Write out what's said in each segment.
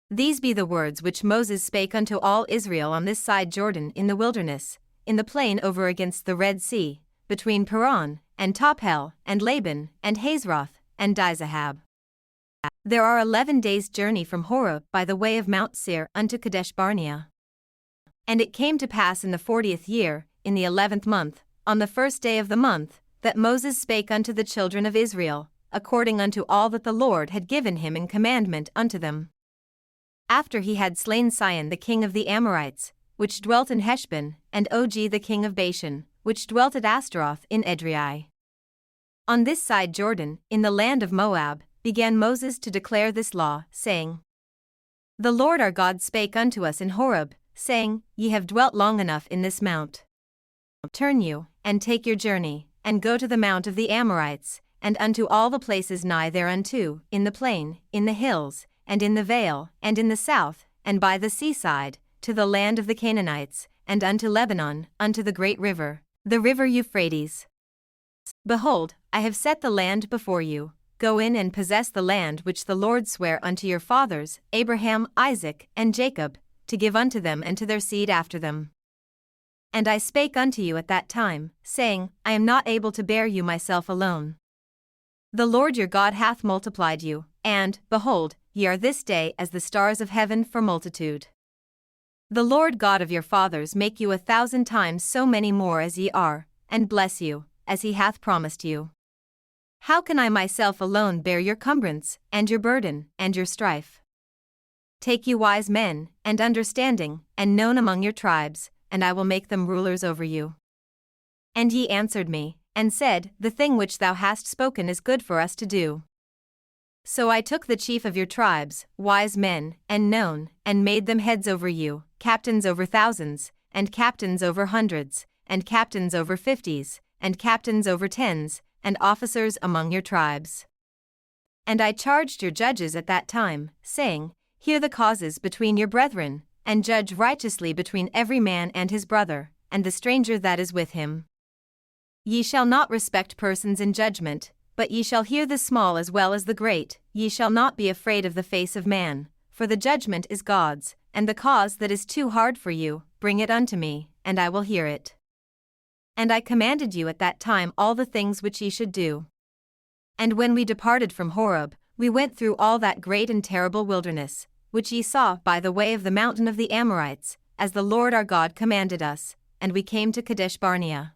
These be the words which Moses spake unto all Israel on this side Jordan in the wilderness, in the plain over against the Red Sea, between Paran, and Tophel, and Laban, and Hazeroth, and Dizahab. There are 11 days' journey from Horeb by the way of Mount Seir unto Kadesh Barnea. And it came to pass in the 40th year, in the 11th month, on the first day of the month, that Moses spake unto the children of Israel, according unto all that the Lord had given him in commandment unto them. After he had slain Sihon the king of the Amorites, which dwelt in Heshbon, and Og the king of Bashan, which dwelt at Astaroth in Edrei. On this side Jordan, in the land of Moab, began Moses to declare this law, saying, The Lord our God spake unto us in Horeb, saying, Ye have dwelt long enough in this mount. Turn you, and take your journey, and go to the mount of the Amorites, and unto all the places nigh thereunto, in the plain, in the hills, and in the vale, and in the south, and by the seaside, to the land of the Canaanites, and unto Lebanon, unto the great river, the river Euphrates. Behold, I have set the land before you. Go in and possess the land which the Lord sware unto your fathers, Abraham, Isaac, and Jacob, to give unto them and to their seed after them. And I spake unto you at that time, saying, I am not able to bear you myself alone. The Lord your God hath multiplied you, and, behold, ye are this day as the stars of heaven for multitude. The Lord God of your fathers make you 1,000 times so many more as ye are, and bless you, as he hath promised you. How can I myself alone bear your cumbrance, and your burden, and your strife? Take you wise men, and understanding, and known among your tribes, and I will make them rulers over you. And ye answered me, and said, The thing which thou hast spoken is good for us to do. So I took the chief of your tribes, wise men, and known, and made them heads over you, captains over thousands, and captains over hundreds, and captains over 50s, and captains over 10s, and officers among your tribes. And I charged your judges at that time, saying, Hear the causes between your brethren, and judge righteously between every man and his brother, and the stranger that is with him. Ye shall not respect persons in judgment, but ye shall hear the small as well as the great. Ye shall not be afraid of the face of man, for the judgment is God's, and the cause that is too hard for you, bring it unto me, and I will hear it. And I commanded you at that time all the things which ye should do. And when we departed from Horeb, we went through all that great and terrible wilderness, which ye saw by the way of the mountain of the Amorites, as the Lord our God commanded us, and we came to Kadesh Barnea.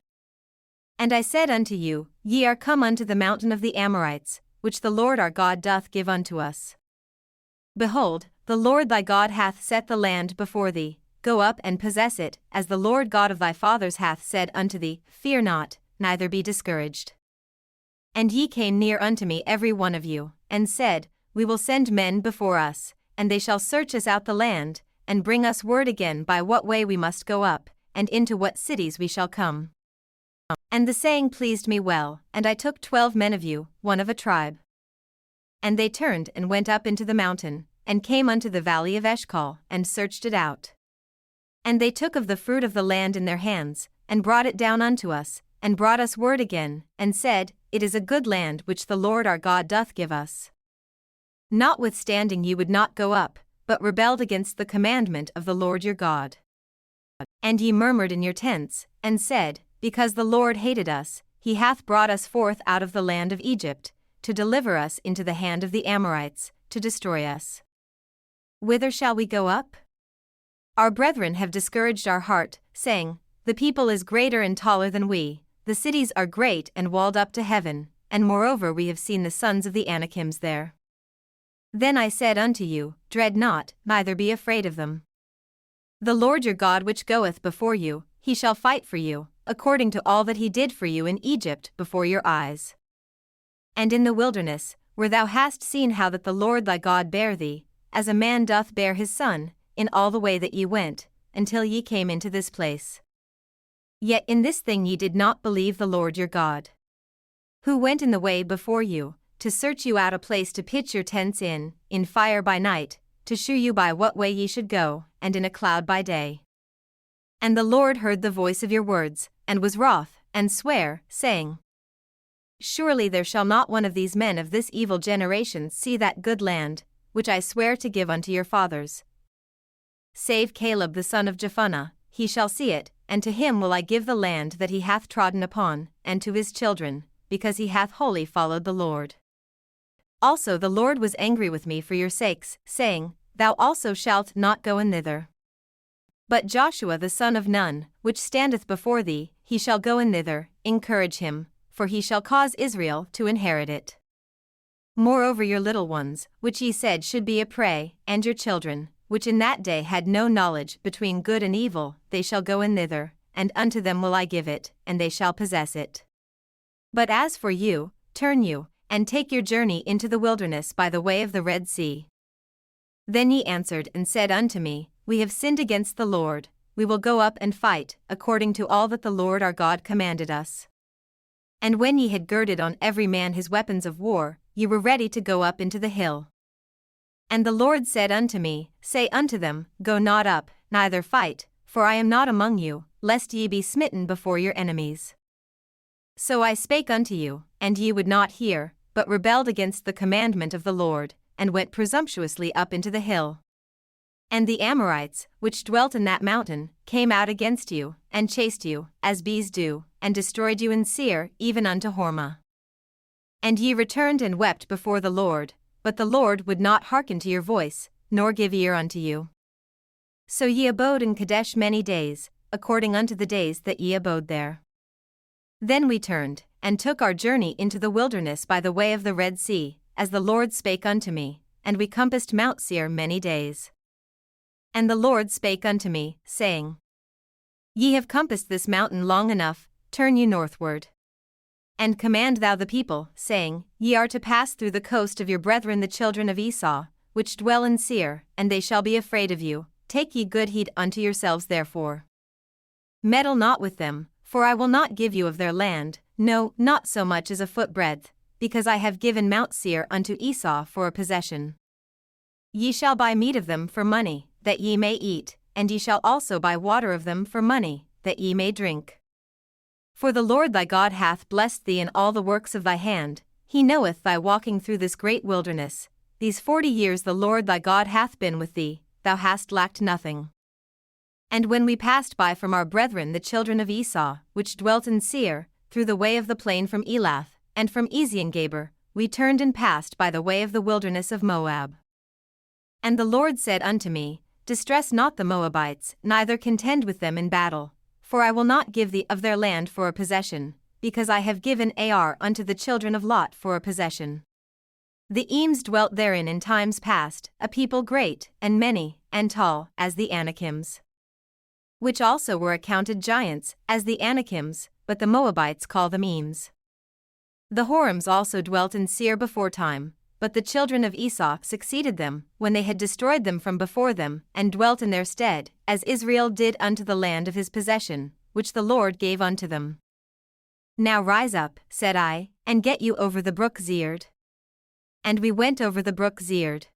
And I said unto you, Ye are come unto the mountain of the Amorites, which the Lord our God doth give unto us. Behold, the Lord thy God hath set the land before thee. Go up and possess it, as the Lord God of thy fathers hath said unto thee, Fear not, neither be discouraged. And ye came near unto me every one of you, and said, We will send men before us, and they shall search us out the land, and bring us word again by what way we must go up, and into what cities we shall come. And the saying pleased me well, and I took 12 men of you, one of a tribe. And they turned and went up into the mountain, and came unto the valley of Eshcol, and searched it out. And they took of the fruit of the land in their hands, and brought it down unto us, and brought us word again, and said, It is a good land which the Lord our God doth give us. Notwithstanding ye would not go up, but rebelled against the commandment of the Lord your God. And ye murmured in your tents, and said, Because the Lord hated us, he hath brought us forth out of the land of Egypt, to deliver us into the hand of the Amorites, to destroy us. Whither shall we go up? Our brethren have discouraged our heart, saying, The people is greater and taller than we, the cities are great and walled up to heaven, and moreover we have seen the sons of the Anakims there. Then I said unto you, Dread not, neither be afraid of them. The Lord your God which goeth before you, he shall fight for you, according to all that he did for you in Egypt before your eyes. And in the wilderness, where thou hast seen how that the Lord thy God bare thee, as a man doth bear his son, in all the way that ye went, until ye came into this place. Yet in this thing ye did not believe the Lord your God, who went in the way before you, to search you out a place to pitch your tents in fire by night, to shew you by what way ye should go, and in a cloud by day. And the Lord heard the voice of your words, and was wroth, and sware, saying, Surely there shall not one of these men of this evil generation see that good land, which I swear to give unto your fathers. Save Caleb the son of Jephunneh, he shall see it, and to him will I give the land that he hath trodden upon, and to his children, because he hath wholly followed the Lord. Also the Lord was angry with me for your sakes, saying, Thou also shalt not go in thither. But Joshua the son of Nun, which standeth before thee, he shall go in thither, encourage him, for he shall cause Israel to inherit it. Moreover your little ones, which ye said should be a prey, and your children, which in that day had no knowledge between good and evil, they shall go in thither, and unto them will I give it, and they shall possess it. But as for you, turn you, and take your journey into the wilderness by the way of the Red Sea. Then ye answered and said unto me, We have sinned against the Lord, we will go up and fight, according to all that the Lord our God commanded us. And when ye had girded on every man his weapons of war, ye were ready to go up into the hill. And the Lord said unto me, Say unto them, Go not up, neither fight, for I am not among you, lest ye be smitten before your enemies. So I spake unto you, and ye would not hear, but rebelled against the commandment of the Lord, and went presumptuously up into the hill. And the Amorites, which dwelt in that mountain, came out against you, and chased you, as bees do, and destroyed you in Seir, even unto Hormah. And ye returned and wept before the Lord, but the Lord would not hearken to your voice, nor give ear unto you. So ye abode in Kadesh many days, according unto the days that ye abode there. Then we turned, and took our journey into the wilderness by the way of the Red Sea, as the Lord spake unto me, and we compassed Mount Seir many days. And the Lord spake unto me, saying, Ye have compassed this mountain long enough, turn ye northward. And command thou the people, saying, Ye are to pass through the coast of your brethren the children of Esau, which dwell in Seir, and they shall be afraid of you, take ye good heed unto yourselves therefore. Meddle not with them, for I will not give you of their land, no, not so much as a footbreadth, because I have given Mount Seir unto Esau for a possession. Ye shall buy meat of them for money, that ye may eat, and ye shall also buy water of them for money, that ye may drink. For the Lord thy God hath blessed thee in all the works of thy hand, he knoweth thy walking through this great wilderness, these 40 years the Lord thy God hath been with thee, thou hast lacked nothing. And when we passed by from our brethren the children of Esau, which dwelt in Seir, through the way of the plain from Elath, and from Eziongeber, we turned and passed by the way of the wilderness of Moab. And the Lord said unto me, Distress not the Moabites, neither contend with them in battle, for I will not give thee of their land for a possession, because I have given Ar unto the children of Lot for a possession. The Eames dwelt therein in times past, a people great, and many, and tall, as the Anakims. Which also were accounted giants, as the Anakims, but the Moabites call them Eames. The Horims also dwelt in Seir beforetime, but the children of Esau succeeded them, when they had destroyed them from before them, and dwelt in their stead, as Israel did unto the land of his possession, which the Lord gave unto them. Now rise up, said I, and get you over the brook Zered. And we went over the brook Zered.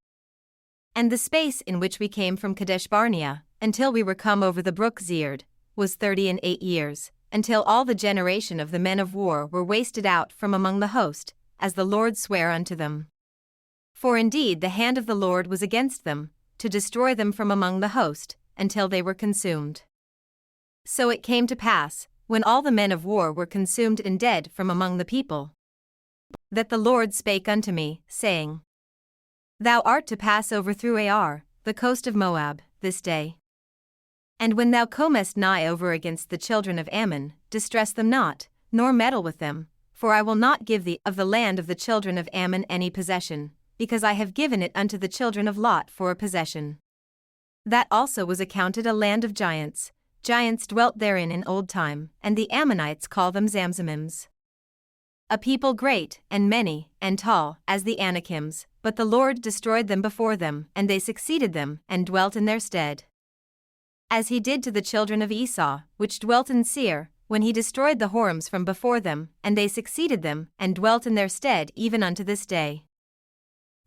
And the space in which we came from Kadesh Barnea, until we were come over the brook Zered, was 38 years, until all the generation of the men of war were wasted out from among the host, as the Lord sware unto them. For indeed the hand of the Lord was against them, to destroy them from among the host, until they were consumed. So it came to pass, when all the men of war were consumed and dead from among the people, that the Lord spake unto me, saying, Thou art to pass over through Ar, the coast of Moab, this day. And when thou comest nigh over against the children of Ammon, distress them not, nor meddle with them, for I will not give thee of the land of the children of Ammon any possession, because I have given it unto the children of Lot for a possession. That also was accounted a land of giants, giants dwelt therein in old time, and the Ammonites call them Zamzummims. A people great, and many, and tall, as the Anakims, but the Lord destroyed them before them, and they succeeded them, and dwelt in their stead. As he did to the children of Esau, which dwelt in Seir, when he destroyed the Horims from before them, and they succeeded them, and dwelt in their stead even unto this day.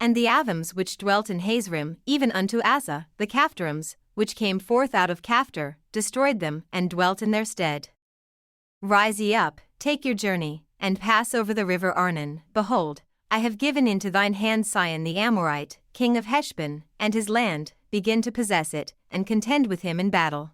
And the Avims which dwelt in Hazrim, even unto Asa, the Caphtorims, which came forth out of Caphtor, destroyed them, and dwelt in their stead. Rise ye up, take your journey, and pass over the river Arnon. Behold, I have given into thine hand Sihon the Amorite, king of Heshbon, and his land, begin to possess it, and contend with him in battle.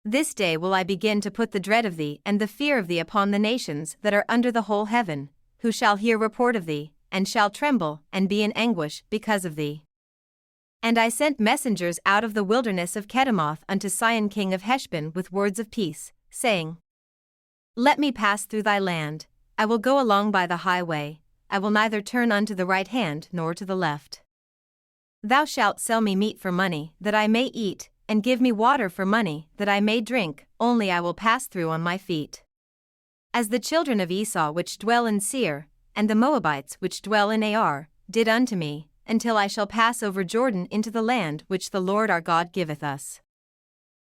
This day will I begin to put the dread of thee and the fear of thee upon the nations that are under the whole heaven, who shall hear report of thee, and shall tremble and be in anguish because of thee. And I sent messengers out of the wilderness of Kedemoth unto Sihon king of Heshbon with words of peace, saying, Let me pass through thy land, I will go along by the highway, I will neither turn unto the right hand nor to the left. Thou shalt sell me meat for money, that I may eat, and give me water for money, that I may drink, only I will pass through on my feet. As the children of Esau which dwell in Seir, and the Moabites which dwell in Ar, did unto me, until I shall pass over Jordan into the land which the Lord our God giveth us.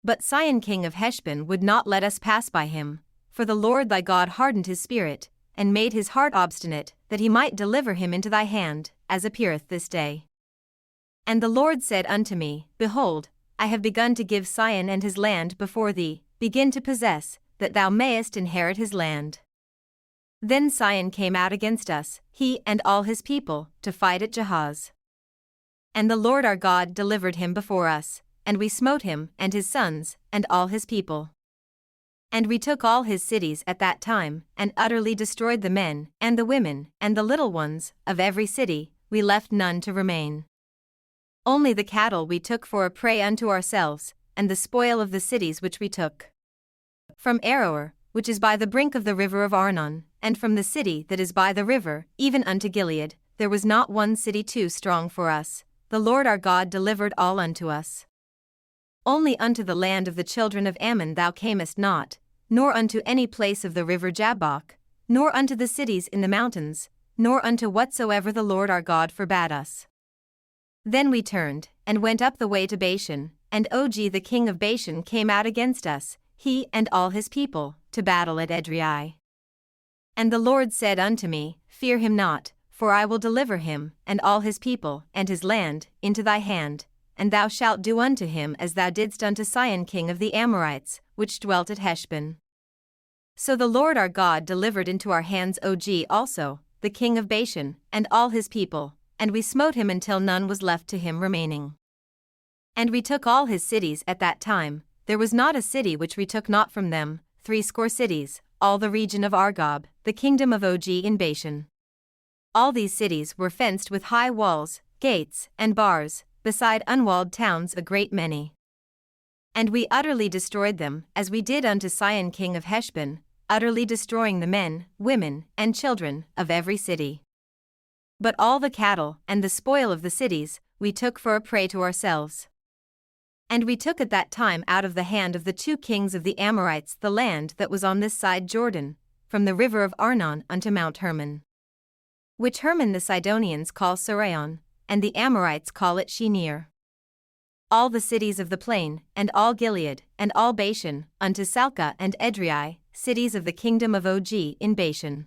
But Sihon king of Heshbon would not let us pass by him, for the Lord thy God hardened his spirit, and made his heart obstinate, that he might deliver him into thy hand, as appeareth this day. And the Lord said unto me, Behold, I have begun to give Sihon and his land before thee, begin to possess, that thou mayest inherit his land. Then Sihon came out against us, he and all his people, to fight at Jahaz. And the Lord our God delivered him before us, and we smote him and his sons, and all his people. And we took all his cities at that time, and utterly destroyed the men, and the women, and the little ones, of every city, we left none to remain. Only the cattle we took for a prey unto ourselves, and the spoil of the cities which we took. From Aroer, which is by the brink of the river of Arnon, and from the city that is by the river, even unto Gilead, there was not one city too strong for us, the Lord our God delivered all unto us. Only unto the land of the children of Ammon thou camest not, nor unto any place of the river Jabbok, nor unto the cities in the mountains, nor unto whatsoever the Lord our God forbade us. Then we turned, and went up the way to Bashan, and Og the king of Bashan came out against us, he and all his people, to battle at Edrei. And the Lord said unto me, Fear him not, for I will deliver him, and all his people, and his land, into thy hand, and thou shalt do unto him as thou didst unto Sihon king of the Amorites, which dwelt at Heshbon. So the Lord our God delivered into our hands Og also, the king of Bashan, and all his people, and we smote him until none was left to him remaining. And we took all his cities at that time, there was not a city which we took not from them, 80 cities, all the region of Argob, the kingdom of Og in Bashan. All these cities were fenced with high walls, gates, and bars, beside unwalled towns a great many. And we utterly destroyed them, as we did unto Sihon king of Heshbon, utterly destroying the men, women, and children, of every city. But all the cattle, and the spoil of the cities, we took for a prey to ourselves. And we took at that time out of the hand of the 2 kings of the Amorites the land that was on this side Jordan, from the river of Arnon unto Mount Hermon, which Hermon the Sidonians call Saraon, and the Amorites call it Shinir. All the cities of the plain, and all Gilead, and all Bashan, unto Salcah and Edrei, cities of the kingdom of Og in Bashan.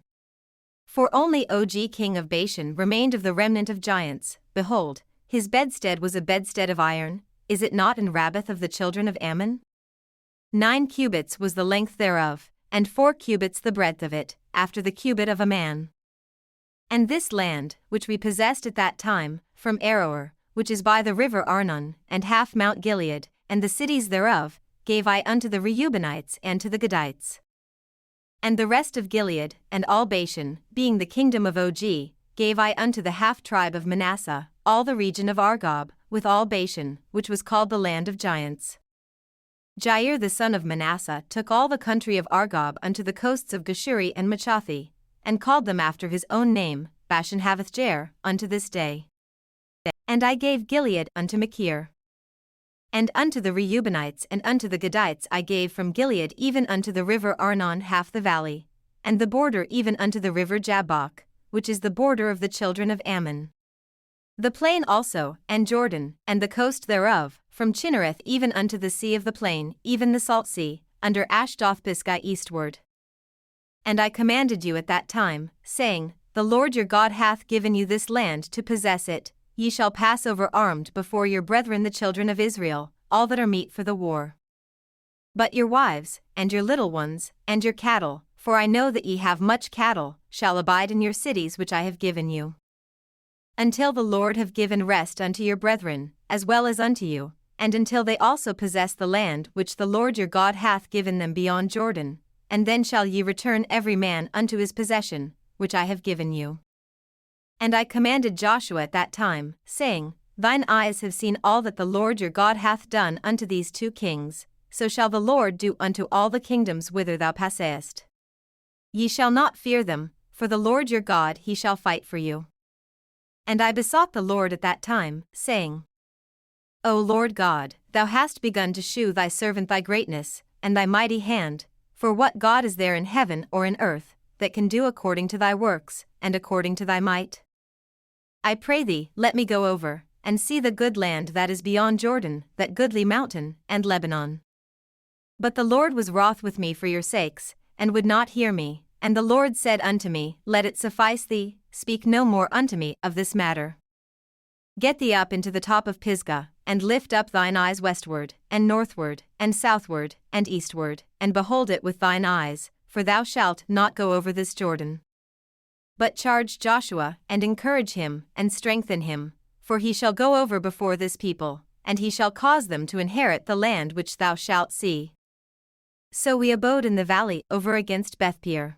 For only Og king of Bashan remained of the remnant of giants, behold, his bedstead was a bedstead of iron, is it not in Rabbath of the children of Ammon? 9 cubits was the length thereof, and 4 cubits the breadth of it, after the cubit of a man. And this land, which we possessed at that time, from Aroer, which is by the river Arnon, and half Mount Gilead, and the cities thereof, gave I unto the Reubenites and to the Gadites. And the rest of Gilead, and all Bashan, being the kingdom of Og, gave I unto the half-tribe of Manasseh, all the region of Argob, with all Bashan, which was called the land of giants. Jair the son of Manasseh took all the country of Argob unto the coasts of Geshuri and Machathi, and called them after his own name, Bashan-Havoth-Jair, unto this day. And I gave Gilead unto Machir. And unto the Reubenites and unto the Gadites I gave from Gilead even unto the river Arnon half the valley, and the border even unto the river Jabbok, which is the border of the children of Ammon. The plain also, and Jordan, and the coast thereof, from Chinnereth even unto the sea of the plain, even the salt sea, under Ashdoth-Pisgah eastward. And I commanded you at that time, saying, The Lord your God hath given you this land to possess it, ye shall pass over armed before your brethren the children of Israel, all that are meet for the war. But your wives, and your little ones, and your cattle, for I know that ye have much cattle, shall abide in your cities which I have given you. until the Lord have given rest unto your brethren, as well as unto you, and until they also possess the land which the Lord your God hath given them beyond Jordan, and then shall ye return every man unto his possession, which I have given you. And I commanded Joshua at that time, saying, Thine eyes have seen all that the Lord your God hath done unto these 2 kings, so shall the Lord do unto all the kingdoms whither thou passest. Ye shall not fear them, for the Lord your God he shall fight for you. And I besought the Lord at that time, saying, O Lord God, thou hast begun to shew thy servant thy greatness, and thy mighty hand, for what God is there in heaven or in earth, that can do according to thy works, and according to thy might? I pray thee, let me go over, and see the good land that is beyond Jordan, that goodly mountain, and Lebanon. But the Lord was wroth with me for your sakes, and would not hear me, and the Lord said unto me, Let it suffice thee, speak no more unto me of this matter. Get thee up into the top of Pisgah, and lift up thine eyes westward, and northward, and southward, and eastward, and behold it with thine eyes, for thou shalt not go over this Jordan. But charge Joshua, and encourage him, and strengthen him, for he shall go over before this people, and he shall cause them to inherit the land which thou shalt see. So we abode in the valley over against Bethpeor.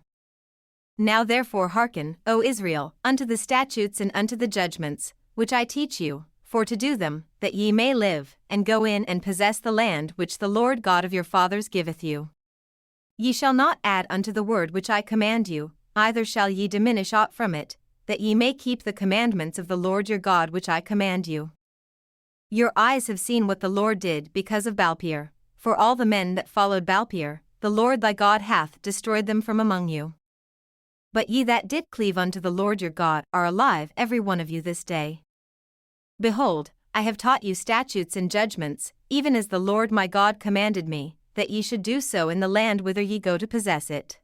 Now therefore hearken, O Israel, unto the statutes and unto the judgments, which I teach you, for to do them, that ye may live, and go in and possess the land which the Lord God of your fathers giveth you. Ye shall not add unto the word which I command you, neither shall ye diminish aught from it, that ye may keep the commandments of the Lord your God which I command you. Your eyes have seen what the Lord did because of Baalpeor, for all the men that followed Baalpeor, the Lord thy God hath destroyed them from among you. But ye that did cleave unto the Lord your God are alive every one of you this day. Behold, I have taught you statutes and judgments, even as the Lord my God commanded me, that ye should do so in the land whither ye go to possess it.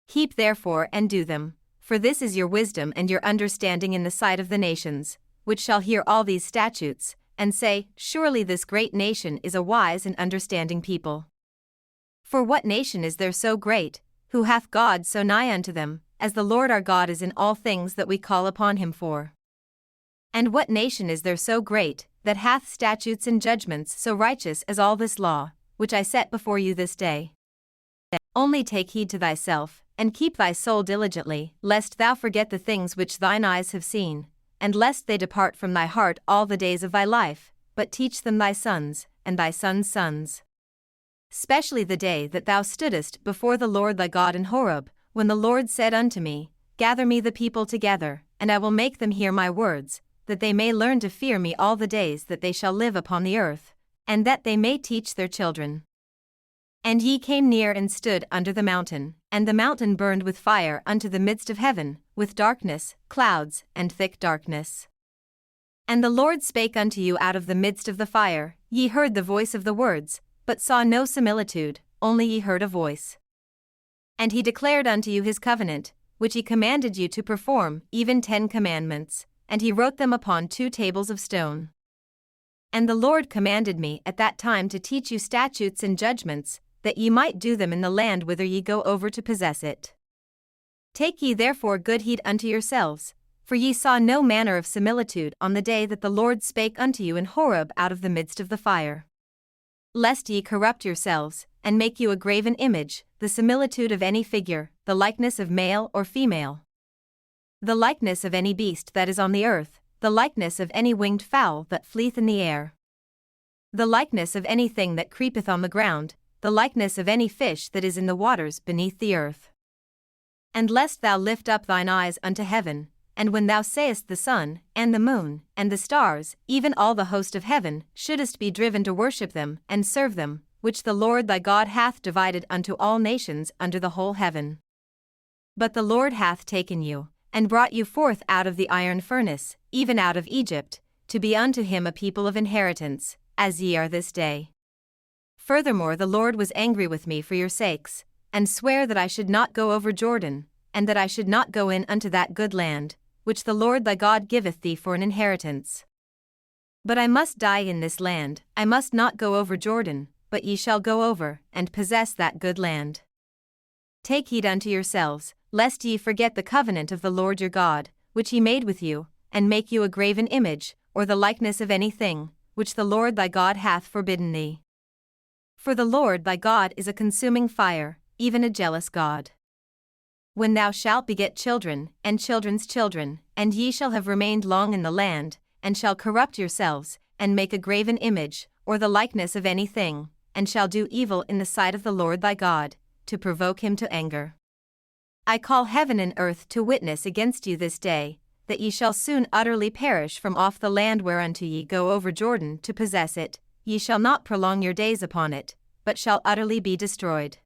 Keep therefore and do them, for this is your wisdom and your understanding in the sight of the nations, which shall hear all these statutes, and say, Surely this great nation is a wise and understanding people. For what nation is there so great, who hath God so nigh unto them, as the Lord our God is in all things that we call upon him for? And what nation is there so great, that hath statutes and judgments so righteous as all this law, which I set before you this day? Only take heed to thyself, and keep thy soul diligently, lest thou forget the things which thine eyes have seen, and lest they depart from thy heart all the days of thy life, but teach them thy sons, and thy sons' sons. Specially the day that thou stoodest before the Lord thy God in Horeb, when the Lord said unto me, Gather me the people together, and I will make them hear my words, that they may learn to fear me all the days that they shall live upon the earth, and that they may teach their children. And ye came near and stood under the mountain, and the mountain burned with fire unto the midst of heaven, with darkness, clouds, and thick darkness. And the Lord spake unto you out of the midst of the fire, ye heard the voice of the words, but saw no similitude, only ye heard a voice. And he declared unto you his covenant, which he commanded you to perform, even 10 commandments, and he wrote them upon 2 tables of stone. And the Lord commanded me at that time to teach you statutes and judgments, that ye might do them in the land whither ye go over to possess it. Take ye therefore good heed unto yourselves, for ye saw no manner of similitude on the day that the Lord spake unto you in Horeb out of the midst of the fire. Lest ye corrupt yourselves, and make you a graven image, the similitude of any figure, the likeness of male or female, the likeness of any beast that is on the earth, the likeness of any winged fowl that fleeth in the air, the likeness of anything that creepeth on the ground, the likeness of any fish that is in the waters beneath the earth. And lest thou lift up thine eyes unto heaven, and when thou sayest the sun, and the moon, and the stars, even all the host of heaven, shouldest be driven to worship them and serve them, which the Lord thy God hath divided unto all nations under the whole heaven. But the Lord hath taken you, and brought you forth out of the iron furnace, even out of Egypt, to be unto him a people of inheritance, as ye are this day. Furthermore the Lord was angry with me for your sakes, and sware that I should not go over Jordan, and that I should not go in unto that good land, which the Lord thy God giveth thee for an inheritance. But I must die in this land, I must not go over Jordan, but ye shall go over, and possess that good land. Take heed unto yourselves, lest ye forget the covenant of the Lord your God, which he made with you, and make you a graven image, or the likeness of any thing, which the Lord thy God hath forbidden thee. For the Lord thy God is a consuming fire, even a jealous God. When thou shalt beget children, and children's children, and ye shall have remained long in the land, and shall corrupt yourselves, and make a graven image, or the likeness of any thing, and shall do evil in the sight of the Lord thy God, to provoke him to anger. I call heaven and earth to witness against you this day, that ye shall soon utterly perish from off the land whereunto ye go over Jordan to possess it. Ye shall not prolong your days upon it, but shall utterly be destroyed.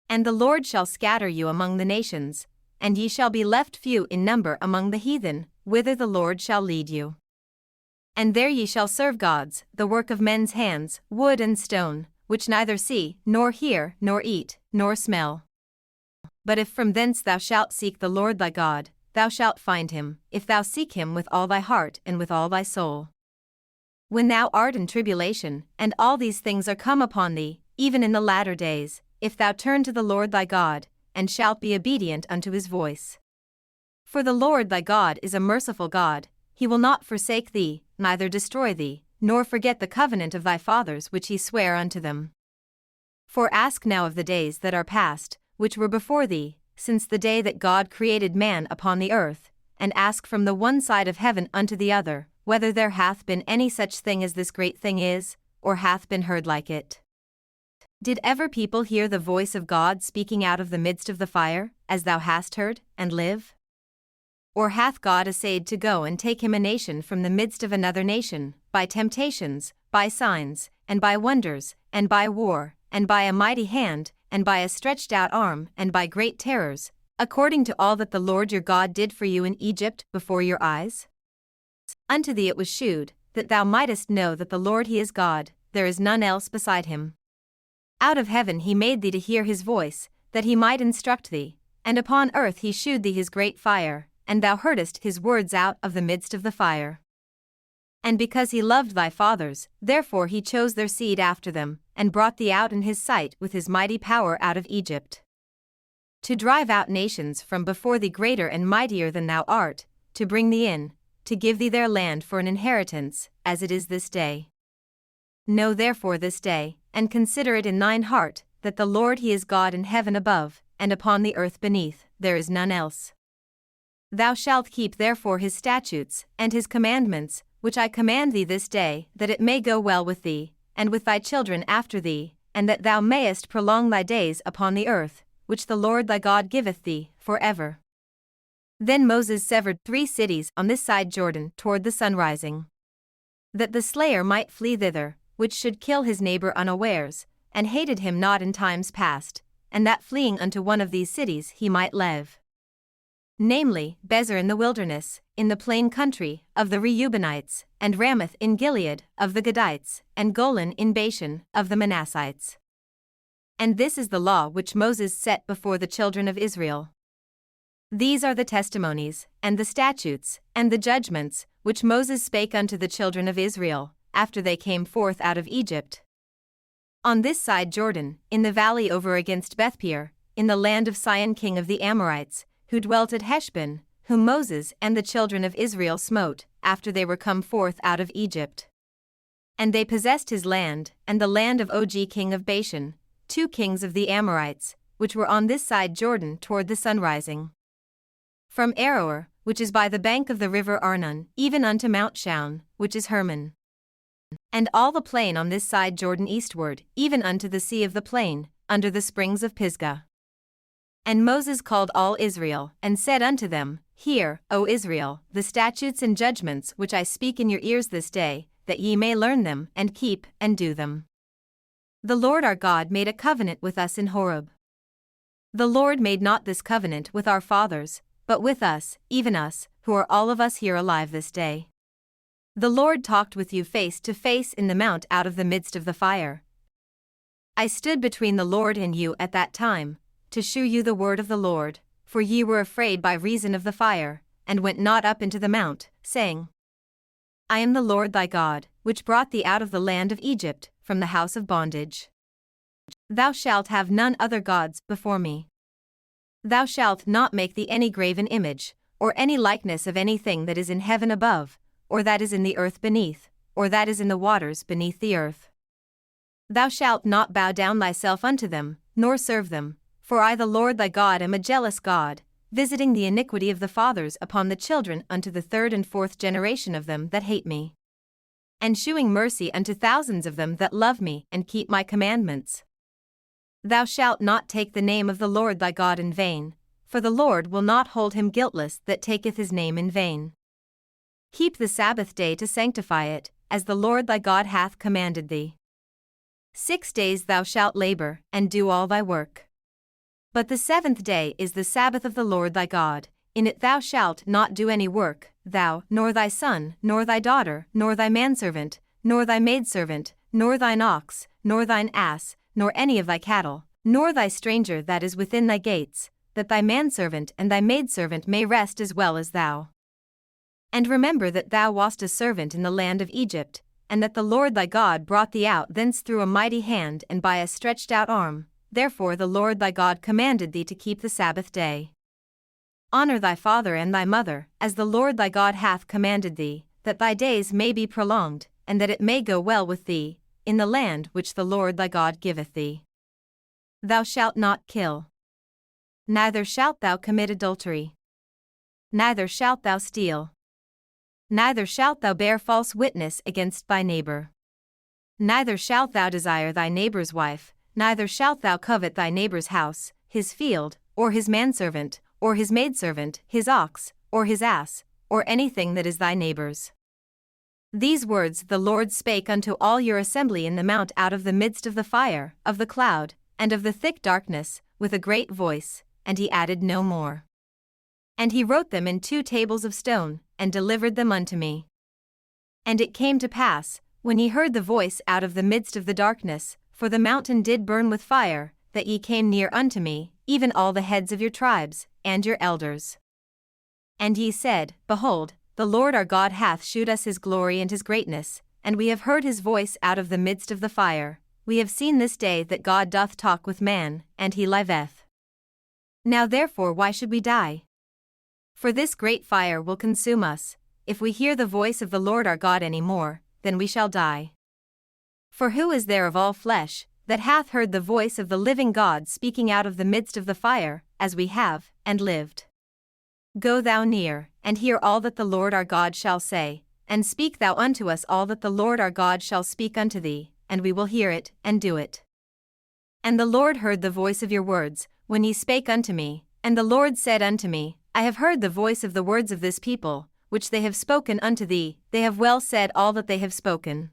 And the Lord shall scatter you among the nations, and ye shall be left few in number among the heathen, whither the Lord shall lead you. And there ye shall serve gods, the work of men's hands, wood and stone, which neither see, nor hear, nor eat, nor smell. But if from thence thou shalt seek the Lord thy God, thou shalt find him, if thou seek him with all thy heart and with all thy soul. When thou art in tribulation, and all these things are come upon thee, even in the latter days, if thou turn to the Lord thy God, and shalt be obedient unto his voice. For the Lord thy God is a merciful God, he will not forsake thee, neither destroy thee, nor forget the covenant of thy fathers which he sware unto them. For ask now of the days that are past, which were before thee, since the day that God created man upon the earth, and ask from the one side of heaven unto the other, whether there hath been any such thing as this great thing is, or hath been heard like it. Did ever people hear the voice of God speaking out of the midst of the fire, as thou hast heard, and live? Or hath God essayed to go and take him a nation from the midst of another nation, by temptations, by signs, and by wonders, and by war, and by a mighty hand, and by a stretched out arm, and by great terrors, according to all that the Lord your God did for you in Egypt before your eyes? Unto thee it was shewed, that thou mightest know that the Lord he is God, there is none else beside him. Out of heaven he made thee to hear his voice, that he might instruct thee, and upon earth he shewed thee his great fire, and thou heardest his words out of the midst of the fire. And because he loved thy fathers, therefore he chose their seed after them, and brought thee out in his sight with his mighty power out of Egypt, to drive out nations from before thee greater and mightier than thou art, to bring thee in, to give thee their land for an inheritance, as it is this day. Know therefore this day, and consider it in thine heart, that the Lord he is God in heaven above, and upon the earth beneath, there is none else. Thou shalt keep therefore his statutes, and his commandments, which I command thee this day, that it may go well with thee, and with thy children after thee, and that thou mayest prolong thy days upon the earth, which the Lord thy God giveth thee, for ever. Then Moses severed 3 cities on this side Jordan toward the sunrising, that the slayer might flee thither, which should kill his neighbor unawares, and hated him not in times past, and that fleeing unto one of these cities he might live. Namely, Bezer in the wilderness, in the plain country, of the Reubenites, and Ramoth in Gilead, of the Gadites, and Golan in Bashan, of the Manassites. And this is the law which Moses set before the children of Israel. These are the testimonies, and the statutes, and the judgments, which Moses spake unto the children of Israel, after they came forth out of Egypt. On this side Jordan, in the valley over against Bethpeor, in the land of Sihon king of the Amorites, who dwelt at Heshbon, whom Moses and the children of Israel smote, after they were come forth out of Egypt. And they possessed his land, and the land of Og king of Bashan, 2 kings of the Amorites, which were on this side Jordan toward the sunrising. From Aroer, which is by the bank of the river Arnon, even unto Mount Shaun, which is Hermon. And all the plain on this side Jordan eastward, even unto the sea of the plain, under the springs of Pisgah. And Moses called all Israel, and said unto them, Hear, O Israel, the statutes and judgments which I speak in your ears this day, that ye may learn them, and keep, and do them. The Lord our God made a covenant with us in Horeb. The Lord made not this covenant with our fathers, but with us, even us, who are all of us here alive this day. The Lord talked with you face to face in the mount out of the midst of the fire. I stood between the Lord and you at that time, to shew you the word of the Lord, for ye were afraid by reason of the fire, and went not up into the mount, saying, I am the Lord thy God, which brought thee out of the land of Egypt, from the house of bondage. Thou shalt have none other gods before me. Thou shalt not make thee any graven image, or any likeness of anything that is in heaven above, or that is in the earth beneath, or that is in the waters beneath the earth. Thou shalt not bow down thyself unto them, nor serve them, for I the Lord thy God am a jealous God, visiting the iniquity of the fathers upon the children unto the third and fourth generation of them that hate me, and shewing mercy unto thousands of them that love me and keep my commandments. Thou shalt not take the name of the Lord thy God in vain, for the Lord will not hold him guiltless that taketh his name in vain. Keep the Sabbath day to sanctify it, as the Lord thy God hath commanded thee. 6 days thou shalt labor, and do all thy work. But the seventh day is the Sabbath of the Lord thy God, in it thou shalt not do any work, thou, nor thy son, nor thy daughter, nor thy manservant, nor thy maidservant, nor thine ox, nor thine ass, nor any of thy cattle, nor thy stranger that is within thy gates, that thy manservant and thy maidservant may rest as well as thou. And remember that thou wast a servant in the land of Egypt, and that the Lord thy God brought thee out thence through a mighty hand and by a stretched out arm. Therefore the Lord thy God commanded thee to keep the Sabbath day. Honor thy father and thy mother, as the Lord thy God hath commanded thee, that thy days may be prolonged, and that it may go well with thee, in the land which the Lord thy God giveth thee. Thou shalt not kill. Neither shalt thou commit adultery. Neither shalt thou steal. Neither shalt thou bear false witness against thy neighbor. Neither shalt thou desire thy neighbor's wife, neither shalt thou covet thy neighbor's house, his field, or his manservant, or his maidservant, his ox, or his ass, or anything that is thy neighbor's. These words the Lord spake unto all your assembly in the mount out of the midst of the fire, of the cloud, and of the thick darkness, with a great voice, and he added no more. And he wrote them in 2 tables of stone, and delivered them unto me. And it came to pass, when ye heard the voice out of the midst of the darkness, for the mountain did burn with fire, that ye came near unto me, even all the heads of your tribes, and your elders. And ye said, Behold, the Lord our God hath shewed us his glory and his greatness, and we have heard his voice out of the midst of the fire. We have seen this day that God doth talk with man, and he liveth. Now therefore why should we die? For this great fire will consume us. If we hear the voice of the Lord our God any more, then we shall die. For who is there of all flesh, that hath heard the voice of the living God speaking out of the midst of the fire, as we have, and lived? Go thou near, and hear all that the Lord our God shall say, and speak thou unto us all that the Lord our God shall speak unto thee, and we will hear it, and do it. And the Lord heard the voice of your words, when ye spake unto me, and the Lord said unto me, I have heard the voice of the words of this people, which they have spoken unto thee, they have well said all that they have spoken.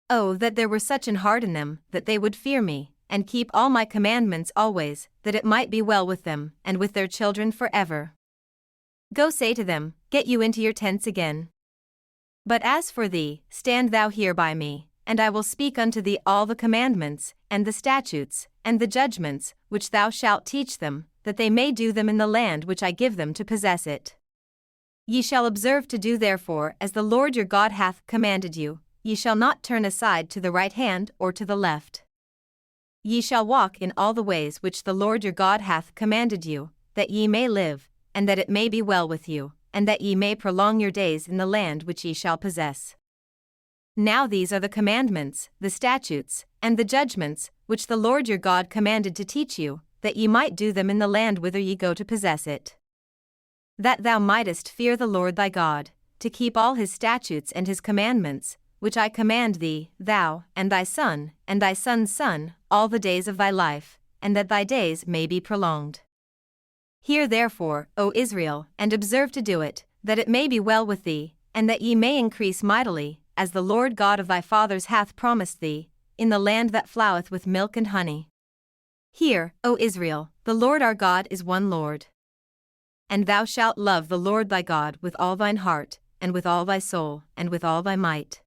Oh, that there were such an heart in them, that they would fear me, and keep all my commandments always, that it might be well with them, and with their children forever. Go say to them, Get you into your tents again. But as for thee, stand thou here by me, and I will speak unto thee all the commandments, and the statutes, and the judgments, which thou shalt teach them, that they may do them in the land which I give them to possess it. Ye shall observe to do therefore as the Lord your God hath commanded you. Ye shall not turn aside to the right hand or to the left. Ye shall walk in all the ways which the Lord your God hath commanded you, that ye may live, and that it may be well with you, and that ye may prolong your days in the land which ye shall possess. Now these are the commandments, the statutes, and the judgments, which the Lord your God commanded to teach you, that ye might do them in the land whither ye go to possess it. That thou mightest fear the Lord thy God, to keep all his statutes and his commandments, which I command thee, thou, and thy son's son, all the days of thy life, and that thy days may be prolonged. Hear therefore, O Israel, and observe to do it, that it may be well with thee, and that ye may increase mightily, as the Lord God of thy fathers hath promised thee, in the land that floweth with milk and honey. Hear, O Israel, the Lord our God is one Lord. And thou shalt love the Lord thy God with all thine heart, and with all thy soul, and with all thy might.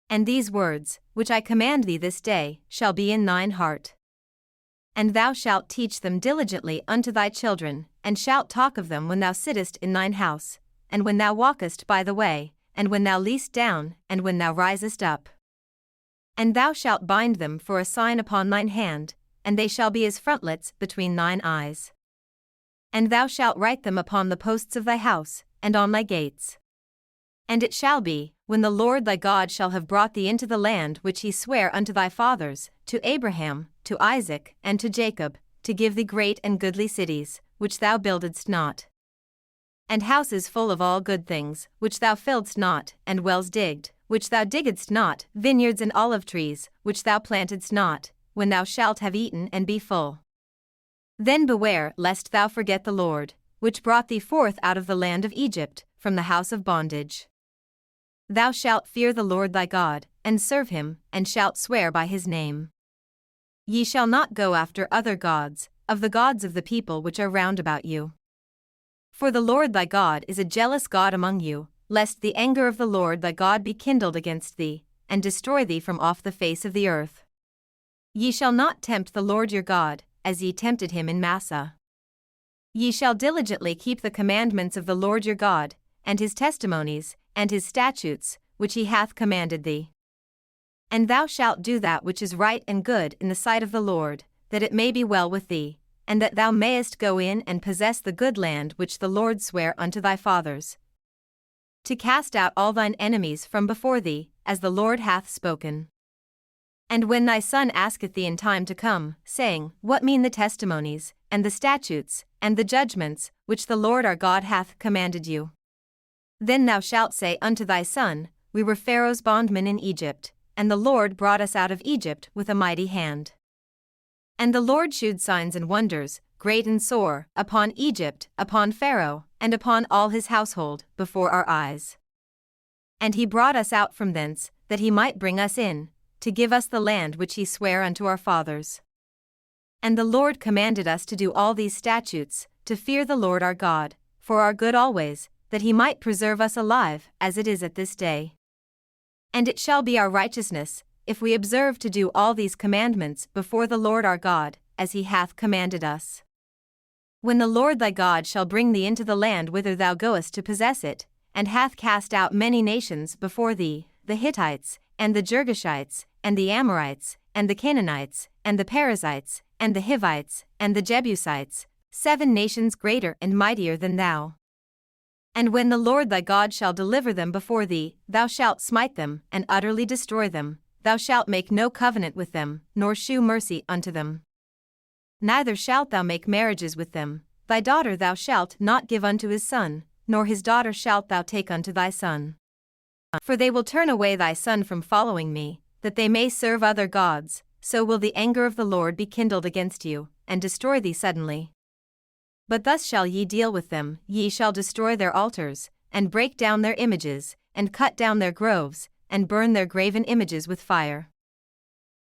And these words, which I command thee this day, shall be in thine heart. And thou shalt teach them diligently unto thy children, and shalt talk of them when thou sittest in thine house, and when thou walkest by the way, and when thou liest down, and when thou risest up. And thou shalt bind them for a sign upon thine hand, and they shall be as frontlets between thine eyes. And thou shalt write them upon the posts of thy house, and on thy gates. And it shall be, when the Lord thy God shall have brought thee into the land which he sware unto thy fathers, to Abraham, to Isaac, and to Jacob, to give thee great and goodly cities, which thou buildedst not, and houses full of all good things, which thou filledst not, and wells digged, which thou diggedst not, vineyards and olive trees, which thou plantedst not, when thou shalt have eaten and be full. Then beware lest thou forget the Lord, which brought thee forth out of the land of Egypt, from the house of bondage. Thou shalt fear the Lord thy God, and serve him, and shalt swear by his name. Ye shall not go after other gods, of the gods of the people which are round about you. For the Lord thy God is a jealous God among you, lest the anger of the Lord thy God be kindled against thee, and destroy thee from off the face of the earth. Ye shall not tempt the Lord your God, as ye tempted him in Massah. Ye shall diligently keep the commandments of the Lord your God, and his testimonies, and his statutes, which he hath commanded thee. And thou shalt do that which is right and good in the sight of the Lord, that it may be well with thee, and that thou mayest go in and possess the good land which the Lord sware unto thy fathers, to cast out all thine enemies from before thee, as the Lord hath spoken. And when thy son asketh thee in time to come, saying, What mean the testimonies, and the statutes, and the judgments, which the Lord our God hath commanded you? Then thou shalt say unto thy son, We were Pharaoh's bondmen in Egypt, and the Lord brought us out of Egypt with a mighty hand. And the Lord shewed signs and wonders, great and sore, upon Egypt, upon Pharaoh, and upon all his household, before our eyes. And he brought us out from thence, that he might bring us in, to give us the land which he sware unto our fathers. And the Lord commanded us to do all these statutes, to fear the Lord our God, for our good always, that he might preserve us alive, as it is at this day. And it shall be our righteousness, if we observe to do all these commandments before the Lord our God, as he hath commanded us. When the Lord thy God shall bring thee into the land whither thou goest to possess it, and hath cast out many nations before thee, the Hittites, and the Girgashites, and the Amorites, and the Canaanites, and the Perizzites, and the Hivites, and the Jebusites, 7 nations greater and mightier than thou. And when the Lord thy God shall deliver them before thee, thou shalt smite them, and utterly destroy them. Thou shalt make no covenant with them, nor shew mercy unto them. Neither shalt thou make marriages with them. Thy daughter thou shalt not give unto his son, nor his daughter shalt thou take unto thy son. For they will turn away thy son from following me, that they may serve other gods, so will the anger of the Lord be kindled against you, and destroy thee suddenly. But thus shall ye deal with them, ye shall destroy their altars, and break down their images, and cut down their groves, and burn their graven images with fire.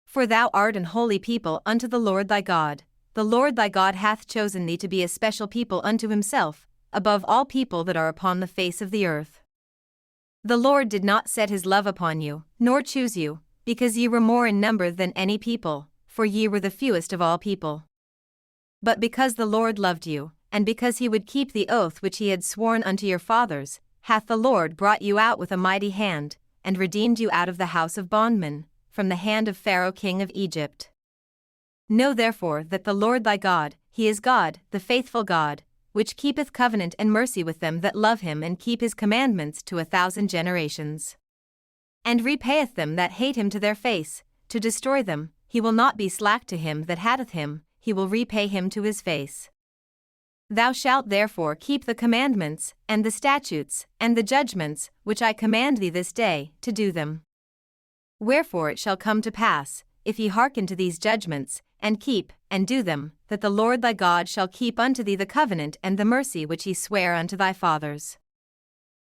For thou art an holy people unto the Lord thy God. The Lord thy God hath chosen thee to be a special people unto himself, above all people that are upon the face of the earth. The Lord did not set his love upon you, nor choose you, because ye were more in number than any people, for ye were the fewest of all people. But because the Lord loved you, and because he would keep the oath which he had sworn unto your fathers, hath the Lord brought you out with a mighty hand, and redeemed you out of the house of bondmen, from the hand of Pharaoh king of Egypt. Know therefore that the Lord thy God, he is God, the faithful God, which keepeth covenant and mercy with them that love him and keep his commandments to 1,000 generations. And repayeth them that hate him to their face, to destroy them. He will not be slack to him that hateth him, he will repay him to his face. Thou shalt therefore keep the commandments, and the statutes, and the judgments, which I command thee this day, to do them. Wherefore it shall come to pass, if ye hearken to these judgments, and keep, and do them, that the Lord thy God shall keep unto thee the covenant and the mercy which he sware unto thy fathers.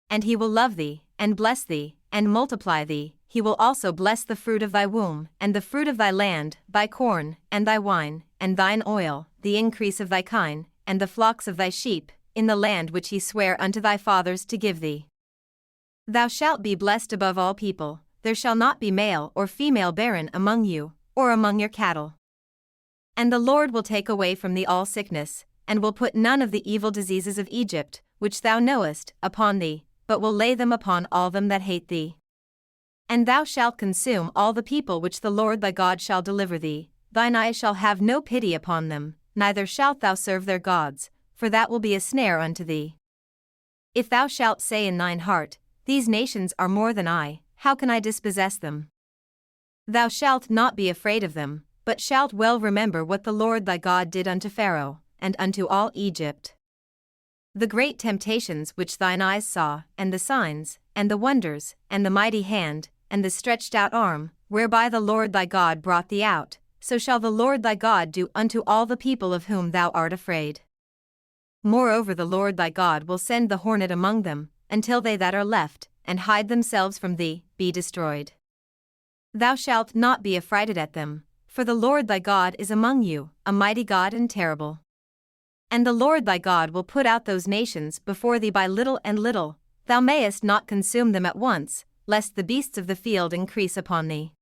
And he will love thee, and bless thee, and multiply thee. He will also bless the fruit of thy womb, and the fruit of thy land, thy corn, and thy wine, and thine oil, the increase of thy kine, and the flocks of thy sheep, in the land which he sware unto thy fathers to give thee. Thou shalt be blessed above all people. There shall not be male or female barren among you, or among your cattle. And the Lord will take away from thee all sickness, and will put none of the evil diseases of Egypt, which thou knowest, upon thee, but will lay them upon all them that hate thee. And thou shalt consume all the people which the Lord thy God shall deliver thee. Thine eye shall have no pity upon them, neither shalt thou serve their gods, for that will be a snare unto thee. If thou shalt say in thine heart, These nations are more than I, how can I dispossess them? Thou shalt not be afraid of them, but shalt well remember what the Lord thy God did unto Pharaoh, and unto all Egypt. The great temptations which thine eyes saw, and the signs, and the wonders, and the mighty hand, and the stretched out arm, whereby the Lord thy God brought thee out, so shall the Lord thy God do unto all the people of whom thou art afraid. Moreover the Lord thy God will send the hornet among them, until they that are left, and hide themselves from thee, be destroyed. Thou shalt not be affrighted at them, for the Lord thy God is among you, a mighty God and terrible. And the Lord thy God will put out those nations before thee by little and little, thou mayest not consume them at once, lest the beasts of the field increase upon thee.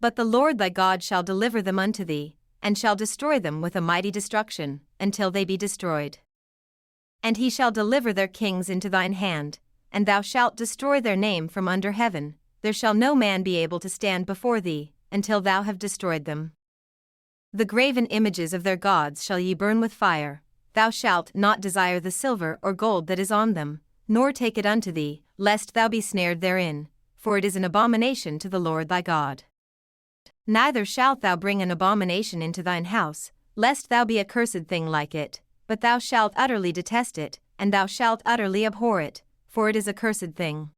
But the Lord thy God shall deliver them unto thee, and shall destroy them with a mighty destruction, until they be destroyed. And he shall deliver their kings into thine hand, and thou shalt destroy their name from under heaven, there shall no man be able to stand before thee, until thou have destroyed them. The graven images of their gods shall ye burn with fire, thou shalt not desire the silver or gold that is on them, nor take it unto thee, lest thou be snared therein, for it is an abomination to the Lord thy God. Neither shalt thou bring an abomination into thine house, lest thou be a cursed thing like it, but thou shalt utterly detest it, and thou shalt utterly abhor it, for it is a cursed thing.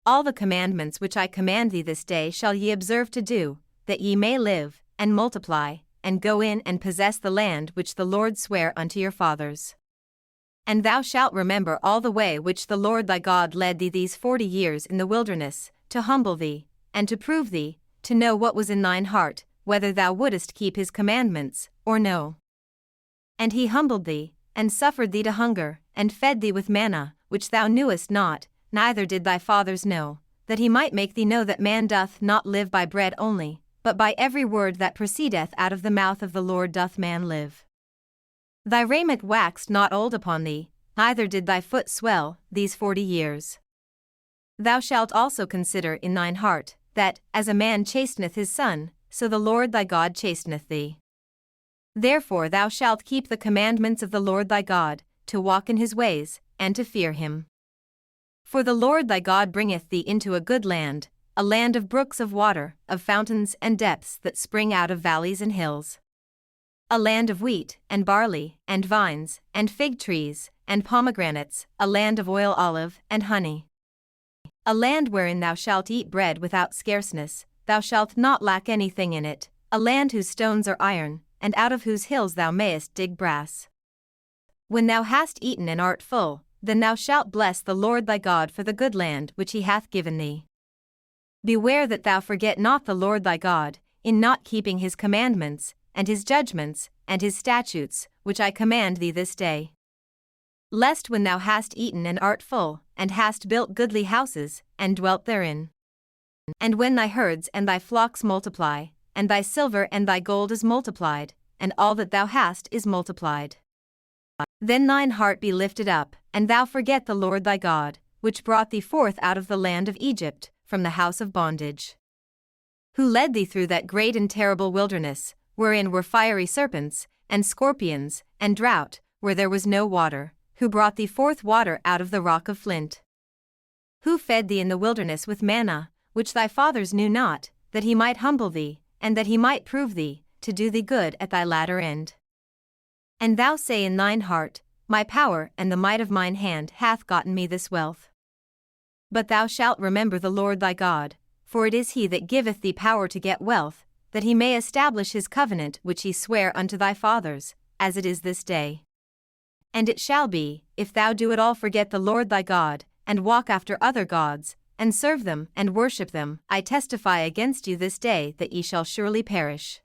All the commandments which I command thee this day shall ye observe to do, that ye may live, and multiply, and go in and possess the land which the Lord sware unto your fathers. And thou shalt remember all the way which the Lord thy God led thee these 40 years in the wilderness, to humble thee, and to prove thee, to know what was in thine heart, whether thou wouldest keep his commandments, or no. And he humbled thee, and suffered thee to hunger, and fed thee with manna, which thou knewest not, neither did thy fathers know, that he might make thee know that man doth not live by bread only, but by every word that proceedeth out of the mouth of the Lord doth man live. Thy raiment waxed not old upon thee, neither did thy foot swell, these 40 years. Thou shalt also consider in thine heart, that, as a man chasteneth his son, so the Lord thy God chasteneth thee. Therefore thou shalt keep the commandments of the Lord thy God, to walk in his ways, and to fear him. For the Lord thy God bringeth thee into a good land, a land of brooks of water, of fountains and depths that spring out of valleys and hills. A land of wheat, and barley, and vines, and fig trees, and pomegranates, a land of oil olive, and honey. A land wherein thou shalt eat bread without scarceness, thou shalt not lack anything in it, a land whose stones are iron, and out of whose hills thou mayest dig brass. When thou hast eaten and art full, then thou shalt bless the Lord thy God for the good land which he hath given thee. Beware that thou forget not the Lord thy God, in not keeping his commandments, and his judgments, and his statutes, which I command thee this day. Lest when thou hast eaten and art full, and hast built goodly houses, and dwelt therein, and when thy herds and thy flocks multiply, and thy silver and thy gold is multiplied, and all that thou hast is multiplied, then thine heart be lifted up, and thou forget the Lord thy God, which brought thee forth out of the land of Egypt, from the house of bondage. Who led thee through that great and terrible wilderness, wherein were fiery serpents, and scorpions, and drought, where there was no water, who brought thee forth water out of the rock of flint. Who fed thee in the wilderness with manna, which thy fathers knew not, that he might humble thee, and that he might prove thee, to do thee good at thy latter end. And thou say in thine heart, My power and the might of mine hand hath gotten me this wealth. But thou shalt remember the Lord thy God, for it is he that giveth thee power to get wealth, that he may establish his covenant which he sware unto thy fathers, as it is this day. And it shall be, if thou do at all forget the Lord thy God, and walk after other gods, and serve them and worship them, I testify against you this day that ye shall surely perish.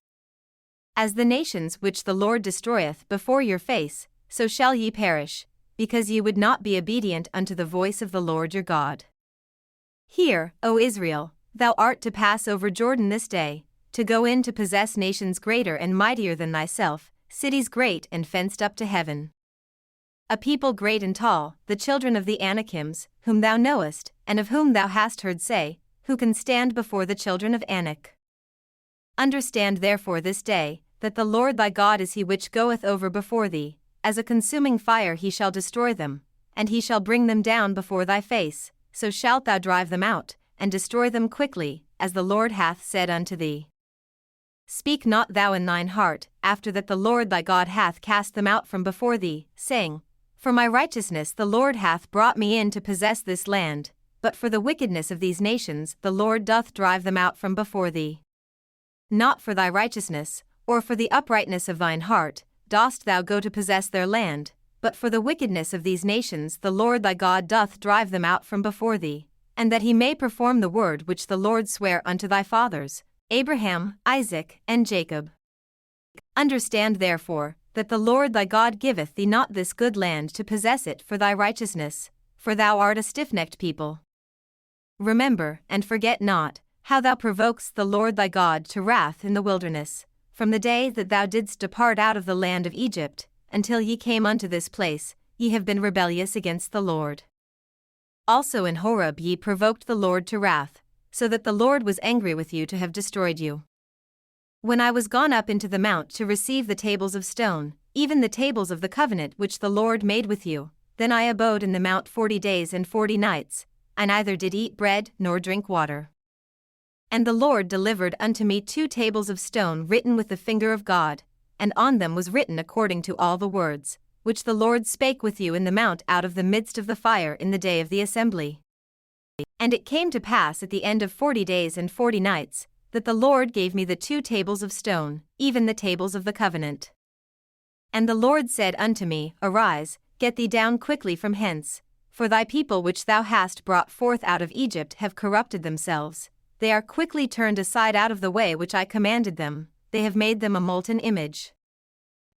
As the nations which the Lord destroyeth before your face, so shall ye perish, because ye would not be obedient unto the voice of the Lord your God. Hear, O Israel, thou art to pass over Jordan this day, to go in to possess nations greater and mightier than thyself, cities great and fenced up to heaven. A people great and tall, the children of the Anakims, whom thou knowest, and of whom thou hast heard say, who can stand before the children of Anak? Understand therefore this day, that the Lord thy God is he which goeth over before thee, as a consuming fire he shall destroy them, and he shall bring them down before thy face, so shalt thou drive them out, and destroy them quickly, as the Lord hath said unto thee. Speak not thou in thine heart, after that the Lord thy God hath cast them out from before thee, saying, For my righteousness the Lord hath brought me in to possess this land, but for the wickedness of these nations the Lord doth drive them out from before thee. Not for thy righteousness, or for the uprightness of thine heart, dost thou go to possess their land, but for the wickedness of these nations the Lord thy God doth drive them out from before thee, and that he may perform the word which the Lord sware unto thy fathers, Abraham, Isaac, and Jacob. Understand therefore, that the Lord thy God giveth thee not this good land to possess it for thy righteousness, for thou art a stiff-necked people. Remember, and forget not, how thou provokest the Lord thy God to wrath in the wilderness, from the day that thou didst depart out of the land of Egypt, until ye came unto this place, ye have been rebellious against the Lord. Also in Horeb ye provoked the Lord to wrath, so that the Lord was angry with you to have destroyed you. When I was gone up into the mount to receive the tables of stone, even the tables of the covenant which the Lord made with you, then I abode in the mount 40 days and 40 nights, I neither did eat bread nor drink water. And the Lord delivered unto me 2 tables of stone written with the finger of God, and on them was written according to all the words, which the Lord spake with you in the mount out of the midst of the fire in the day of the assembly. And it came to pass at the end of 40 days and 40 nights, that the Lord gave me the 2 tables of stone, even the tables of the covenant. And the Lord said unto me, Arise, get thee down quickly from hence, for thy people which thou hast brought forth out of Egypt have corrupted themselves, they are quickly turned aside out of the way which I commanded them, they have made them a molten image.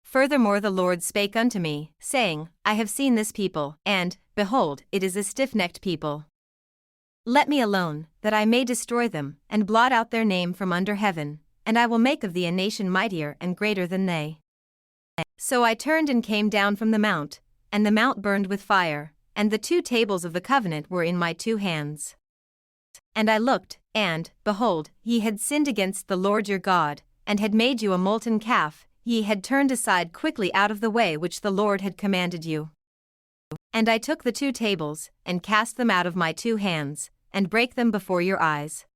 Furthermore the Lord spake unto me, saying, I have seen this people, and, behold, it is a stiff-necked people. Let me alone, that I may destroy them, and blot out their name from under heaven, and I will make of thee a nation mightier and greater than they. So I turned and came down from the mount, and the mount burned with fire, and the 2 tables of the covenant were in my 2 hands. And I looked, and, behold, ye had sinned against the Lord your God, and had made you a molten calf, ye had turned aside quickly out of the way which the Lord had commanded you. And I took the 2 tables, and cast them out of my 2 hands, and brake them before your eyes.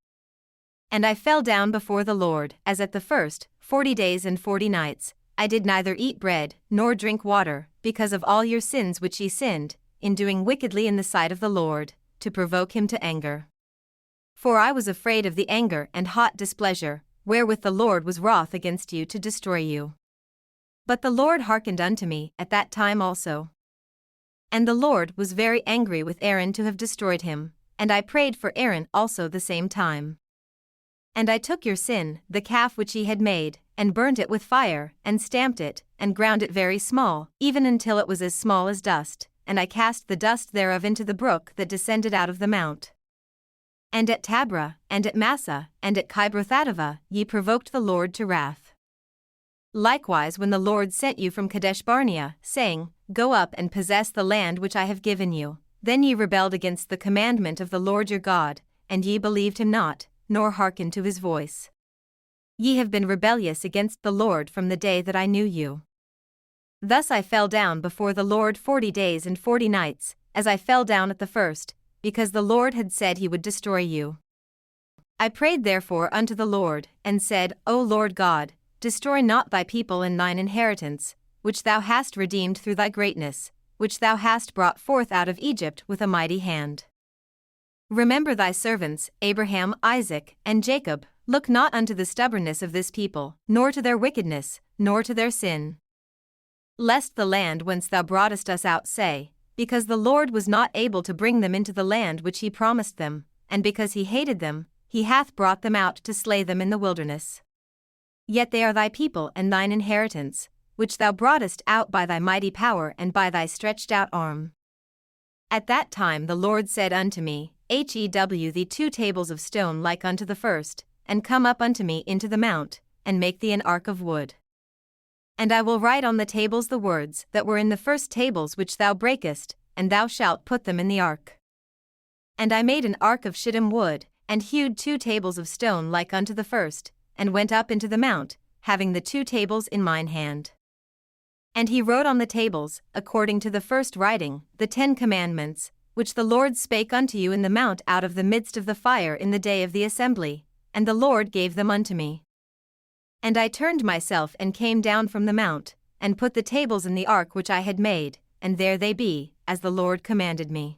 And I fell down before the Lord, as at the first, 40 days and 40 nights, I did neither eat bread, nor drink water, because of all your sins which ye sinned, in doing wickedly in the sight of the Lord, to provoke him to anger. For I was afraid of the anger and hot displeasure, wherewith the Lord was wroth against you to destroy you. But the Lord hearkened unto me at that time also. And the Lord was very angry with Aaron to have destroyed him, and I prayed for Aaron also the same time. And I took your sin, the calf which ye had made, and burnt it with fire, and stamped it, and ground it very small, even until it was as small as dust, and I cast the dust thereof into the brook that descended out of the mount. And at Tabrah, and at Massah, and at Kibrothhattaavah ye provoked the Lord to wrath. Likewise when the Lord sent you from Kadesh Barnea, saying, Go up and possess the land which I have given you, then ye rebelled against the commandment of the Lord your God, and ye believed him not, nor hearkened to his voice. Ye have been rebellious against the Lord from the day that I knew you. Thus I fell down before the Lord 40 days and 40 nights, as I fell down at the first, because the Lord had said he would destroy you. I prayed therefore unto the Lord, and said, O Lord God, destroy not thy people and thine inheritance, which thou hast redeemed through thy greatness, which thou hast brought forth out of Egypt with a mighty hand. Remember thy servants, Abraham, Isaac, and Jacob, look not unto the stubbornness of this people, nor to their wickedness, nor to their sin. Lest the land whence thou broughtest us out say, because the Lord was not able to bring them into the land which he promised them, and because he hated them, he hath brought them out to slay them in the wilderness. Yet they are thy people and thine inheritance, which thou broughtest out by thy mighty power and by thy stretched out arm. At that time the Lord said unto me, Hew thee 2 tables of stone like unto the first, and come up unto me into the mount, and make thee an ark of wood. And I will write on the tables the words that were in the first tables which thou breakest, and thou shalt put them in the ark. And I made an ark of shittim wood, and hewed 2 tables of stone like unto the first, and went up into the mount, having the 2 tables in mine hand. And he wrote on the tables, according to the first writing, the 10 commandments, which the Lord spake unto you in the mount out of the midst of the fire in the day of the assembly, and the Lord gave them unto me. And I turned myself and came down from the mount, and put the tables in the ark which I had made, and there they be, as the Lord commanded me.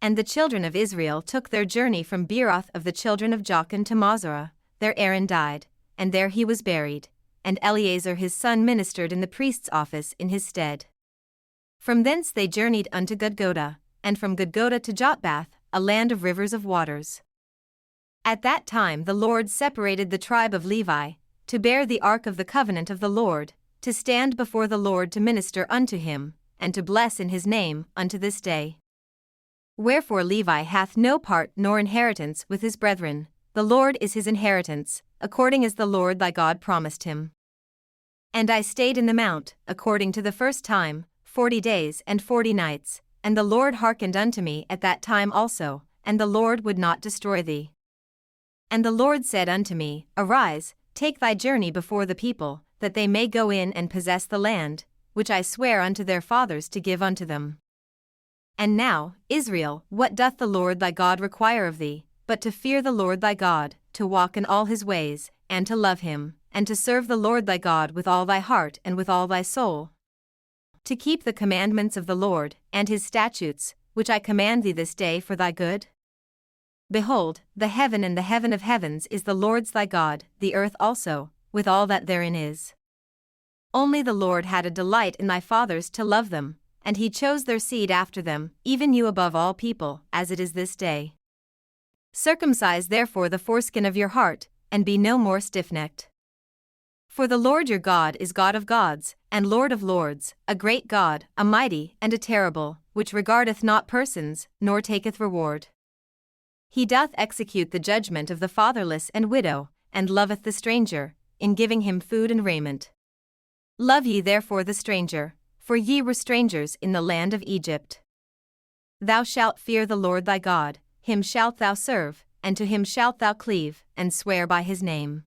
And the children of Israel took their journey from Beeroth of the children of Jachin to Mosera, there Aaron died, and there he was buried, and Eleazar his son ministered in the priest's office in his stead. From thence they journeyed unto Gudgoda, and from Gudgoda to Jotbath, a land of rivers of waters. At that time the Lord separated the tribe of Levi, to bear the ark of the covenant of the Lord, to stand before the Lord to minister unto him, and to bless in his name unto this day. Wherefore Levi hath no part nor inheritance with his brethren, the Lord is his inheritance, according as the Lord thy God promised him. And I stayed in the mount, according to the first time, 40 days and 40 nights, and the Lord hearkened unto me at that time also, and the Lord would not destroy thee. And the Lord said unto me, Arise, take thy journey before the people, that they may go in and possess the land, which I swear unto their fathers to give unto them. And now, Israel, what doth the Lord thy God require of thee, but to fear the Lord thy God, to walk in all his ways, and to love him, and to serve the Lord thy God with all thy heart and with all thy soul? To keep the commandments of the Lord, and his statutes, which I command thee this day for thy good? Behold, the heaven and the heaven of heavens is the Lord's thy God, the earth also, with all that therein is. Only the Lord had a delight in thy fathers to love them, and he chose their seed after them, even you above all people, as it is this day. Circumcise therefore the foreskin of your heart, and be no more stiff-necked. For the Lord your God is God of gods, and Lord of lords, a great God, a mighty and a terrible, which regardeth not persons, nor taketh reward. He doth execute the judgment of the fatherless and widow, and loveth the stranger, in giving him food and raiment. Love ye therefore the stranger, for ye were strangers in the land of Egypt. Thou shalt fear the Lord thy God, him shalt thou serve, and to him shalt thou cleave, and swear by his name.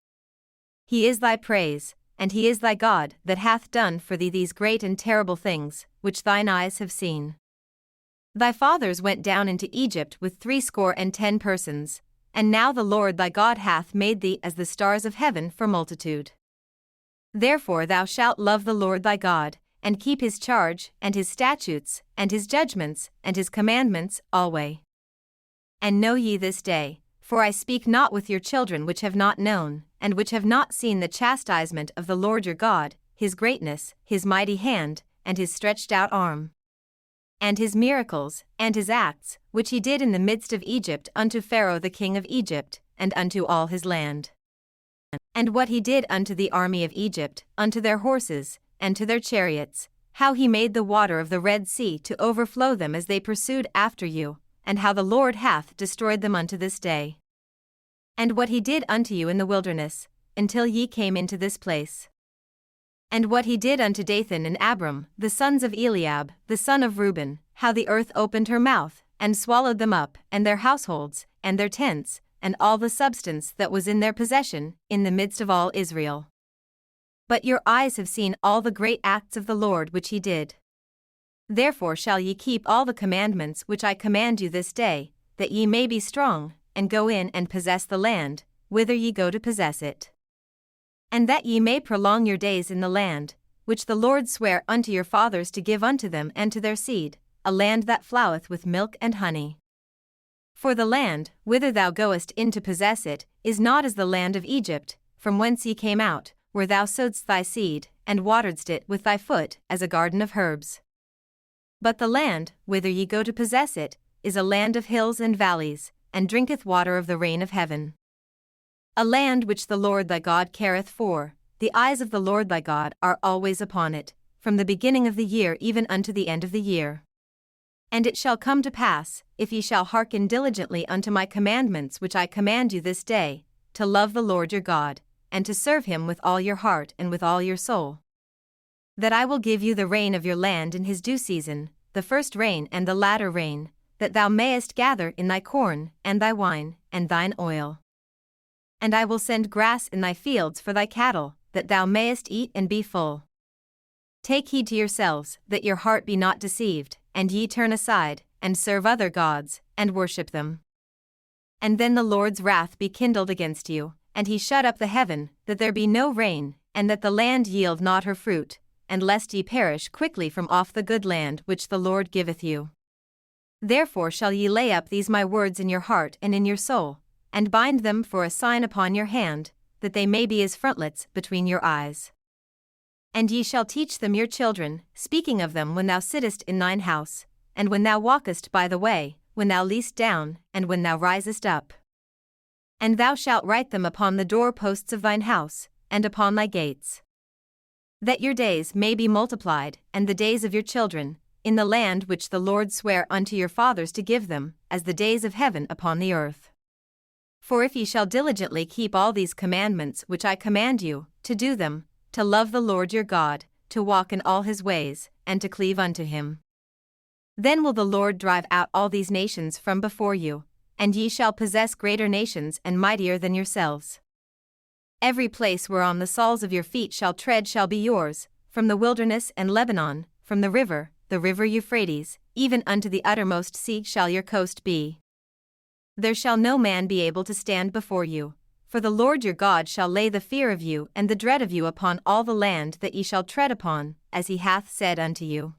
He is thy praise, and he is thy God, that hath done for thee these great and terrible things, which thine eyes have seen. Thy fathers went down into Egypt with 70 persons, and now the Lord thy God hath made thee as the stars of heaven for multitude. Therefore thou shalt love the Lord thy God, and keep his charge, and his statutes, and his judgments, and his commandments, alway. And know ye this day, for I speak not with your children which have not known, and which have not seen the chastisement of the Lord your God, his greatness, his mighty hand, and his stretched out arm, and his miracles, and his acts, which he did in the midst of Egypt unto Pharaoh the king of Egypt, and unto all his land. And what he did unto the army of Egypt, unto their horses, and to their chariots, how he made the water of the Red Sea to overflow them as they pursued after you, and how the Lord hath destroyed them unto this day. And what he did unto you in the wilderness, until ye came into this place. And what he did unto Dathan and Abiram, the sons of Eliab, the son of Reuben, how the earth opened her mouth, and swallowed them up, and their households, and their tents, and all the substance that was in their possession, in the midst of all Israel. But your eyes have seen all the great acts of the Lord which he did. Therefore shall ye keep all the commandments which I command you this day, that ye may be strong, and go in and possess the land, whither ye go to possess it. And that ye may prolong your days in the land, which the Lord sware unto your fathers to give unto them and to their seed, a land that floweth with milk and honey. For the land, whither thou goest in to possess it, is not as the land of Egypt, from whence ye came out, where thou sowedst thy seed, and wateredst it with thy foot, as a garden of herbs. But the land, whither ye go to possess it, is a land of hills and valleys, and drinketh water of the rain of heaven. A land which the Lord thy God careth for, the eyes of the Lord thy God are always upon it, from the beginning of the year even unto the end of the year. And it shall come to pass, if ye shall hearken diligently unto my commandments which I command you this day, to love the Lord your God, and to serve him with all your heart and with all your soul, that I will give you the rain of your land in his due season, the first rain and the latter rain, that thou mayest gather in thy corn, and thy wine, and thine oil. And I will send grass in thy fields for thy cattle, that thou mayest eat and be full. Take heed to yourselves, that your heart be not deceived, and ye turn aside, and serve other gods, and worship them. And then the Lord's wrath be kindled against you, and he shut up the heaven, that there be no rain, and that the land yield not her fruit, and lest ye perish quickly from off the good land which the Lord giveth you. Therefore shall ye lay up these my words in your heart and in your soul, and bind them for a sign upon your hand, that they may be as frontlets between your eyes. And ye shall teach them your children, speaking of them when thou sittest in thine house, and when thou walkest by the way, when thou liest down, and when thou risest up. And thou shalt write them upon the door posts of thine house, and upon thy gates. That your days may be multiplied, and the days of your children, in the land which the Lord sware unto your fathers to give them, as the days of heaven upon the earth. For if ye shall diligently keep all these commandments which I command you, to do them, to love the Lord your God, to walk in all his ways, and to cleave unto him, then will the Lord drive out all these nations from before you, and ye shall possess greater nations and mightier than yourselves. Every place whereon the soles of your feet shall tread shall be yours, from the wilderness and Lebanon, from the river Euphrates, even unto the uttermost sea shall your coast be. There shall no man be able to stand before you, for the Lord your God shall lay the fear of you and the dread of you upon all the land that ye shall tread upon, as he hath said unto you.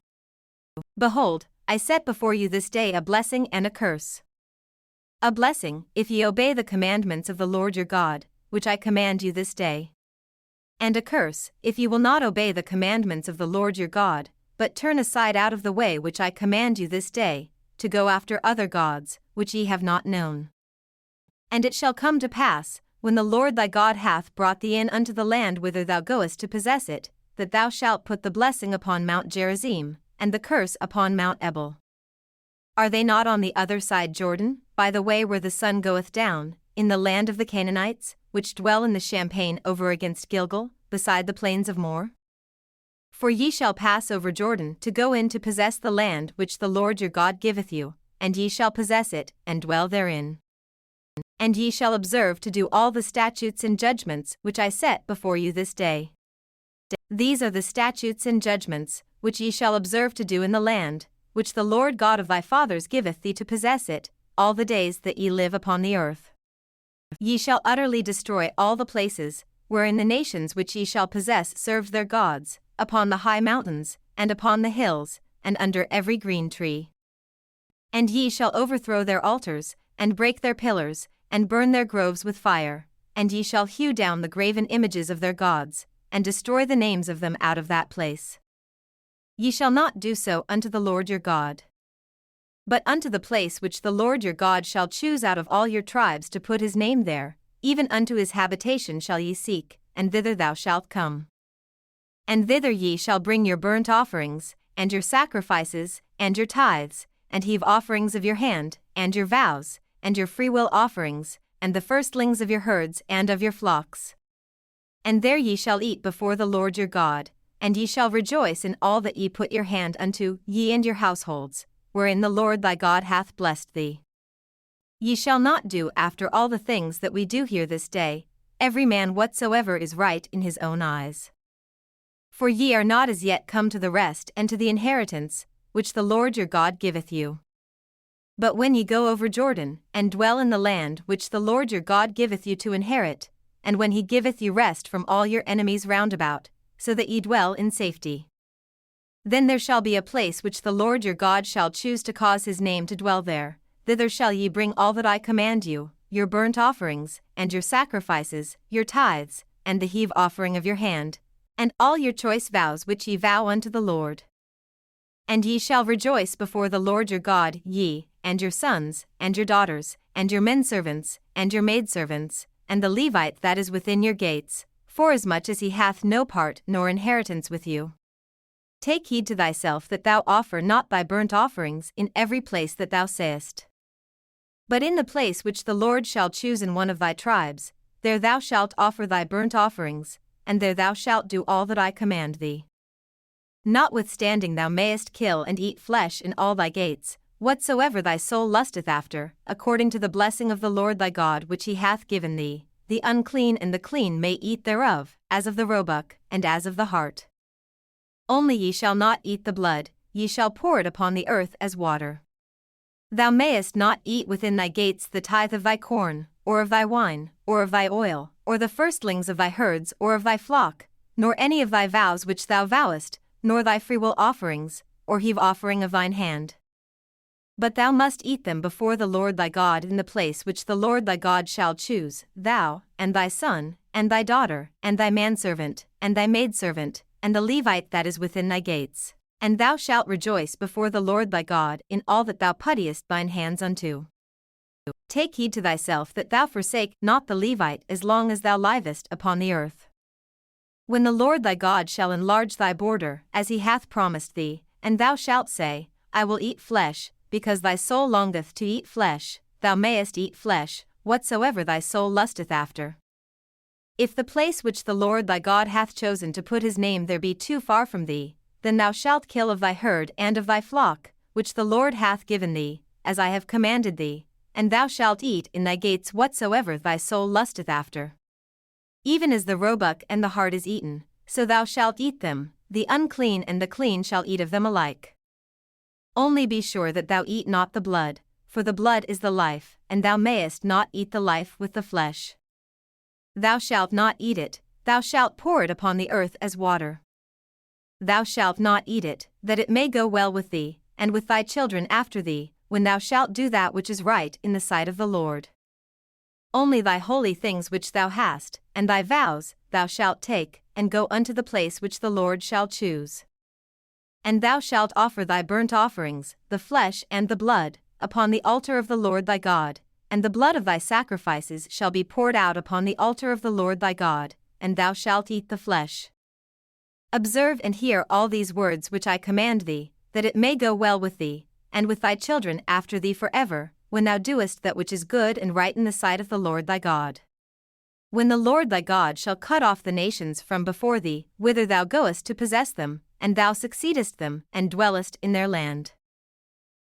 Behold, I set before you this day a blessing and a curse. A blessing, if ye obey the commandments of the Lord your God, which I command you this day. And a curse, if ye will not obey the commandments of the Lord your God, but turn aside out of the way which I command you this day, to go after other gods, which ye have not known. And it shall come to pass, when the Lord thy God hath brought thee in unto the land whither thou goest to possess it, that thou shalt put the blessing upon Mount Gerizim, and the curse upon Mount Ebal. Are they not on the other side Jordan, by the way where the sun goeth down, in the land of the Canaanites, which dwell in the champaign over against Gilgal, beside the plains of Moor? For ye shall pass over Jordan to go in to possess the land which the Lord your God giveth you, and ye shall possess it, and dwell therein. And ye shall observe to do all the statutes and judgments which I set before you this day. These are the statutes and judgments, which ye shall observe to do in the land, which the Lord God of thy fathers giveth thee to possess it, all the days that ye live upon the earth. Ye shall utterly destroy all the places, wherein the nations which ye shall possess served their gods, upon the high mountains, and upon the hills, and under every green tree. And ye shall overthrow their altars, and break their pillars, and burn their groves with fire, and ye shall hew down the graven images of their gods, and destroy the names of them out of that place. Ye shall not do so unto the Lord your God. But unto the place which the Lord your God shall choose out of all your tribes to put his name there, even unto his habitation shall ye seek, and thither thou shalt come. And thither ye shall bring your burnt offerings, and your sacrifices, and your tithes, and heave offerings of your hand, and your vows, and your freewill offerings, and the firstlings of your herds and of your flocks. And there ye shall eat before the Lord your God, and ye shall rejoice in all that ye put your hand unto, ye and your households, wherein the Lord thy God hath blessed thee. Ye shall not do after all the things that we do here this day, every man whatsoever is right in his own eyes. For ye are not as yet come to the rest and to the inheritance, which the Lord your God giveth you. But when ye go over Jordan, and dwell in the land which the Lord your God giveth you to inherit, and when he giveth you rest from all your enemies round about, so that ye dwell in safety, then there shall be a place which the Lord your God shall choose to cause his name to dwell there. Thither shall ye bring all that I command you, your burnt offerings, and your sacrifices, your tithes, and the heave offering of your hand, and all your choice vows which ye vow unto the Lord. And ye shall rejoice before the Lord your God, ye, and your sons, and your daughters, and your menservants, and your maidservants, and the Levite that is within your gates, forasmuch as he hath no part nor inheritance with you. Take heed to thyself that thou offer not thy burnt offerings in every place that thou sayest. But in the place which the Lord shall choose in one of thy tribes, there thou shalt offer thy burnt offerings, and there thou shalt do all that I command thee. Notwithstanding thou mayest kill and eat flesh in all thy gates, whatsoever thy soul lusteth after, according to the blessing of the Lord thy God which he hath given thee, the unclean and the clean may eat thereof, as of the roebuck, and as of the hart. Only ye shall not eat the blood, ye shall pour it upon the earth as water. Thou mayest not eat within thy gates the tithe of thy corn, or of thy wine, or of thy oil, or the firstlings of thy herds or of thy flock, nor any of thy vows which thou vowest, nor thy freewill offerings, or heave offering of thine hand. But thou must eat them before the Lord thy God in the place which the Lord thy God shall choose, thou, and thy son, and thy daughter, and thy manservant, and thy maidservant, and the Levite that is within thy gates. And thou shalt rejoice before the Lord thy God in all that thou puttest thine hands unto. Take heed to thyself that thou forsake not the Levite as long as thou livest upon the earth. When the Lord thy God shall enlarge thy border, as he hath promised thee, and thou shalt say, I will eat flesh, because thy soul longeth to eat flesh, thou mayest eat flesh, whatsoever thy soul lusteth after. If the place which the Lord thy God hath chosen to put his name there be too far from thee, then thou shalt kill of thy herd and of thy flock, which the Lord hath given thee, as I have commanded thee, and thou shalt eat in thy gates whatsoever thy soul lusteth after. Even as the roebuck and the hart is eaten, so thou shalt eat them, the unclean and the clean shall eat of them alike. Only be sure that thou eat not the blood, for the blood is the life, and thou mayest not eat the life with the flesh. Thou shalt not eat it, thou shalt pour it upon the earth as water. Thou shalt not eat it, that it may go well with thee, and with thy children after thee, when thou shalt do that which is right in the sight of the Lord. Only thy holy things which thou hast, and thy vows, thou shalt take, and go unto the place which the Lord shall choose. And thou shalt offer thy burnt offerings, the flesh and the blood, upon the altar of the Lord thy God, and the blood of thy sacrifices shall be poured out upon the altar of the Lord thy God, and thou shalt eat the flesh. Observe and hear all these words which I command thee, that it may go well with thee, and with thy children after thee forever, when thou doest that which is good and right in the sight of the Lord thy God. When the Lord thy God shall cut off the nations from before thee, whither thou goest to possess them, and thou succeedest them, and dwellest in their land.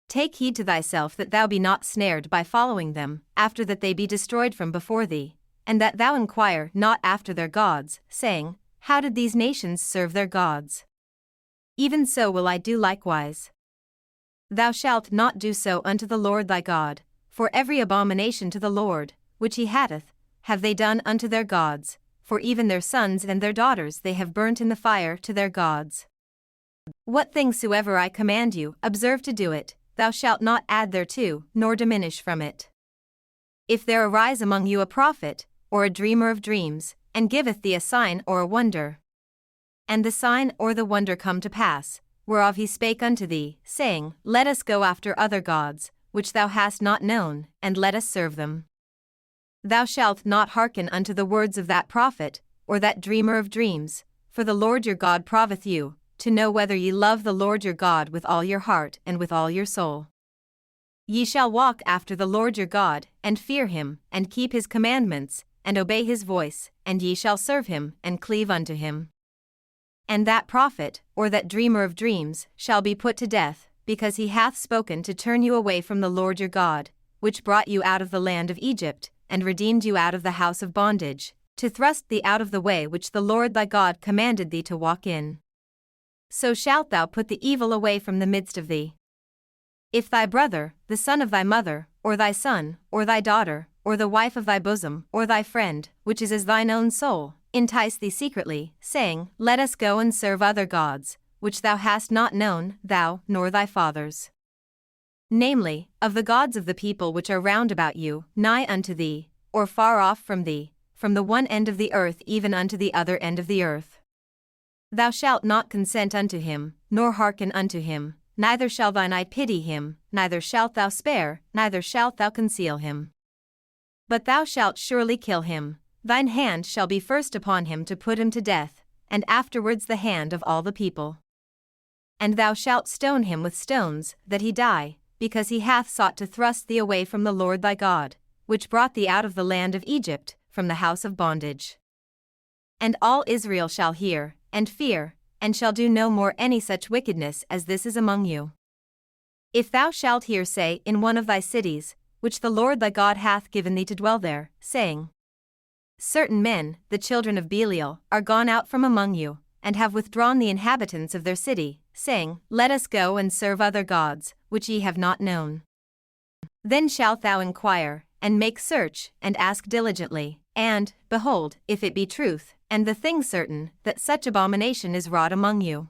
Take heed to thyself that thou be not snared by following them, after that they be destroyed from before thee, and that thou inquire not after their gods, saying, How did these nations serve their gods? Even so will I do likewise. Thou shalt not do so unto the Lord thy God, for every abomination to the Lord, which he hateth, have they done unto their gods, for even their sons and their daughters they have burnt in the fire to their gods. What things soever I command you, observe to do it, thou shalt not add thereto, nor diminish from it. If there arise among you a prophet, or a dreamer of dreams, and giveth thee a sign or a wonder, and the sign or the wonder come to pass, whereof he spake unto thee, saying, Let us go after other gods, which thou hast not known, and let us serve them. Thou shalt not hearken unto the words of that prophet, or that dreamer of dreams, for the Lord your God proveth you, to know whether ye love the Lord your God with all your heart and with all your soul. Ye shall walk after the Lord your God, and fear him, and keep his commandments, and obey his voice, and ye shall serve him, and cleave unto him. And that prophet, or that dreamer of dreams, shall be put to death, because he hath spoken to turn you away from the Lord your God, which brought you out of the land of Egypt, and redeemed you out of the house of bondage, to thrust thee out of the way which the Lord thy God commanded thee to walk in. So shalt thou put the evil away from the midst of thee. If thy brother, the son of thy mother, or thy son, or thy daughter, or the wife of thy bosom, or thy friend, which is as thine own soul, entice thee secretly, saying, Let us go and serve other gods, which thou hast not known, thou, nor thy fathers. Namely, of the gods of the people which are round about you, nigh unto thee, or far off from thee, from the one end of the earth even unto the other end of the earth. Thou shalt not consent unto him, nor hearken unto him, neither shall thine eye pity him, neither shalt thou spare, neither shalt thou conceal him. But thou shalt surely kill him, thine hand shall be first upon him to put him to death, and afterwards the hand of all the people. And thou shalt stone him with stones, that he die, because he hath sought to thrust thee away from the Lord thy God, which brought thee out of the land of Egypt, from the house of bondage. And all Israel shall hear, and fear, and shall do no more any such wickedness as this is among you. If thou shalt hear say in one of thy cities, which the Lord thy God hath given thee to dwell there, saying, Certain men, the children of Belial, are gone out from among you, and have withdrawn the inhabitants of their city, saying, Let us go and serve other gods, which ye have not known. Then shalt thou inquire, and make search, and ask diligently, and, behold, if it be truth, and the thing certain, that such abomination is wrought among you,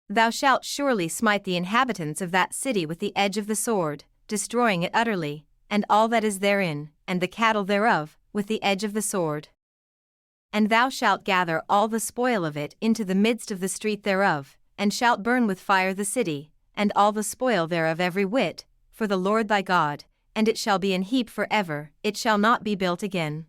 thou shalt surely smite the inhabitants of that city with the edge of the sword, destroying it utterly, and all that is therein, and the cattle thereof, with the edge of the sword. And thou shalt gather all the spoil of it into the midst of the street thereof, and shalt burn with fire the city, and all the spoil thereof every whit, for the Lord thy God, and it shall be an heap for ever, it shall not be built again.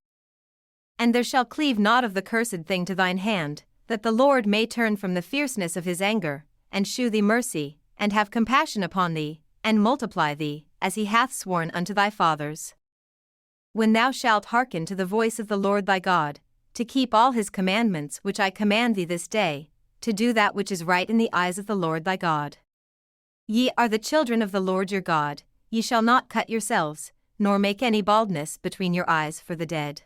And there shall cleave naught of the cursed thing to thine hand, that the Lord may turn from the fierceness of his anger, and shew thee mercy, and have compassion upon thee, and multiply thee, as he hath sworn unto thy fathers. When thou shalt hearken to the voice of the Lord thy God, to keep all his commandments which I command thee this day, to do that which is right in the eyes of the Lord thy God. Ye are the children of the Lord your God, ye shall not cut yourselves, nor make any baldness between your eyes for the dead.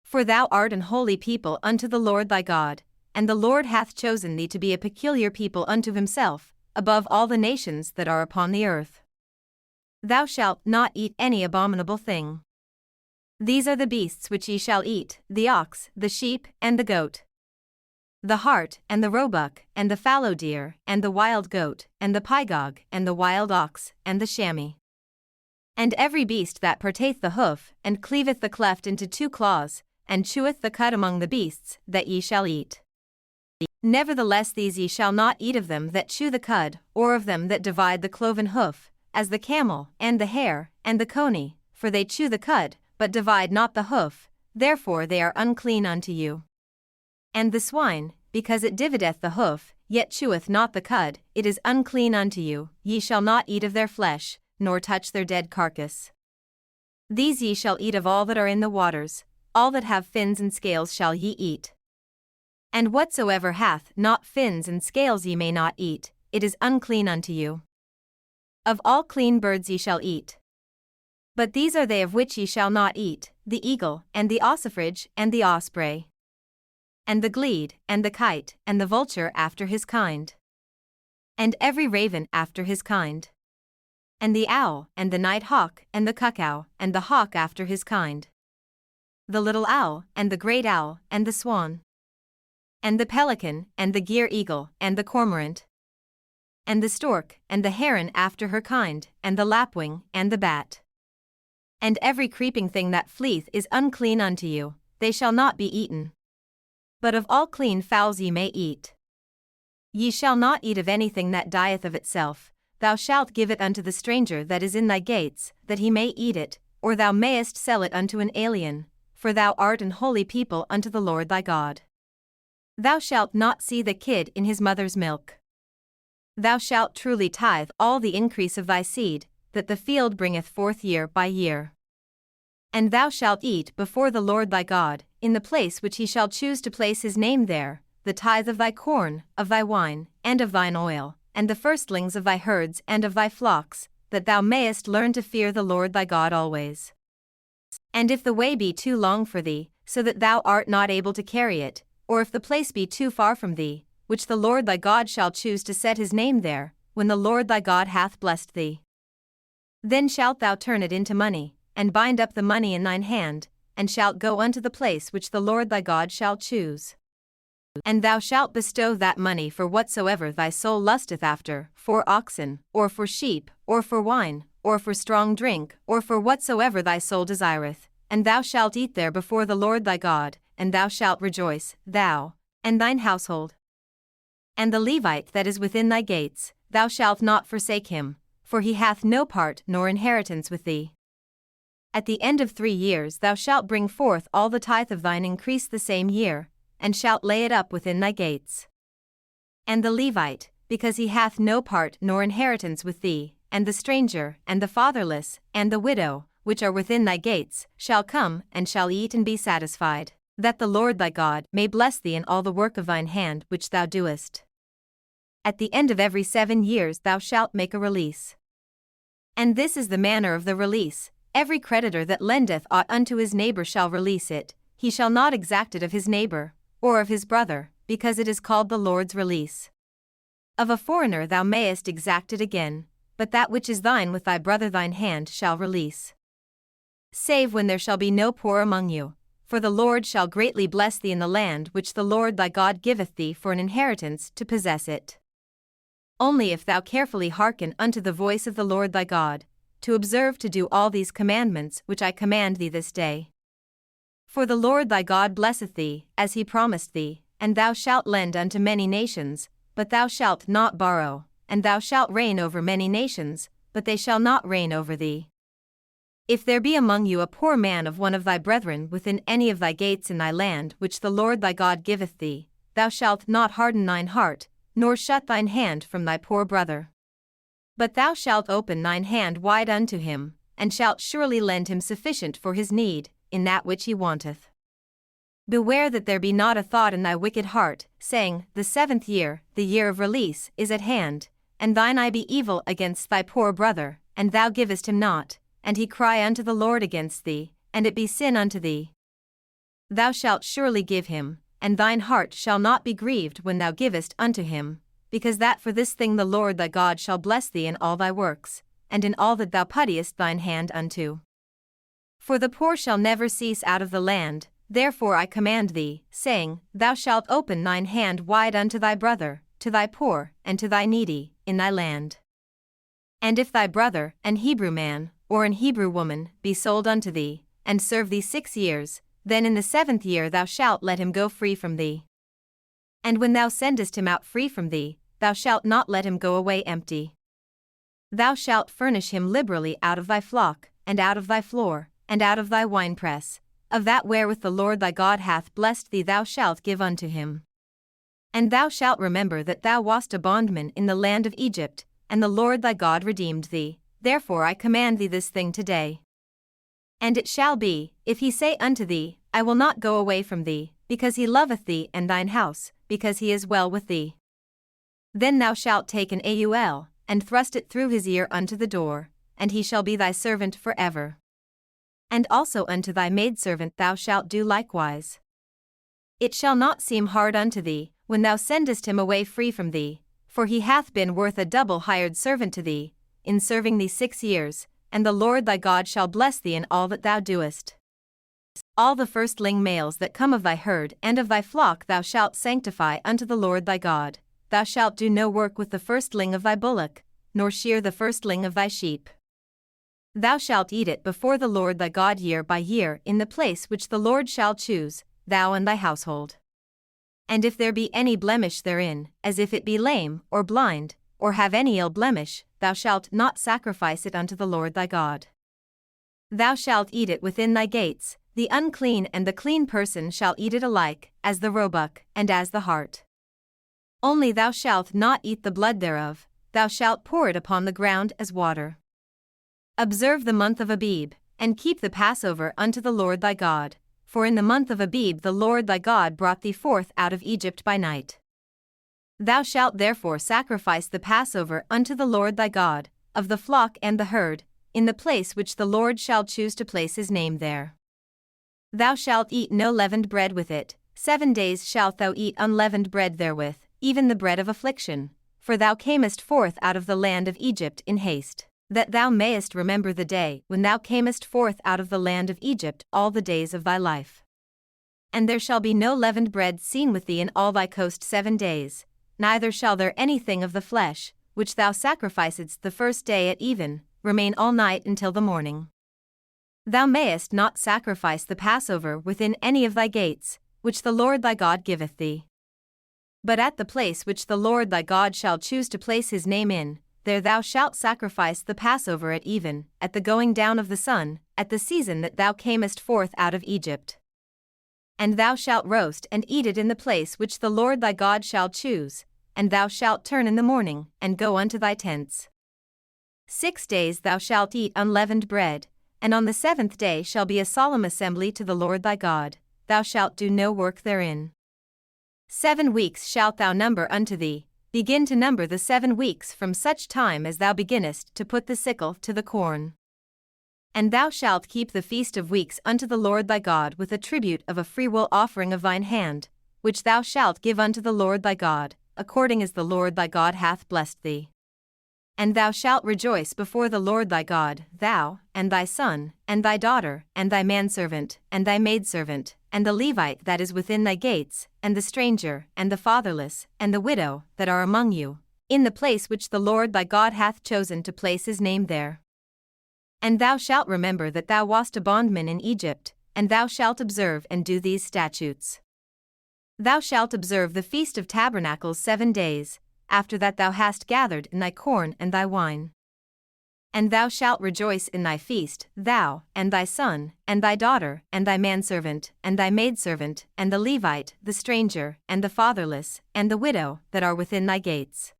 For thou art an holy people unto the Lord thy God, and the Lord hath chosen thee to be a peculiar people unto himself, above all the nations that are upon the earth. Thou shalt not eat any abominable thing. These are the beasts which ye shall eat, the ox, the sheep, and the goat, the hart, and the roebuck, and the fallow deer, and the wild goat, and the pygarg, and the wild ox, and the chamois. And every beast that parteth the hoof, and cleaveth the cleft into two claws, and cheweth the cud among the beasts, that ye shall eat. Nevertheless these ye shall not eat of them that chew the cud, or of them that divide the cloven hoof, as the camel, and the hare, and the coney, for they chew the cud, but divide not the hoof, therefore they are unclean unto you. And the swine, because it divideth the hoof, yet cheweth not the cud, it is unclean unto you, ye shall not eat of their flesh, nor touch their dead carcass. These ye shall eat of all that are in the waters, all that have fins and scales shall ye eat. And whatsoever hath not fins and scales ye may not eat, it is unclean unto you. Of all clean birds ye shall eat. But these are they of which ye shall not eat, the eagle, and the ossifrage, and the osprey, and the glede, and the kite, and the vulture after his kind, and every raven after his kind, and the owl, and the night hawk, and the cuckoo, and the hawk after his kind, the little owl, and the great owl, and the swan, and the pelican, and the gier eagle, and the cormorant, and the stork, and the heron after her kind, and the lapwing, and the bat. And every creeping thing that fleeth is unclean unto you, they shall not be eaten. But of all clean fowls ye may eat. Ye shall not eat of anything that dieth of itself, thou shalt give it unto the stranger that is in thy gates, that he may eat it, or thou mayest sell it unto an alien, for thou art an holy people unto the Lord thy God. Thou shalt not see the kid in his mother's milk. Thou shalt truly tithe all the increase of thy seed, that the field bringeth forth year by year. And thou shalt eat before the Lord thy God, in the place which he shall choose to place his name there, the tithe of thy corn, of thy wine, and of thine oil, and the firstlings of thy herds and of thy flocks, that thou mayest learn to fear the Lord thy God always. And if the way be too long for thee, so that thou art not able to carry it, or if the place be too far from thee, which the Lord thy God shall choose to set his name there, when the Lord thy God hath blessed thee, then shalt thou turn it into money, and bind up the money in thine hand, and shalt go unto the place which the Lord thy God shall choose. And thou shalt bestow that money for whatsoever thy soul lusteth after, for oxen, or for sheep, or for wine, or for strong drink, or for whatsoever thy soul desireth, and thou shalt eat there before the Lord thy God, and thou shalt rejoice, thou, and thine household. And the Levite that is within thy gates, thou shalt not forsake him, for he hath no part nor inheritance with thee. At the end of 3 years thou shalt bring forth all the tithe of thine increase the same year, and shalt lay it up within thy gates. And the Levite, because he hath no part nor inheritance with thee, and the stranger, and the fatherless, and the widow, which are within thy gates, shall come, and shall eat and be satisfied, that the Lord thy God may bless thee in all the work of thine hand which thou doest. At the end of every 7 years thou shalt make a release. And this is the manner of the release: every creditor that lendeth aught unto his neighbor shall release it, he shall not exact it of his neighbor, or of his brother, because it is called the Lord's release. Of a foreigner thou mayest exact it again, but that which is thine with thy brother thine hand shall release. Save when there shall be no poor among you, for the Lord shall greatly bless thee in the land which the Lord thy God giveth thee for an inheritance to possess it. Only if thou carefully hearken unto the voice of the Lord thy God, to observe to do all these commandments which I command thee this day. For the Lord thy God blesseth thee, as he promised thee, and thou shalt lend unto many nations, but thou shalt not borrow, and thou shalt reign over many nations, but they shall not reign over thee. If there be among you a poor man of one of thy brethren within any of thy gates in thy land which the Lord thy God giveth thee, thou shalt not harden thine heart, nor shut thine hand from thy poor brother. But thou shalt open thine hand wide unto him, and shalt surely lend him sufficient for his need, in that which he wanteth. Beware that there be not a thought in thy wicked heart, saying, The 7th year, the year of release, is at hand, and thine eye be evil against thy poor brother, and thou givest him not, and he cry unto the Lord against thee, and it be sin unto thee. Thou shalt surely give him, and thine heart shall not be grieved when thou givest unto him, because that for this thing the Lord thy God shall bless thee in all thy works, and in all that thou puttest thine hand unto. For the poor shall never cease out of the land, therefore I command thee, saying, Thou shalt open thine hand wide unto thy brother, to thy poor, and to thy needy, in thy land. And if thy brother, an Hebrew man, or an Hebrew woman, be sold unto thee, and serve thee 6 years, then in the 7th year thou shalt let him go free from thee. And when thou sendest him out free from thee, thou shalt not let him go away empty. Thou shalt furnish him liberally out of thy flock, and out of thy floor, and out of thy winepress, of that wherewith the Lord thy God hath blessed thee thou shalt give unto him. And thou shalt remember that thou wast a bondman in the land of Egypt, and the Lord thy God redeemed thee, therefore I command thee this thing today. And it shall be, if he say unto thee, I will not go away from thee, because he loveth thee and thine house, because he is well with thee. Then thou shalt take an aul, and thrust it through his ear unto the door, and he shall be thy servant for ever. And also unto thy maidservant thou shalt do likewise. It shall not seem hard unto thee, when thou sendest him away free from thee, for he hath been worth a double hired servant to thee, in serving thee 6 years, and the Lord thy God shall bless thee in all that thou doest. All the firstling males that come of thy herd and of thy flock thou shalt sanctify unto the Lord thy God. Thou shalt do no work with the firstling of thy bullock, nor shear the firstling of thy sheep. Thou shalt eat it before the Lord thy God year by year in the place which the Lord shall choose, thou and thy household. And if there be any blemish therein, as if it be lame, or blind, or have any ill blemish, thou shalt not sacrifice it unto the Lord thy God. Thou shalt eat it within thy gates, the unclean and the clean person shall eat it alike, as the roebuck, and as the hart. Only thou shalt not eat the blood thereof, thou shalt pour it upon the ground as water. Observe the month of Abib, and keep the Passover unto the Lord thy God, for in the month of Abib the Lord thy God brought thee forth out of Egypt by night. Thou shalt therefore sacrifice the Passover unto the Lord thy God, of the flock and the herd, in the place which the Lord shall choose to place his name there. Thou shalt eat no leavened bread with it, 7 days shalt thou eat unleavened bread therewith, even the bread of affliction, for thou camest forth out of the land of Egypt in haste, that thou mayest remember the day when thou camest forth out of the land of Egypt all the days of thy life. And there shall be no leavened bread seen with thee in all thy coast 7 days, neither shall there anything of the flesh, which thou sacrificedst the first day at even, remain all night until the morning. Thou mayest not sacrifice the Passover within any of thy gates, which the Lord thy God giveth thee. But at the place which the Lord thy God shall choose to place his name in, there thou shalt sacrifice the Passover at even, at the going down of the sun, at the season that thou camest forth out of Egypt. And thou shalt roast and eat it in the place which the Lord thy God shall choose, and thou shalt turn in the morning, and go unto thy tents. 6 days thou shalt eat unleavened bread, and on the 7th day shall be a solemn assembly to the Lord thy God, thou shalt do no work therein. 7 weeks shalt thou number unto thee, begin to number the 7 weeks from such time as thou beginnest to put the sickle to the corn. And thou shalt keep the feast of weeks unto the Lord thy God with a tribute of a freewill offering of thine hand, which thou shalt give unto the Lord thy God, according as the Lord thy God hath blessed thee. And thou shalt rejoice before the Lord thy God, thou, and thy son, and thy daughter, and thy manservant, and thy maidservant, and the Levite that is within thy gates, and the stranger, and the fatherless, and the widow, that are among you, in the place which the Lord thy God hath chosen to place his name there. And thou shalt remember that thou wast a bondman in Egypt, and thou shalt observe and do these statutes. Thou shalt observe the Feast of Tabernacles 7 days, after that thou hast gathered in thy corn and thy wine. And thou shalt rejoice in thy feast, thou, and thy son, and thy daughter, and thy manservant, and thy maidservant, and the Levite, the stranger, and the fatherless, and the widow, that are within thy gates.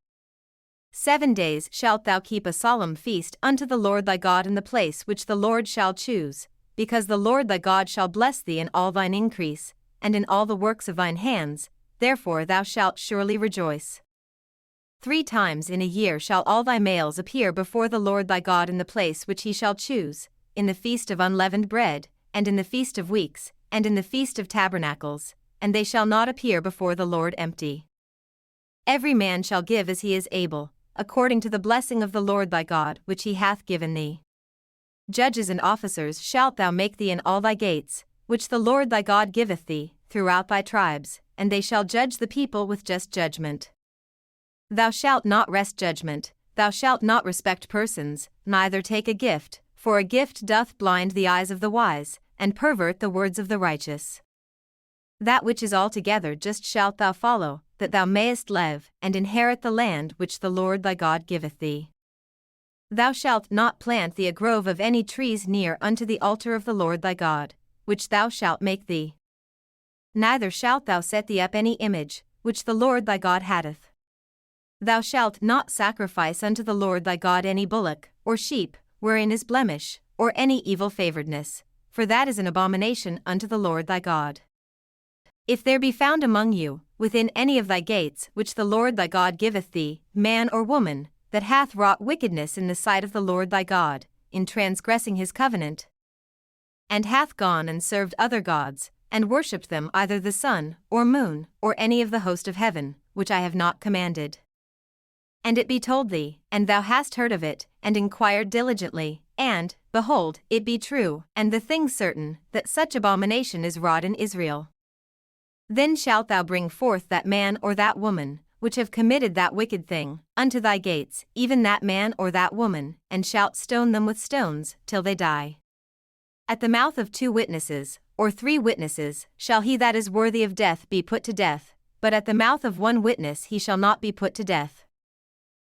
7 days shalt thou keep a solemn feast unto the Lord thy God in the place which the Lord shall choose, because the Lord thy God shall bless thee in all thine increase, and in all the works of thine hands, therefore thou shalt surely rejoice. 3 times in a year shall all thy males appear before the Lord thy God in the place which he shall choose, in the feast of unleavened bread, and in the feast of weeks, and in the feast of tabernacles, and they shall not appear before the Lord empty. Every man shall give as he is able, according to the blessing of the Lord thy God which he hath given thee. Judges and officers shalt thou make thee in all thy gates, which the Lord thy God giveth thee, throughout thy tribes, and they shall judge the people with just judgment. Thou shalt not wrest judgment, thou shalt not respect persons, neither take a gift, for a gift doth blind the eyes of the wise, and pervert the words of the righteous. That which is altogether just shalt thou follow, that thou mayest live, and inherit the land which the Lord thy God giveth thee. Thou shalt not plant thee a grove of any trees near unto the altar of the Lord thy God, which thou shalt make thee. Neither shalt thou set thee up any image, which the Lord thy God hath. Thou shalt not sacrifice unto the Lord thy God any bullock, or sheep, wherein is blemish, or any evil favoredness, for that is an abomination unto the Lord thy God. If there be found among you, within any of thy gates which the Lord thy God giveth thee, man or woman, that hath wrought wickedness in the sight of the Lord thy God, in transgressing his covenant, and hath gone and served other gods, and worshipped them, either the sun, or moon, or any of the host of heaven, which I have not commanded. And it be told thee, and thou hast heard of it, and inquired diligently, and, behold, it be true, and the thing certain, that such abomination is wrought in Israel. Then shalt thou bring forth that man or that woman, which have committed that wicked thing, unto thy gates, even that man or that woman, and shalt stone them with stones, till they die. At the mouth of 2 witnesses, or 3 witnesses, shall he that is worthy of death be put to death, but at the mouth of 1 witness he shall not be put to death.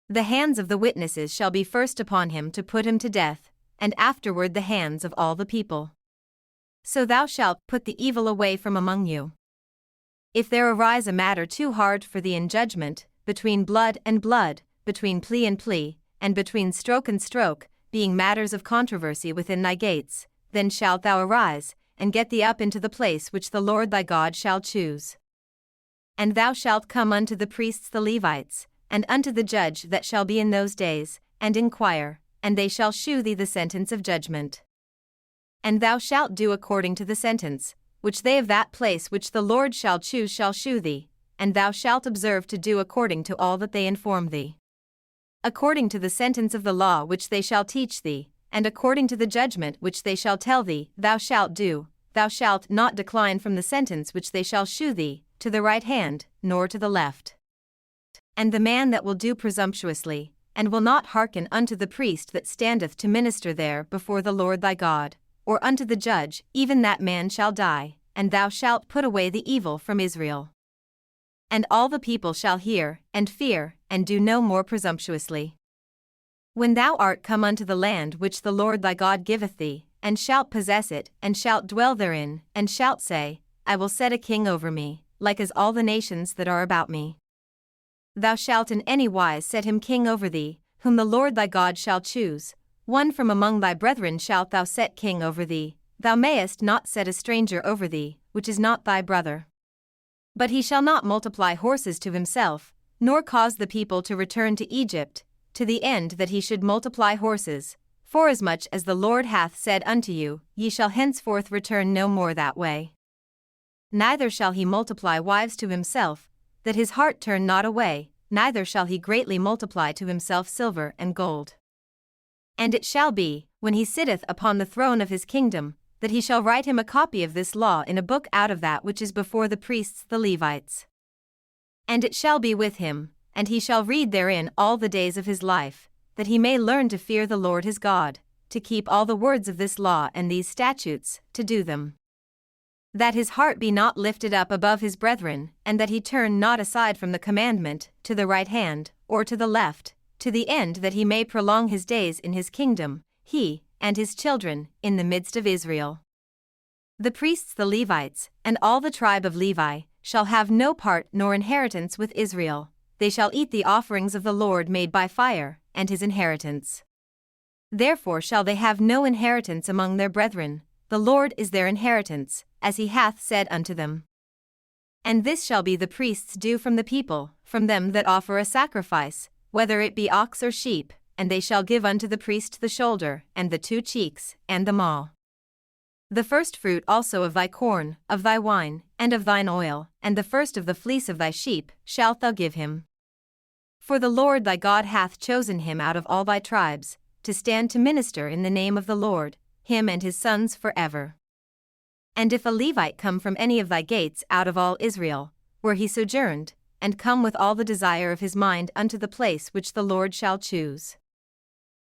The hands of the witnesses shall be first upon him to put him to death, and afterward the hands of all the people. So thou shalt put the evil away from among you. If there arise a matter too hard for thee in judgment, between blood and blood, between plea and plea, and between stroke and stroke, being matters of controversy within thy gates, then shalt thou arise, and get thee up into the place which the Lord thy God shall choose. And thou shalt come unto the priests the Levites, and unto the judge that shall be in those days, and inquire, and they shall shew thee the sentence of judgment. And thou shalt do according to the sentence, which they of that place which the Lord shall choose shall shew thee, and thou shalt observe to do according to all that they inform thee. According to the sentence of the law which they shall teach thee, and according to the judgment which they shall tell thee, thou shalt do, thou shalt not decline from the sentence which they shall shew thee, to the right hand, nor to the left. And the man that will do presumptuously, and will not hearken unto the priest that standeth to minister there before the Lord thy God, or unto the judge, even that man shall die, and thou shalt put away the evil from Israel. And all the people shall hear, and fear, and do no more presumptuously. When thou art come unto the land which the Lord thy God giveth thee, and shalt possess it, and shalt dwell therein, and shalt say, I will set a king over me, like as all the nations that are about me. Thou shalt in any wise set him king over thee, whom the Lord thy God shall choose. 1 from among thy brethren shalt thou set king over thee. Thou mayest not set a stranger over thee, which is not thy brother. But he shall not multiply horses to himself, nor cause the people to return to Egypt, to the end that he should multiply horses. Forasmuch as the Lord hath said unto you, ye shall henceforth return no more that way. neither shall he multiply wives to himself, that his heart turn not away, neither shall he greatly multiply to himself silver and gold. And it shall be, when he sitteth upon the throne of his kingdom, that he shall write him a copy of this law in a book out of that which is before the priests the Levites. And it shall be with him, and he shall read therein all the days of his life, that he may learn to fear the Lord his God, to keep all the words of this law and these statutes, to do them. That his heart be not lifted up above his brethren, and that he turn not aside from the commandment, to the right hand, or to the left, to the end that he may prolong his days in his kingdom, he, and his children, in the midst of Israel. The priests the Levites, and all the tribe of Levi, shall have no part nor inheritance with Israel, they shall eat the offerings of the Lord made by fire, and his inheritance. Therefore shall they have no inheritance among their brethren, the Lord is their inheritance, as he hath said unto them. And this shall be the priest's due from the people, from them that offer a sacrifice, whether it be ox or sheep, and they shall give unto the priest the shoulder, and the 2 cheeks, and the maw. The first fruit also of thy corn, of thy wine, and of thine oil, and the first of the fleece of thy sheep, shalt thou give him. For the Lord thy God hath chosen him out of all thy tribes, to stand to minister in the name of the Lord, him and his sons forever. And if a Levite come from any of thy gates out of all Israel, where he sojourned, and come with all the desire of his mind unto the place which the Lord shall choose,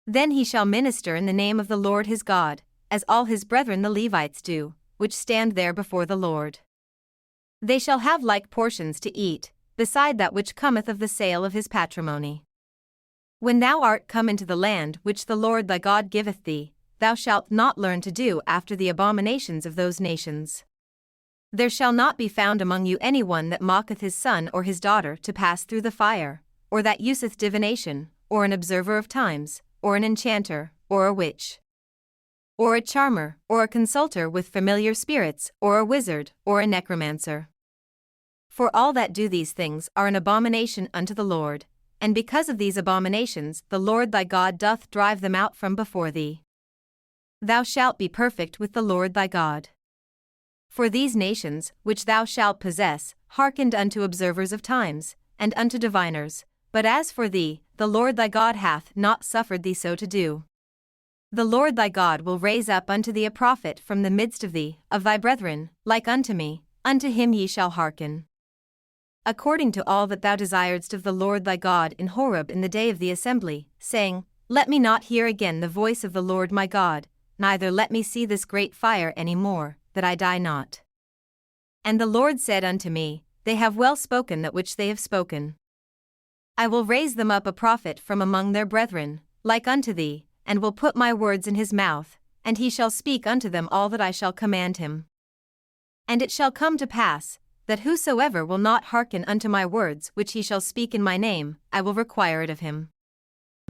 then he shall minister in the name of the Lord his God, as all his brethren the Levites do, which stand there before the Lord. They shall have like portions to eat, beside that which cometh of the sale of his patrimony. When thou art come into the land which the Lord thy God giveth thee, thou shalt not learn to do after the abominations of those nations. There shall not be found among you any one that mocketh his son or his daughter to pass through the fire, or that useth divination, or an observer of times, or an enchanter, or a witch, or a charmer, or a consulter with familiar spirits, or a wizard, or a necromancer. For all that do these things are an abomination unto the Lord, and because of these abominations the Lord thy God doth drive them out from before thee. Thou shalt be perfect with the Lord thy God. For these nations, which thou shalt possess, hearkened unto observers of times, and unto diviners, but as for thee, the Lord thy God hath not suffered thee so to do. The Lord thy God will raise up unto thee a prophet from the midst of thee, of thy brethren, like unto me, unto him ye shall hearken. According to all that thou desiredst of the Lord thy God in Horeb in the day of the assembly, saying, Let me not hear again the voice of the Lord my God, neither let me see this great fire any more, that I die not. And the Lord said unto me, They have well spoken that which they have spoken. I will raise them up a prophet from among their brethren, like unto thee, and will put my words in his mouth, and he shall speak unto them all that I shall command him. And it shall come to pass, that whosoever will not hearken unto my words which he shall speak in my name, I will require it of him.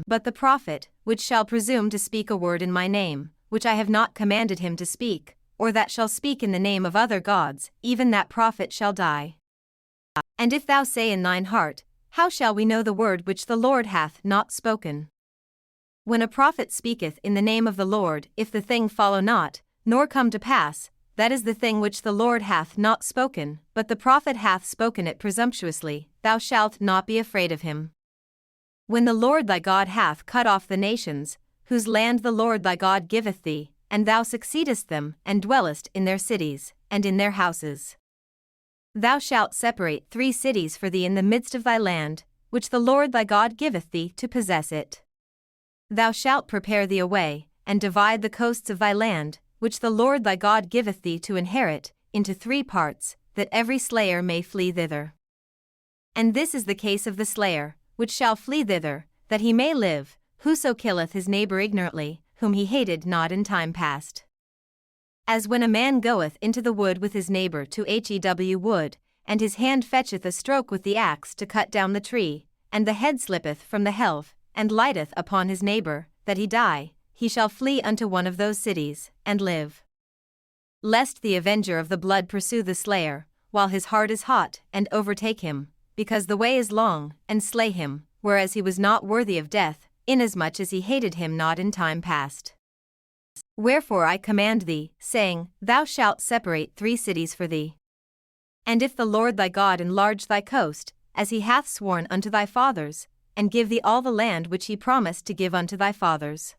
But the prophet, which shall presume to speak a word in my name, which I have not commanded him to speak, or that shall speak in the name of other gods, even that prophet shall die. And if thou say in thine heart, How shall we know the word which the Lord hath not spoken? When a prophet speaketh in the name of the Lord, if the thing follow not, nor come to pass, that is the thing which the Lord hath not spoken, but the prophet hath spoken it presumptuously, thou shalt not be afraid of him. When the Lord thy God hath cut off the nations, whose land the Lord thy God giveth thee, and thou succeedest them, and dwellest in their cities, and in their houses, thou shalt separate 3 cities for thee in the midst of thy land, which the Lord thy God giveth thee to possess it. Thou shalt prepare thee a way, and divide the coasts of thy land, which the Lord thy God giveth thee to inherit, into 3 parts, that every slayer may flee thither. And this is the case of the slayer, which shall flee thither, that he may live, whoso killeth his neighbor ignorantly, whom he hated not in time past. As when a man goeth into the wood with his neighbor to hew wood, and his hand fetcheth a stroke with the axe to cut down the tree, and the head slippeth from the helve, and lighteth upon his neighbor, that he die, he shall flee unto one of those cities, and live. Lest the avenger of the blood pursue the slayer, while his heart is hot, and overtake him, because the way is long, and slay him, whereas he was not worthy of death, inasmuch as he hated him not in time past. Wherefore I command thee, saying, Thou shalt separate 3 cities for thee. And if the Lord thy God enlarge thy coast, as he hath sworn unto thy fathers, and give thee all the land which he promised to give unto thy fathers.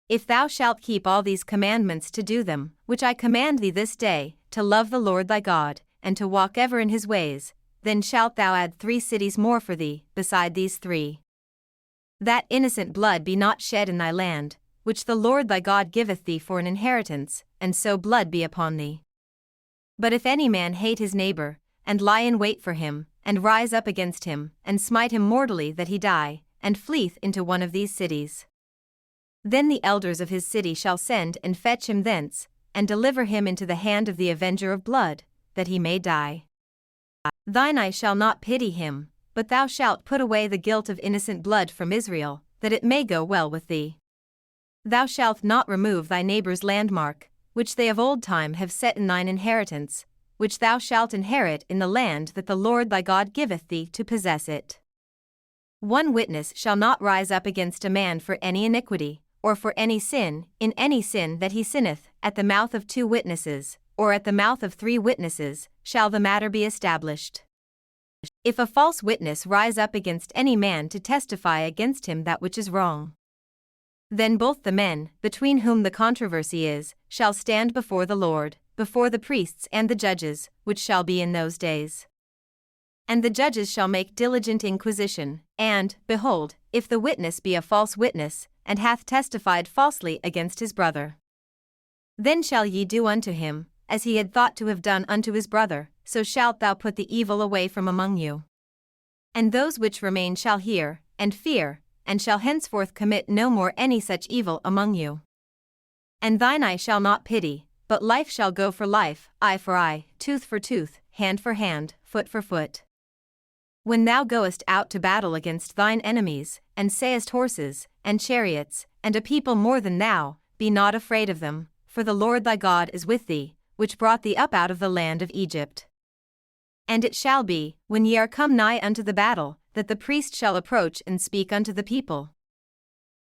If thou shalt keep all these commandments to do them, which I command thee this day, to love the Lord thy God, and to walk ever in his ways, then shalt thou add 3 cities more for thee, beside these 3. That innocent blood be not shed in thy land, which the Lord thy God giveth thee for an inheritance, and so blood be upon thee. But if any man hate his neighbor, and lie in wait for him, and rise up against him, and smite him mortally that he die, and fleeth into one of these cities, then the elders of his city shall send and fetch him thence, and deliver him into the hand of the avenger of blood, that he may die. Thine eye shall not pity him, but thou shalt put away the guilt of innocent blood from Israel, that it may go well with thee. Thou shalt not remove thy neighbor's landmark, which they of old time have set in thine inheritance, which thou shalt inherit in the land that the Lord thy God giveth thee to possess it. 1 witness shall not rise up against a man for any iniquity, or for any sin, in any sin that he sinneth, at the mouth of 2 witnesses, or at the mouth of 3 witnesses, shall the matter be established. If a false witness rise up against any man to testify against him that which is wrong, then both the men, between whom the controversy is, shall stand before the Lord, before the priests and the judges, which shall be in those days. And the judges shall make diligent inquisition, and, behold, if the witness be a false witness, and hath testified falsely against his brother, then shall ye do unto him, as he had thought to have done unto his brother, so shalt thou put the evil away from among you. And those which remain shall hear, and fear, and shall henceforth commit no more any such evil among you. And thine eye shall not pity, but life shall go for life, eye for eye, tooth for tooth, hand for hand, foot for foot. When thou goest out to battle against thine enemies, and sayest horses, and chariots, and a people more than thou, be not afraid of them, for the Lord thy God is with thee, which brought thee up out of the land of Egypt. And it shall be, when ye are come nigh unto the battle, that the priest shall approach and speak unto the people,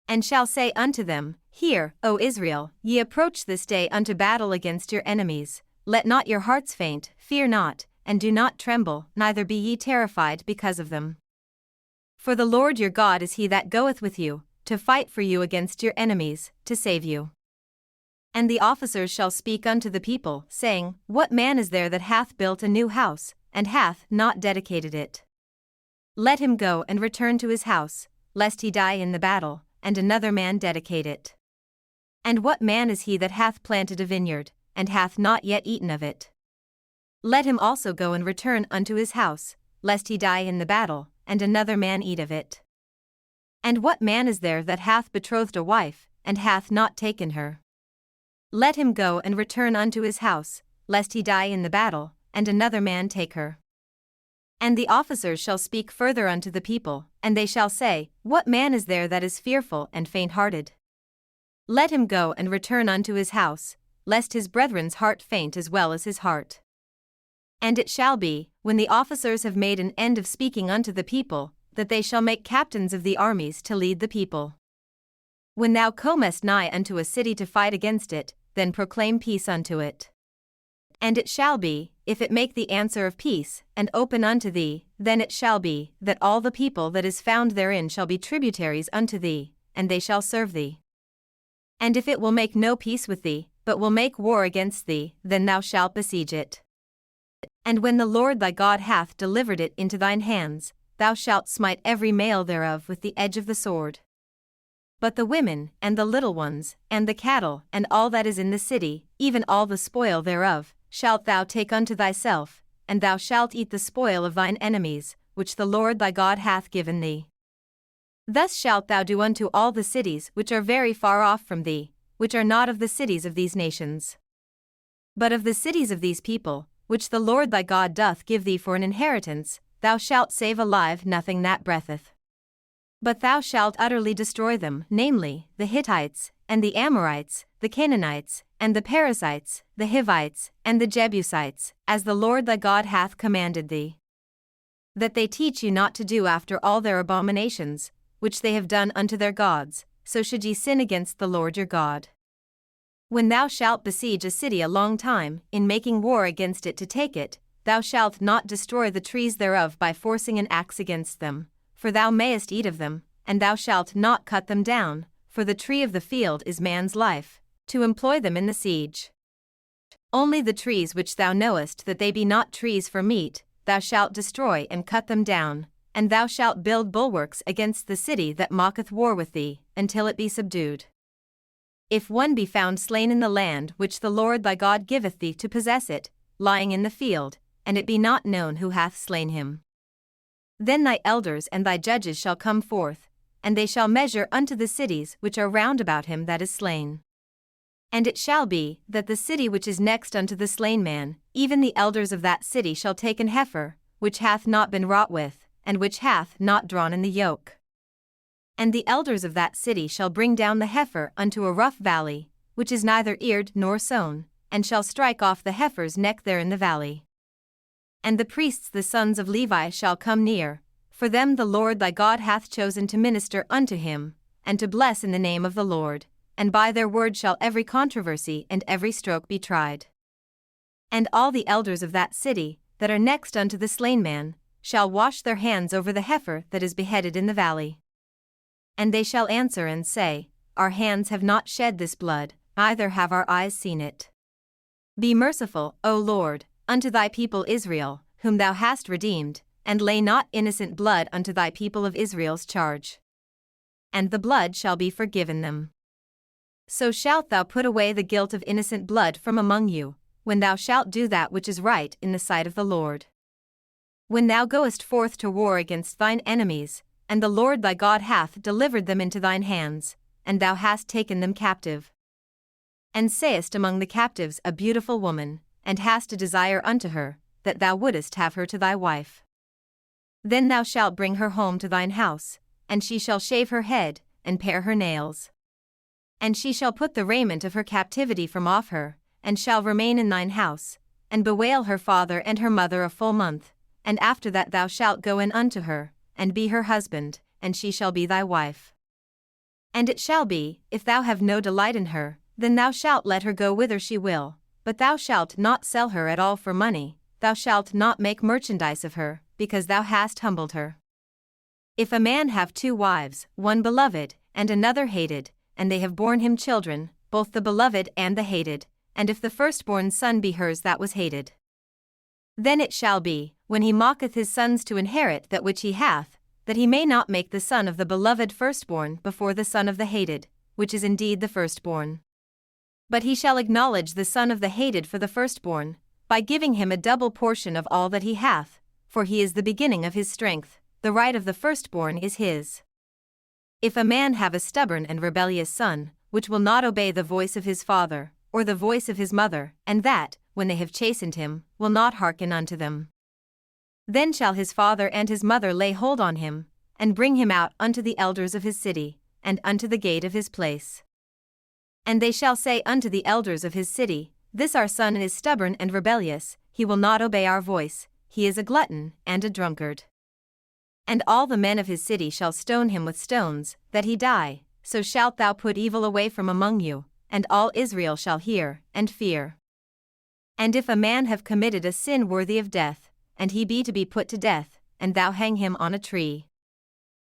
and shall say unto them, Hear, O Israel, ye approach this day unto battle against your enemies. Let not your hearts faint, fear not, and do not tremble, neither be ye terrified because of them. For the Lord your God is he that goeth with you, to fight for you against your enemies, to save you. And the officers shall speak unto the people, saying, What man is there that hath built a new house, and hath not dedicated it? Let him go and return to his house, lest he die in the battle, and another man dedicate it. And what man is he that hath planted a vineyard, and hath not yet eaten of it? Let him also go and return unto his house, lest he die in the battle, and another man eat of it. And what man is there that hath betrothed a wife, and hath not taken her? Let him go and return unto his house, lest he die in the battle, and another man take her. And the officers shall speak further unto the people, and they shall say, What man is there that is fearful and faint-hearted? Let him go and return unto his house, lest his brethren's heart faint as well as his heart. And it shall be, when the officers have made an end of speaking unto the people, that they shall make captains of the armies to lead the people. When thou comest nigh unto a city to fight against it, then proclaim peace unto it. And it shall be, if it make the answer of peace, and open unto thee, then it shall be, that all the people that is found therein shall be tributaries unto thee, and they shall serve thee. And if it will make no peace with thee, but will make war against thee, then thou shalt besiege it. And when the Lord thy God hath delivered it into thine hands, thou shalt smite every male thereof with the edge of the sword. But the women, and the little ones, and the cattle, and all that is in the city, even all the spoil thereof, shalt thou take unto thyself, and thou shalt eat the spoil of thine enemies, which the Lord thy God hath given thee. Thus shalt thou do unto all the cities which are very far off from thee, which are not of the cities of these nations, but of the cities of these people, which the Lord thy God doth give thee for an inheritance. Thou shalt save alive nothing that breatheth. But thou shalt utterly destroy them, namely, the Hittites, and the Amorites, the Canaanites, and the Perizzites, the Hivites, and the Jebusites, as the Lord thy God hath commanded thee. That they teach you not to do after all their abominations, which they have done unto their gods, so should ye sin against the Lord your God. When thou shalt besiege a city a long time, in making war against it to take it, thou shalt not destroy the trees thereof by forcing an axe against them, for thou mayest eat of them, and thou shalt not cut them down, for the tree of the field is man's life, to employ them in the siege. Only the trees which thou knowest that they be not trees for meat, thou shalt destroy and cut them down, and thou shalt build bulwarks against the city that mocketh war with thee, until it be subdued. If one be found slain in the land which the Lord thy God giveth thee to possess it, lying in the field, and it be not known who hath slain him, then thy elders and thy judges shall come forth, and they shall measure unto the cities which are round about him that is slain. And it shall be, that the city which is next unto the slain man, even the elders of that city shall take an heifer, which hath not been wrought with, and which hath not drawn in the yoke. And the elders of that city shall bring down the heifer unto a rough valley, which is neither eared nor sown, and shall strike off the heifer's neck there in the valley. And the priests the sons of Levi shall come near, for them the Lord thy God hath chosen to minister unto him, and to bless in the name of the Lord, and by their word shall every controversy and every stroke be tried. And all the elders of that city, that are next unto the slain man, shall wash their hands over the heifer that is beheaded in the valley. And they shall answer and say, Our hands have not shed this blood, neither have our eyes seen it. Be merciful, O Lord, unto thy people Israel, whom thou hast redeemed, and lay not innocent blood unto thy people of Israel's charge. And the blood shall be forgiven them. So shalt thou put away the guilt of innocent blood from among you, when thou shalt do that which is right in the sight of the Lord. When thou goest forth to war against thine enemies, and the Lord thy God hath delivered them into thine hands, and thou hast taken them captive, and sayest among the captives a beautiful woman, and hast a desire unto her, that thou wouldest have her to thy wife. Then thou shalt bring her home to thine house, and she shall shave her head, and pare her nails. And she shall put the raiment of her captivity from off her, and shall remain in thine house, and bewail her father and her mother a full month, and after that thou shalt go in unto her, and be her husband, and she shall be thy wife. And it shall be, if thou have no delight in her, then thou shalt let her go whither she will, but thou shalt not sell her at all for money, thou shalt not make merchandise of her, because thou hast humbled her. If a man have 2 wives, one beloved, and another hated, and they have borne him children, both the beloved and the hated, and if the firstborn son be hers that was hated, then it shall be, when he mocketh his sons to inherit that which he hath, that he may not make the son of the beloved firstborn before the son of the hated, which is indeed the firstborn. But he shall acknowledge the son of the hated for the firstborn, by giving him a double portion of all that he hath, for he is the beginning of his strength, the right of the firstborn is his. If a man have a stubborn and rebellious son, which will not obey the voice of his father, or the voice of his mother, and that, when they have chastened him, will not hearken unto them, then shall his father and his mother lay hold on him, and bring him out unto the elders of his city, and unto the gate of his place. And they shall say unto the elders of his city, This our son is stubborn and rebellious, he will not obey our voice, he is a glutton and a drunkard. And all the men of his city shall stone him with stones, that he die, so shalt thou put evil away from among you, and all Israel shall hear, and fear. And if a man have committed a sin worthy of death, and he be to be put to death, and thou hang him on a tree,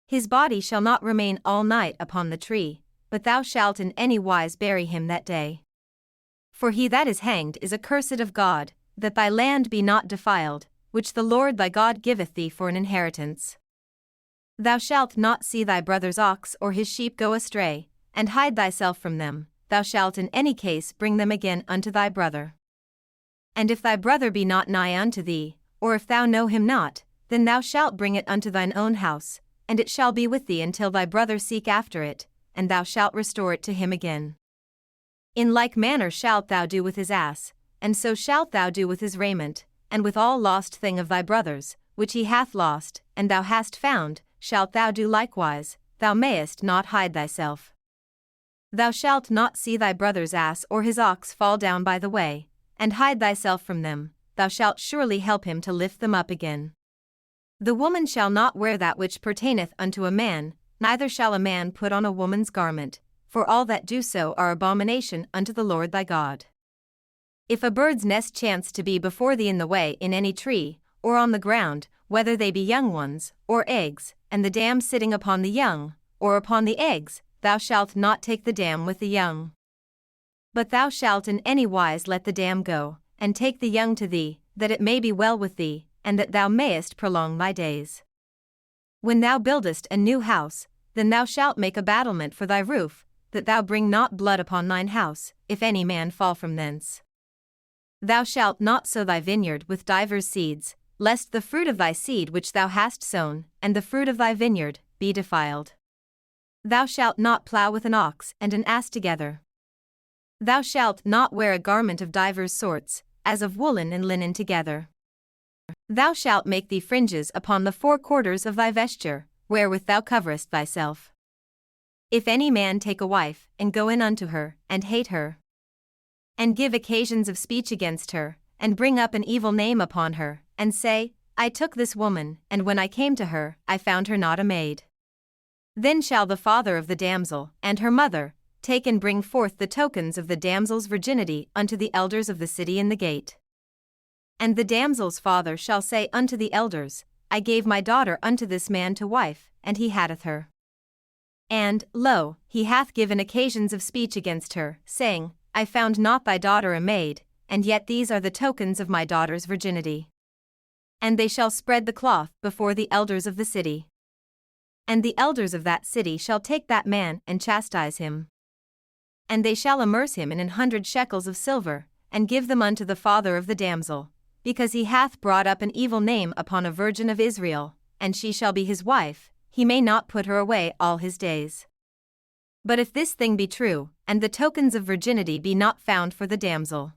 his body shall not remain all night upon the tree, but thou shalt in any wise bury him that day. For he that is hanged is accursed of God, that thy land be not defiled, which the Lord thy God giveth thee for an inheritance. Thou shalt not see thy brother's ox or his sheep go astray, and hide thyself from them, thou shalt in any case bring them again unto thy brother. And if thy brother be not nigh unto thee, or if thou know him not, then thou shalt bring it unto thine own house, and it shall be with thee until thy brother seek after it, and thou shalt restore it to him again. In like manner shalt thou do with his ass, and so shalt thou do with his raiment, and with all lost thing of thy brother's, which he hath lost, and thou hast found, shalt thou do likewise, thou mayest not hide thyself. Thou shalt not see thy brother's ass or his ox fall down by the way, and hide thyself from them, thou shalt surely help him to lift them up again. The woman shall not wear that which pertaineth unto a man, neither shall a man put on a woman's garment, for all that do so are abomination unto the Lord thy God. If a bird's nest chance to be before thee in the way in any tree, or on the ground, whether they be young ones, or eggs, and the dam sitting upon the young, or upon the eggs, thou shalt not take the dam with the young. But thou shalt in any wise let the dam go, and take the young to thee, that it may be well with thee, and that thou mayest prolong thy days. When thou buildest a new house, then thou shalt make a battlement for thy roof, that thou bring not blood upon thine house, if any man fall from thence. Thou shalt not sow thy vineyard with divers seeds, lest the fruit of thy seed which thou hast sown, and the fruit of thy vineyard, be defiled. Thou shalt not plough with an ox and an ass together. Thou shalt not wear a garment of divers sorts, as of woolen and linen together. Thou shalt make thee fringes upon the four quarters of thy vesture, wherewith thou coverest thyself. If any man take a wife, and go in unto her, and hate her, and give occasions of speech against her, and bring up an evil name upon her, and say, I took this woman, and when I came to her, I found her not a maid. Then shall the father of the damsel, and her mother, take and bring forth the tokens of the damsel's virginity unto the elders of the city in the gate. And the damsel's father shall say unto the elders, I gave my daughter unto this man to wife, and he hateth her. And, lo, he hath given occasions of speech against her, saying, I found not thy daughter a maid, and yet these are the tokens of my daughter's virginity. And they shall spread the cloth before the elders of the city. And the elders of that city shall take that man and chastise him. And they shall amerce him in 100 shekels of silver, and give them unto the father of the damsel, because he hath brought up an evil name upon a virgin of Israel, and she shall be his wife, he may not put her away all his days. But if this thing be true, and the tokens of virginity be not found for the damsel,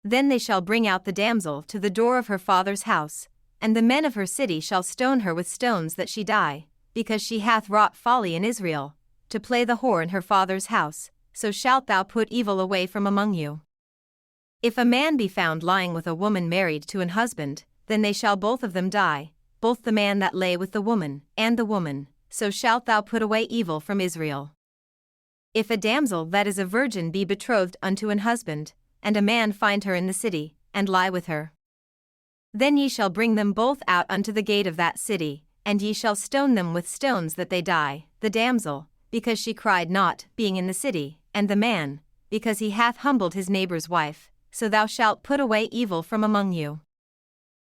then they shall bring out the damsel to the door of her father's house, and the men of her city shall stone her with stones that she die, because she hath wrought folly in Israel, to play the whore in her father's house, so shalt thou put evil away from among you. If a man be found lying with a woman married to an husband, then they shall both of them die, both the man that lay with the woman, and the woman, so shalt thou put away evil from Israel. If a damsel that is a virgin be betrothed unto an husband, and a man find her in the city, and lie with her, then ye shall bring them both out unto the gate of that city, and ye shall stone them with stones that they die, the damsel, because she cried not, being in the city, and the man, because he hath humbled his neighbor's wife, so thou shalt put away evil from among you.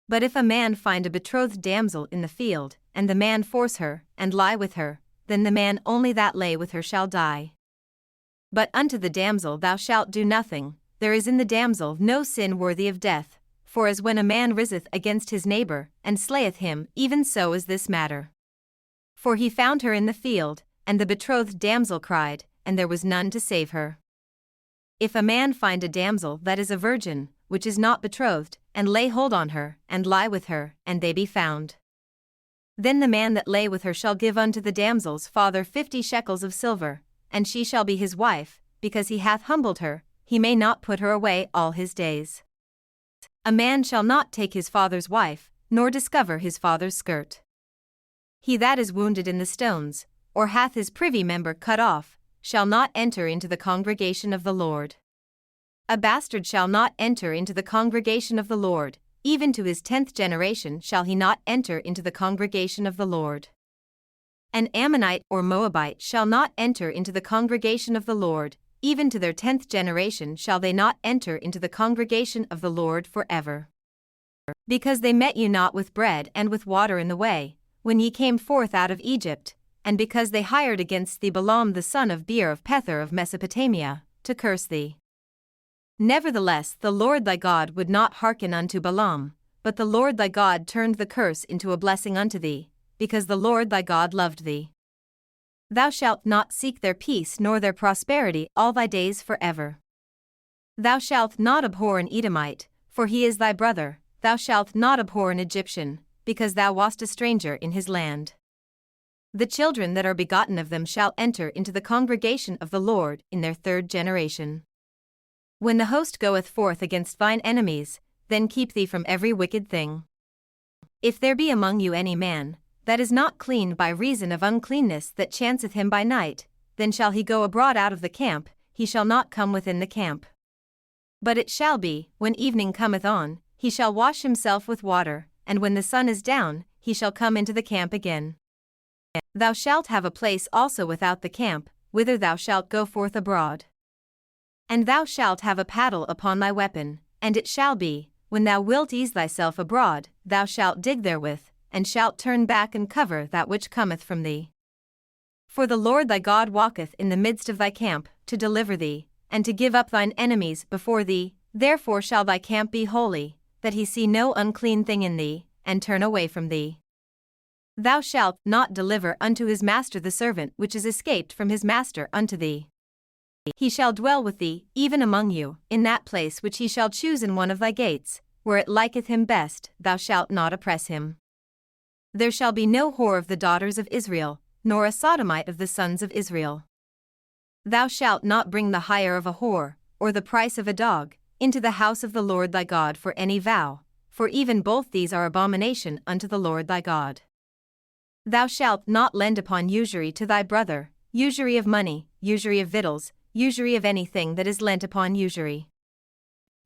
But if a man find a betrothed damsel in the field, and the man force her, and lie with her, then the man only that lay with her shall die. But unto the damsel thou shalt do nothing, there is in the damsel no sin worthy of death, for as when a man riseth against his neighbor, and slayeth him, even so is this matter. For he found her in the field, and the betrothed damsel cried, and there was none to save her. If a man find a damsel that is a virgin, which is not betrothed, and lay hold on her, and lie with her, and they be found, then the man that lay with her shall give unto the damsel's father 50 shekels of silver, and she shall be his wife, because he hath humbled her, he may not put her away all his days. A man shall not take his father's wife, nor discover his father's skirt. He that is wounded in the stones, or hath his privy member cut off, shall not enter into the congregation of the Lord. A bastard shall not enter into the congregation of the Lord, even to his 10th generation shall he not enter into the congregation of the Lord. An Ammonite or Moabite shall not enter into the congregation of the Lord, even to their 10th generation shall they not enter into the congregation of the Lord forever. Because they met you not with bread and with water in the way, when ye came forth out of Egypt, and because they hired against thee Balaam the son of Beor of Pethor of Mesopotamia, to curse thee. Nevertheless the Lord thy God would not hearken unto Balaam, but the Lord thy God turned the curse into a blessing unto thee, because the Lord thy God loved thee. Thou shalt not seek their peace nor their prosperity all thy days forever. Thou shalt not abhor an Edomite, for he is thy brother, thou shalt not abhor an Egyptian, because thou wast a stranger in his land. The children that are begotten of them shall enter into the congregation of the Lord in their 3rd generation. When the host goeth forth against thine enemies, then keep thee from every wicked thing. If there be among you any man that is not clean by reason of uncleanness that chanceth him by night, then shall he go abroad out of the camp, he shall not come within the camp. But it shall be, when evening cometh on, he shall wash himself with water, and when the sun is down, he shall come into the camp again. Thou shalt have a place also without the camp, whither thou shalt go forth abroad. And thou shalt have a paddle upon thy weapon, and it shall be, when thou wilt ease thyself abroad, thou shalt dig therewith, and shalt turn back and cover that which cometh from thee. For the Lord thy God walketh in the midst of thy camp, to deliver thee, and to give up thine enemies before thee, therefore shall thy camp be holy, that he see no unclean thing in thee, and turn away from thee. Thou shalt not deliver unto his master the servant which is escaped from his master unto thee. He shall dwell with thee, even among you, in that place which he shall choose in one of thy gates, where it liketh him best, thou shalt not oppress him. There shall be no whore of the daughters of Israel, nor a sodomite of the sons of Israel. Thou shalt not bring the hire of a whore, or the price of a dog, into the house of the Lord thy God for any vow, for even both these are abomination unto the Lord thy God. Thou shalt not lend upon usury to thy brother, usury of money, usury of victuals, usury of anything that is lent upon usury.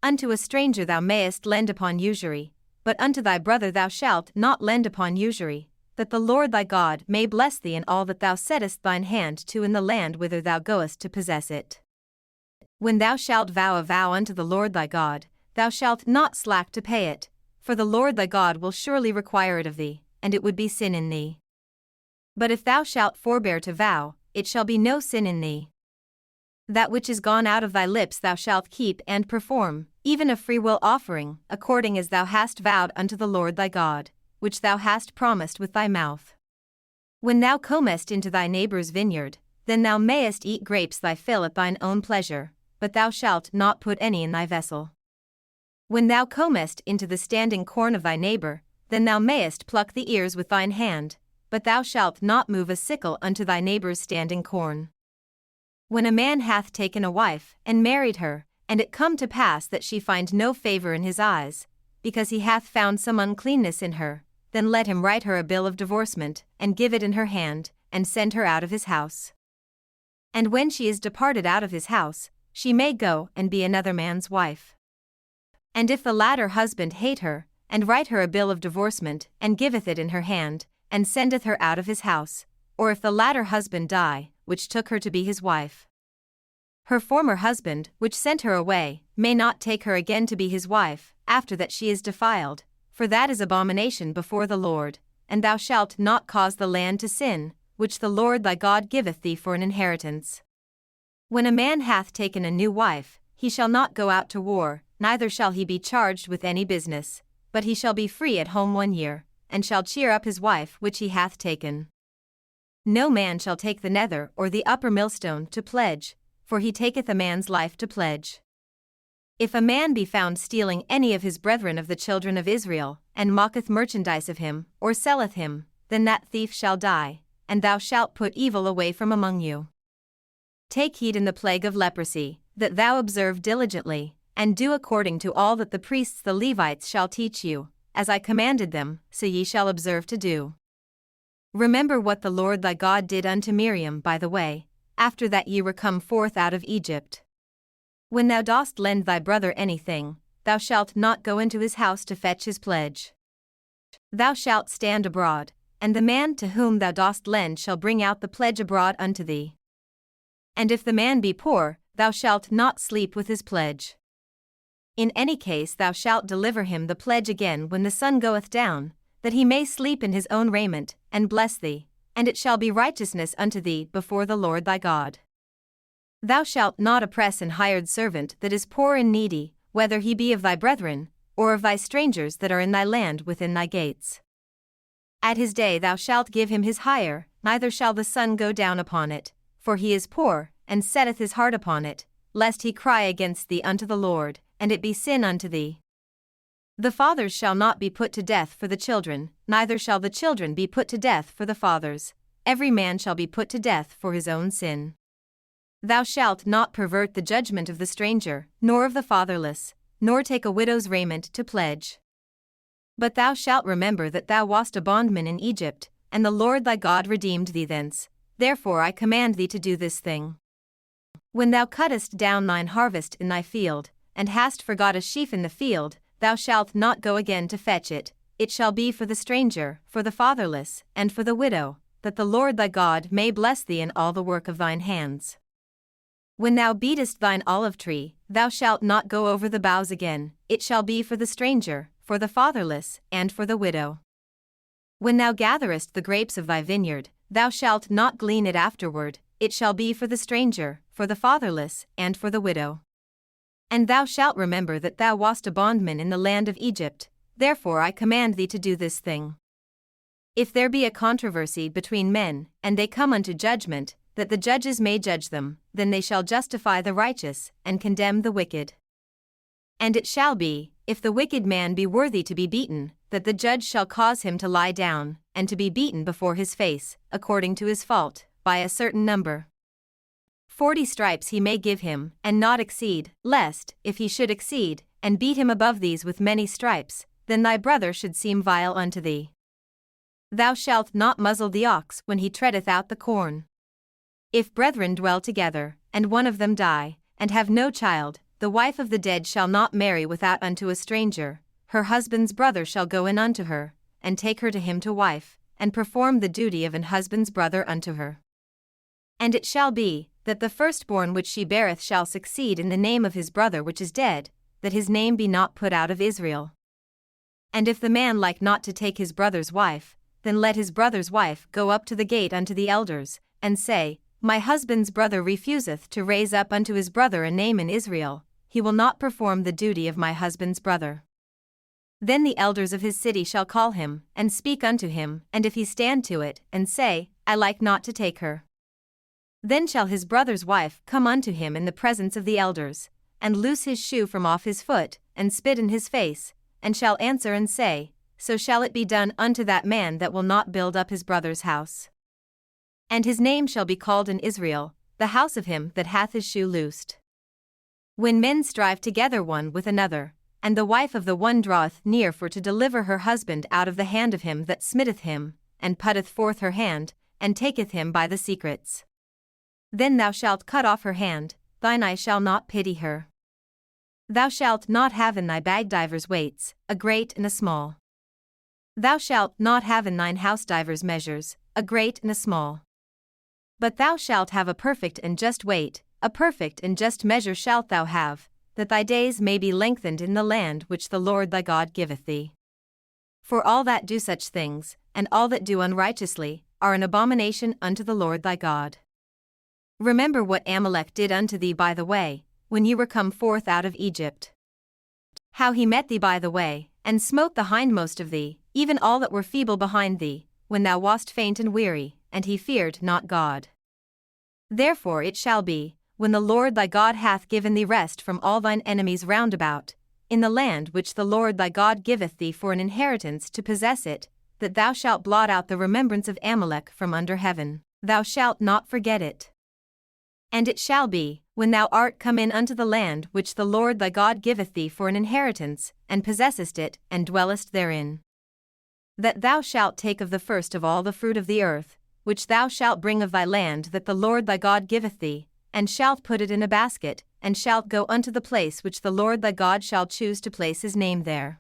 Unto a stranger thou mayest lend upon usury, but unto thy brother thou shalt not lend upon usury, that the Lord thy God may bless thee in all that thou settest thine hand to in the land whither thou goest to possess it. When thou shalt vow a vow unto the Lord thy God, thou shalt not slack to pay it, for the Lord thy God will surely require it of thee, and it would be sin in thee. But if thou shalt forbear to vow, it shall be no sin in thee. That which is gone out of thy lips thou shalt keep and perform, even a freewill offering, according as thou hast vowed unto the Lord thy God, which thou hast promised with thy mouth. When thou comest into thy neighbor's vineyard, then thou mayest eat grapes thy fill at thine own pleasure, but thou shalt not put any in thy vessel. When thou comest into the standing corn of thy neighbor, then thou mayest pluck the ears with thine hand, but thou shalt not move a sickle unto thy neighbor's standing corn. When a man hath taken a wife, and married her, and it come to pass that she find no favor in his eyes, because he hath found some uncleanness in her, then let him write her a bill of divorcement, and give it in her hand, and send her out of his house. And when she is departed out of his house, she may go and be another man's wife. And if the latter husband hate her, and write her a bill of divorcement, and giveth it in her hand, and sendeth her out of his house, or if the latter husband die, which took her to be his wife, her former husband, which sent her away, may not take her again to be his wife, after that she is defiled, for that is abomination before the Lord, and thou shalt not cause the land to sin, which the Lord thy God giveth thee for an inheritance. When a man hath taken a new wife, he shall not go out to war, neither shall he be charged with any business, but he shall be free at home 1 year, and shall cheer up his wife which he hath taken. No man shall take the nether or the upper millstone to pledge, for he taketh a man's life to pledge. If a man be found stealing any of his brethren of the children of Israel, and mocketh merchandise of him, or selleth him, then that thief shall die, and thou shalt put evil away from among you. Take heed in the plague of leprosy, that thou observe diligently, and do according to all that the priests the Levites shall teach you, as I commanded them, so ye shall observe to do. Remember what the Lord thy God did unto Miriam by the way, after that ye were come forth out of Egypt. When thou dost lend thy brother anything, thou shalt not go into his house to fetch his pledge. Thou shalt stand abroad, and the man to whom thou dost lend shall bring out the pledge abroad unto thee. And if the man be poor, thou shalt not sleep with his pledge. In any case thou shalt deliver him the pledge again when the sun goeth down, that he may sleep in his own raiment, and bless thee, and it shall be righteousness unto thee before the Lord thy God. Thou shalt not oppress an hired servant that is poor and needy, whether he be of thy brethren, or of thy strangers that are in thy land within thy gates. At his day thou shalt give him his hire, neither shall the sun go down upon it, for he is poor, and setteth his heart upon it, lest he cry against thee unto the Lord, and it be sin unto thee. The fathers shall not be put to death for the children, neither shall the children be put to death for the fathers, every man shall be put to death for his own sin. Thou shalt not pervert the judgment of the stranger, nor of the fatherless, nor take a widow's raiment to pledge. But thou shalt remember that thou wast a bondman in Egypt, and the Lord thy God redeemed thee thence, therefore I command thee to do this thing. When thou cuttest down thine harvest in thy field, and hast forgot a sheaf in the field, thou shalt not go again to fetch it. It shall be for the stranger, for the fatherless, and for the widow, that the Lord thy God may bless thee in all the work of thine hands. When thou beatest thine olive tree, thou shalt not go over the boughs again. It shall be for the stranger, for the fatherless, and for the widow. When thou gatherest the grapes of thy vineyard, thou shalt not glean it afterward. It shall be for the stranger, for the fatherless, and for the widow. And thou shalt remember that thou wast a bondman in the land of Egypt, therefore I command thee to do this thing. If there be a controversy between men, and they come unto judgment, that the judges may judge them, then they shall justify the righteous, and condemn the wicked. And it shall be, if the wicked man be worthy to be beaten, that the judge shall cause him to lie down, and to be beaten before his face, according to his fault, by a certain number. 40 stripes he may give him, and not exceed, lest, if he should exceed, and beat him above these with many stripes, then thy brother should seem vile unto thee. Thou shalt not muzzle the ox when he treadeth out the corn. If brethren dwell together, and one of them die, and have no child, the wife of the dead shall not marry without unto a stranger. Her husband's brother shall go in unto her, and take her to him to wife, and perform the duty of an husband's brother unto her. And it shall be, that the firstborn which she beareth shall succeed in the name of his brother which is dead, that his name be not put out of Israel. And if the man like not to take his brother's wife, then let his brother's wife go up to the gate unto the elders, and say, My husband's brother refuseth to raise up unto his brother a name in Israel, he will not perform the duty of my husband's brother. Then the elders of his city shall call him, and speak unto him, and if he stand to it, and say, I like not to take her. Then shall his brother's wife come unto him in the presence of the elders, and loose his shoe from off his foot, and spit in his face, and shall answer and say, So shall it be done unto that man that will not build up his brother's house. And his name shall be called in Israel, the house of him that hath his shoe loosed. When men strive together one with another, and the wife of the one draweth near for to deliver her husband out of the hand of him that smitteth him, and putteth forth her hand, and taketh him by the secrets. Then thou shalt cut off her hand, thine eye shall not pity her. Thou shalt not have in thy bag divers weights, a great and a small. Thou shalt not have in thine house divers measures, a great and a small. But thou shalt have a perfect and just weight, a perfect and just measure shalt thou have, that thy days may be lengthened in the land which the Lord thy God giveth thee. For all that do such things, and all that do unrighteously, are an abomination unto the Lord thy God. Remember what Amalek did unto thee by the way, when ye were come forth out of Egypt. How he met thee by the way, and smote the hindmost of thee, even all that were feeble behind thee, when thou wast faint and weary, and he feared not God. Therefore it shall be, when the Lord thy God hath given thee rest from all thine enemies round about, in the land which the Lord thy God giveth thee for an inheritance to possess it, that thou shalt blot out the remembrance of Amalek from under heaven, thou shalt not forget it. And it shall be, when thou art come in unto the land which the Lord thy God giveth thee for an inheritance, and possessest it, and dwellest therein, that thou shalt take of the first of all the fruit of the earth, which thou shalt bring of thy land that the Lord thy God giveth thee, and shalt put it in a basket, and shalt go unto the place which the Lord thy God shall choose to place his name there.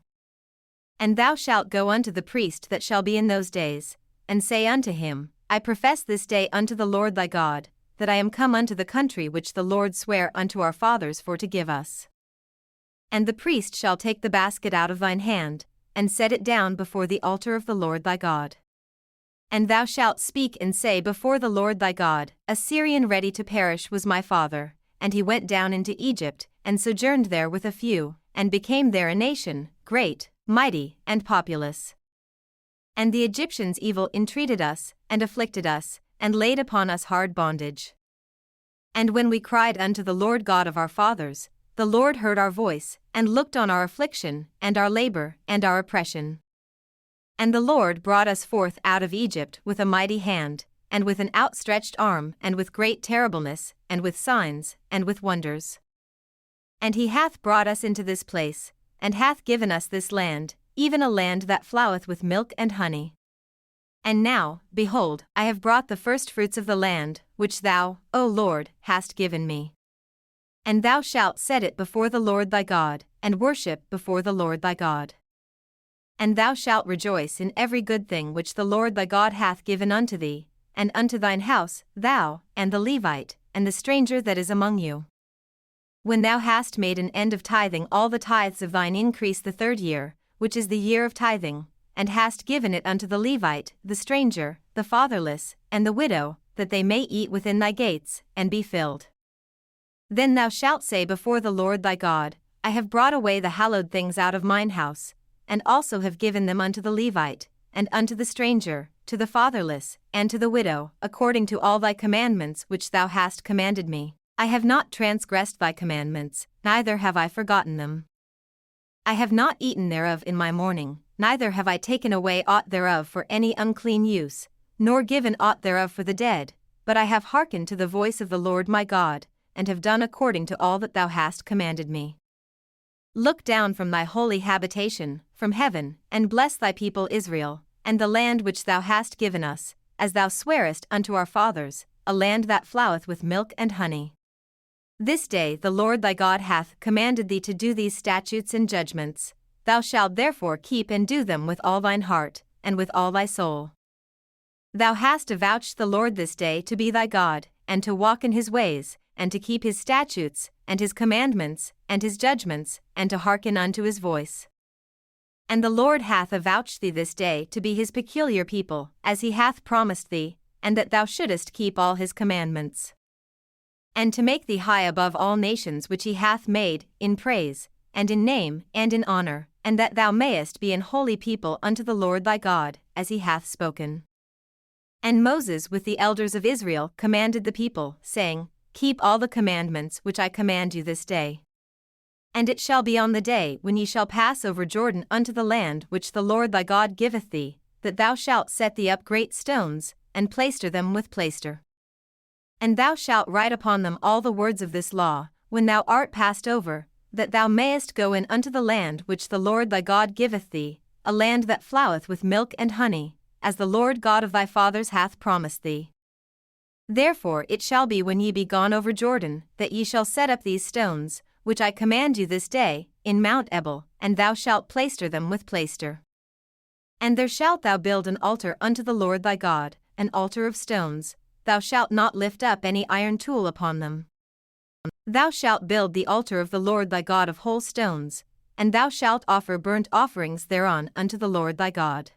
And thou shalt go unto the priest that shall be in those days, and say unto him, I profess this day unto the Lord thy God, that I am come unto the country which the Lord sware unto our fathers for to give us. And the priest shall take the basket out of thine hand, and set it down before the altar of the Lord thy God. And thou shalt speak and say before the Lord thy God, A Syrian ready to perish was my father, and he went down into Egypt, and sojourned there with a few, and became there a nation, great, mighty, and populous. And the Egyptians evil entreated us, and afflicted us, and laid upon us hard bondage. And when we cried unto the Lord God of our fathers, the Lord heard our voice, and looked on our affliction, and our labor, and our oppression. And the Lord brought us forth out of Egypt with a mighty hand, and with an outstretched arm, and with great terribleness, and with signs, and with wonders. And he hath brought us into this place, and hath given us this land, even a land that floweth with milk and honey. And now, behold, I have brought the firstfruits of the land, which thou, O Lord, hast given me. And thou shalt set it before the Lord thy God, and worship before the Lord thy God. And thou shalt rejoice in every good thing which the Lord thy God hath given unto thee, and unto thine house, thou, and the Levite, and the stranger that is among you. When thou hast made an end of tithing all the tithes of thine increase the 3rd year, which is the year of tithing, and hast given it unto the Levite, the stranger, the fatherless, and the widow, that they may eat within thy gates, and be filled. Then thou shalt say before the Lord thy God, I have brought away the hallowed things out of mine house, and also have given them unto the Levite, and unto the stranger, to the fatherless, and to the widow, according to all thy commandments which thou hast commanded me. I have not transgressed thy commandments, neither have I forgotten them. I have not eaten thereof in my mourning, neither have I taken away aught thereof for any unclean use, nor given aught thereof for the dead, but I have hearkened to the voice of the Lord my God, and have done according to all that thou hast commanded me. Look down from thy holy habitation, from heaven, and bless thy people Israel, and the land which thou hast given us, as thou swarest unto our fathers, a land that floweth with milk and honey. This day the Lord thy God hath commanded thee to do these statutes and judgments, thou shalt therefore keep and do them with all thine heart, and with all thy soul. Thou hast avouched the Lord this day to be thy God, and to walk in his ways, and to keep his statutes, and his commandments, and his judgments, and to hearken unto his voice. And the Lord hath avouched thee this day to be his peculiar people, as he hath promised thee, and that thou shouldest keep all his commandments. And to make thee high above all nations which he hath made, in praise, and in name, and in honor, and that thou mayest be an holy people unto the Lord thy God, as he hath spoken. And Moses with the elders of Israel commanded the people, saying, Keep all the commandments which I command you this day. And it shall be on the day when ye shall pass over Jordan unto the land which the Lord thy God giveth thee, that thou shalt set thee up great stones, and plaister them with plaister. And thou shalt write upon them all the words of this law, when thou art passed over, that thou mayest go in unto the land which the Lord thy God giveth thee, a land that floweth with milk and honey, as the Lord God of thy fathers hath promised thee. Therefore it shall be when ye be gone over Jordan, that ye shall set up these stones, which I command you this day, in Mount Ebal, and thou shalt plaister them with plaister. And there shalt thou build an altar unto the Lord thy God, an altar of stones, thou shalt not lift up any iron tool upon them. Thou shalt build the altar of the Lord thy God of whole stones, and thou shalt offer burnt offerings thereon unto the Lord thy God.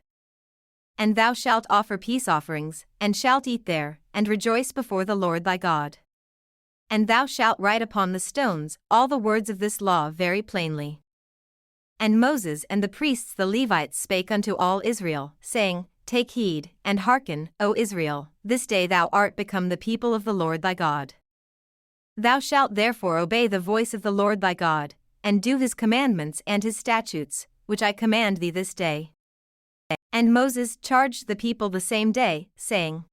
And thou shalt offer peace offerings, and shalt eat there, and rejoice before the Lord thy God. And thou shalt write upon the stones all the words of this law very plainly. And Moses and the priests the Levites spake unto all Israel, saying, Take heed, and hearken, O Israel, this day thou art become the people of the Lord thy God. Thou shalt therefore obey the voice of the Lord thy God, and do his commandments and his statutes, which I command thee this day. And Moses charged the people the same day, saying,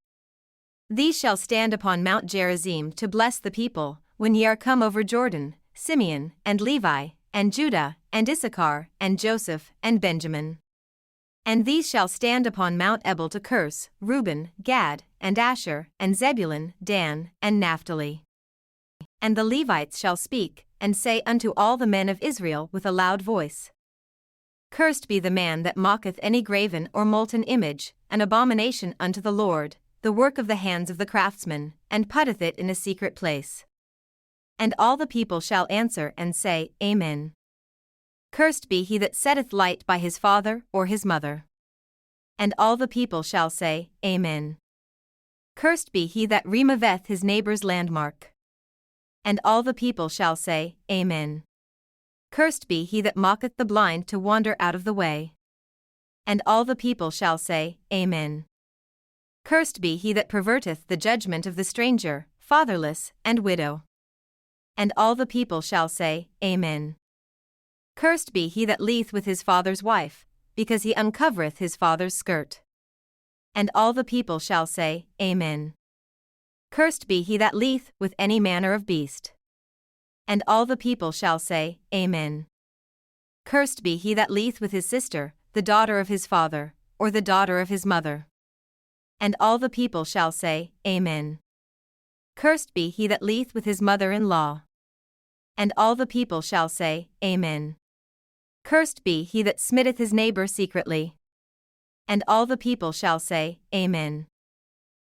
These shall stand upon Mount Gerizim to bless the people, when ye are come over Jordan, Simeon, and Levi, and Judah, and Issachar, and Joseph, and Benjamin. And these shall stand upon Mount Ebal to curse, Reuben, Gad, and Asher, and Zebulun, Dan, and Naphtali. And the Levites shall speak, and say unto all the men of Israel with a loud voice, Cursed be the man that mocketh any graven or molten image, an abomination unto the Lord, the work of the hands of the craftsman, and putteth it in a secret place. And all the people shall answer and say, Amen. Cursed be he that setteth light by his father or his mother. And all the people shall say, Amen. Cursed be he that removeth his neighbor's landmark. And all the people shall say, Amen. Cursed be he that mocketh the blind to wander out of the way. And all the people shall say, Amen. Cursed be he that perverteth the judgment of the stranger, fatherless, and widow. And all the people shall say, Amen. Cursed be he that lieth with his father's wife, because he uncovereth his father's skirt. And all the people shall say, Amen. Cursed be he that lieth with any manner of beast. And all the people shall say, Amen. Cursed be he that lieth with his sister, the daughter of his father, or the daughter of his mother. And all the people shall say, Amen. Cursed be he that lieth with his mother-in-law. And all the people shall say, Amen. Cursed be he that smitteth his neighbor secretly. And all the people shall say, Amen.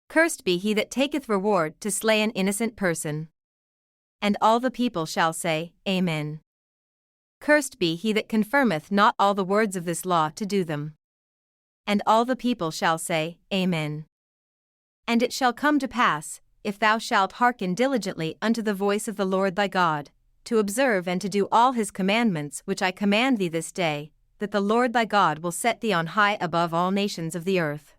Cursed be he that taketh reward to slay an innocent person. And all the people shall say, Amen. Cursed be he that confirmeth not all the words of this law to do them. And all the people shall say, Amen. And it shall come to pass, if thou shalt hearken diligently unto the voice of the Lord thy God, to observe and to do all his commandments which I command thee this day, that the Lord thy God will set thee on high above all nations of the earth.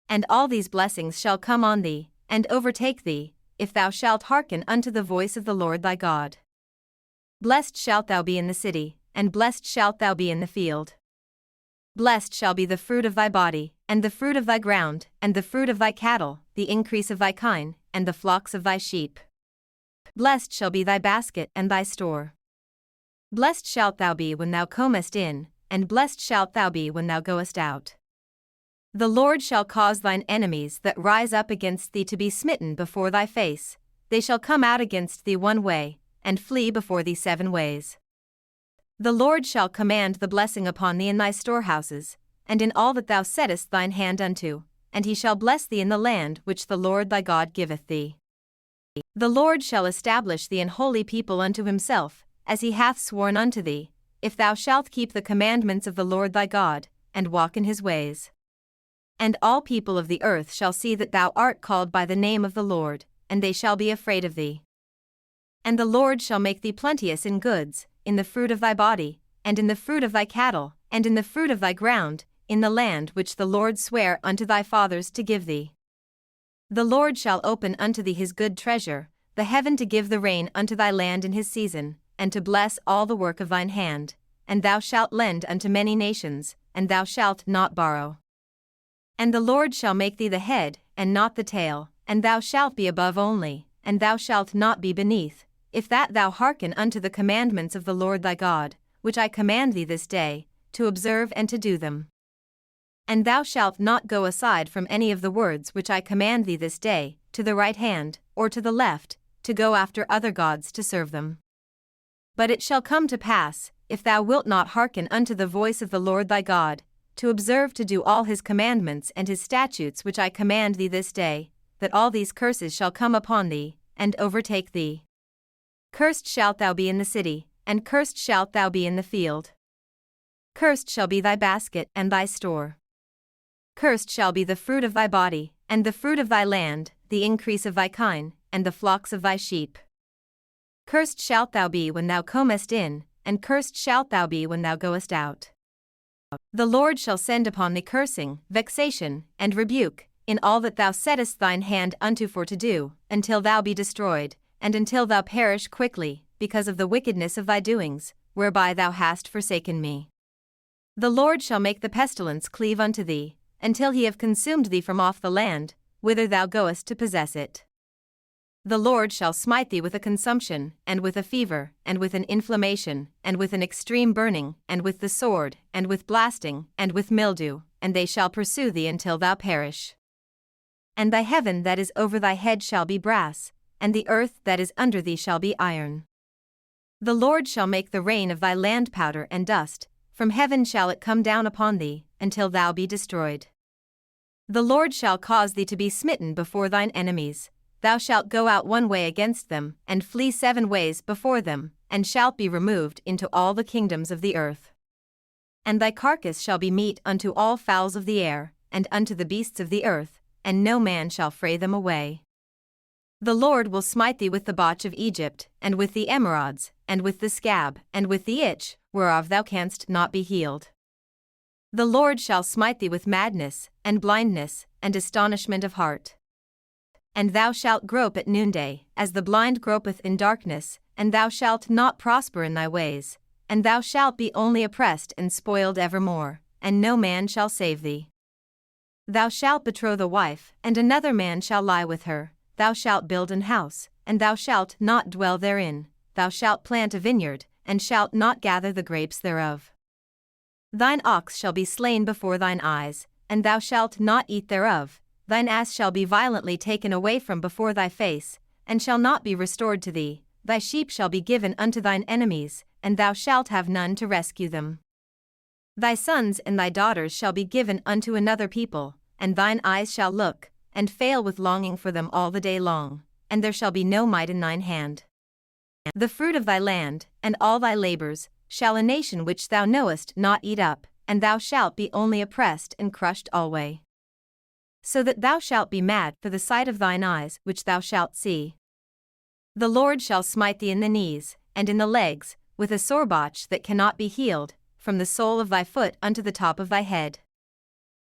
And all these blessings shall come on thee, and overtake thee, if thou shalt hearken unto the voice of the Lord thy God. Blessed shalt thou be in the city, and blessed shalt thou be in the field. Blessed shall be the fruit of thy body, and the fruit of thy ground, and the fruit of thy cattle, the increase of thy kine, and the flocks of thy sheep. Blessed shall be thy basket and thy store. Blessed shalt thou be when thou comest in, and blessed shalt thou be when thou goest out. The Lord shall cause thine enemies that rise up against thee to be smitten before thy face. They shall come out against thee one way, and flee before thee 7 ways. The Lord shall command the blessing upon thee in thy storehouses, and in all that thou settest thine hand unto, and he shall bless thee in the land which the Lord thy God giveth thee. The Lord shall establish thee an holy people unto himself, as he hath sworn unto thee, if thou shalt keep the commandments of the Lord thy God, and walk in his ways. And all people of the earth shall see that thou art called by the name of the Lord, and they shall be afraid of thee. And the Lord shall make thee plenteous in goods, in the fruit of thy body, and in the fruit of thy cattle, and in the fruit of thy ground, in the land which the Lord sware unto thy fathers to give thee. The Lord shall open unto thee his good treasure, the heaven to give the rain unto thy land in his season, and to bless all the work of thine hand, and thou shalt lend unto many nations, and thou shalt not borrow. And the Lord shall make thee the head, and not the tail, and thou shalt be above only, and thou shalt not be beneath, if that thou hearken unto the commandments of the Lord thy God, which I command thee this day, to observe and to do them. And thou shalt not go aside from any of the words which I command thee this day, to the right hand, or to the left, to go after other gods to serve them. But it shall come to pass, if thou wilt not hearken unto the voice of the Lord thy God, to observe to do all his commandments and his statutes which I command thee this day, that all these curses shall come upon thee, and overtake thee. Cursed shalt thou be in the city, and cursed shalt thou be in the field. Cursed shall be thy basket and thy store. Cursed shall be the fruit of thy body, and the fruit of thy land, the increase of thy kine, and the flocks of thy sheep. Cursed shalt thou be when thou comest in, and cursed shalt thou be when thou goest out. The Lord shall send upon thee cursing, vexation, and rebuke, in all that thou settest thine hand unto for to do, until thou be destroyed, and until thou perish quickly, because of the wickedness of thy doings, whereby thou hast forsaken me. The Lord shall make the pestilence cleave unto thee, until he have consumed thee from off the land, whither thou goest to possess it. The Lord shall smite thee with a consumption, and with a fever, and with an inflammation, and with an extreme burning, and with the sword, and with blasting, and with mildew, and they shall pursue thee until thou perish. And thy heaven that is over thy head shall be brass, and the earth that is under thee shall be iron. The Lord shall make the rain of thy land powder and dust, from heaven shall it come down upon thee, until thou be destroyed. The Lord shall cause thee to be smitten before thine enemies. Thou shalt go out one way against them, and flee 7 ways before them, and shalt be removed into all the kingdoms of the earth. And thy carcass shall be meat unto all fowls of the air, and unto the beasts of the earth, and no man shall fray them away. The Lord will smite thee with the botch of Egypt, and with the emerods, and with the scab, and with the itch, whereof thou canst not be healed. The Lord shall smite thee with madness, and blindness, and astonishment of heart. And thou shalt grope at noonday, as the blind gropeth in darkness, and thou shalt not prosper in thy ways, and thou shalt be only oppressed and spoiled evermore, and no man shall save thee. Thou shalt betroth a wife, and another man shall lie with her. Thou shalt build an house, and thou shalt not dwell therein. Thou shalt plant a vineyard, and shalt not gather the grapes thereof. Thine ox shall be slain before thine eyes, and thou shalt not eat thereof. Thine ass shall be violently taken away from before thy face, and shall not be restored to thee. thy sheep shall be given unto thine enemies, and thou shalt have none to rescue them. Thy sons and thy daughters shall be given unto another people, and thine eyes shall look, and fail with longing for them all the day long, and there shall be no might in thine hand. The fruit of thy land, and all thy labors, shall a nation which thou knowest not eat up, and thou shalt be only oppressed and crushed alway. So that thou shalt be mad for the sight of thine eyes which thou shalt see. The Lord shall smite thee in the knees, and in the legs, with a sore botch that cannot be healed, from the sole of thy foot unto the top of thy head.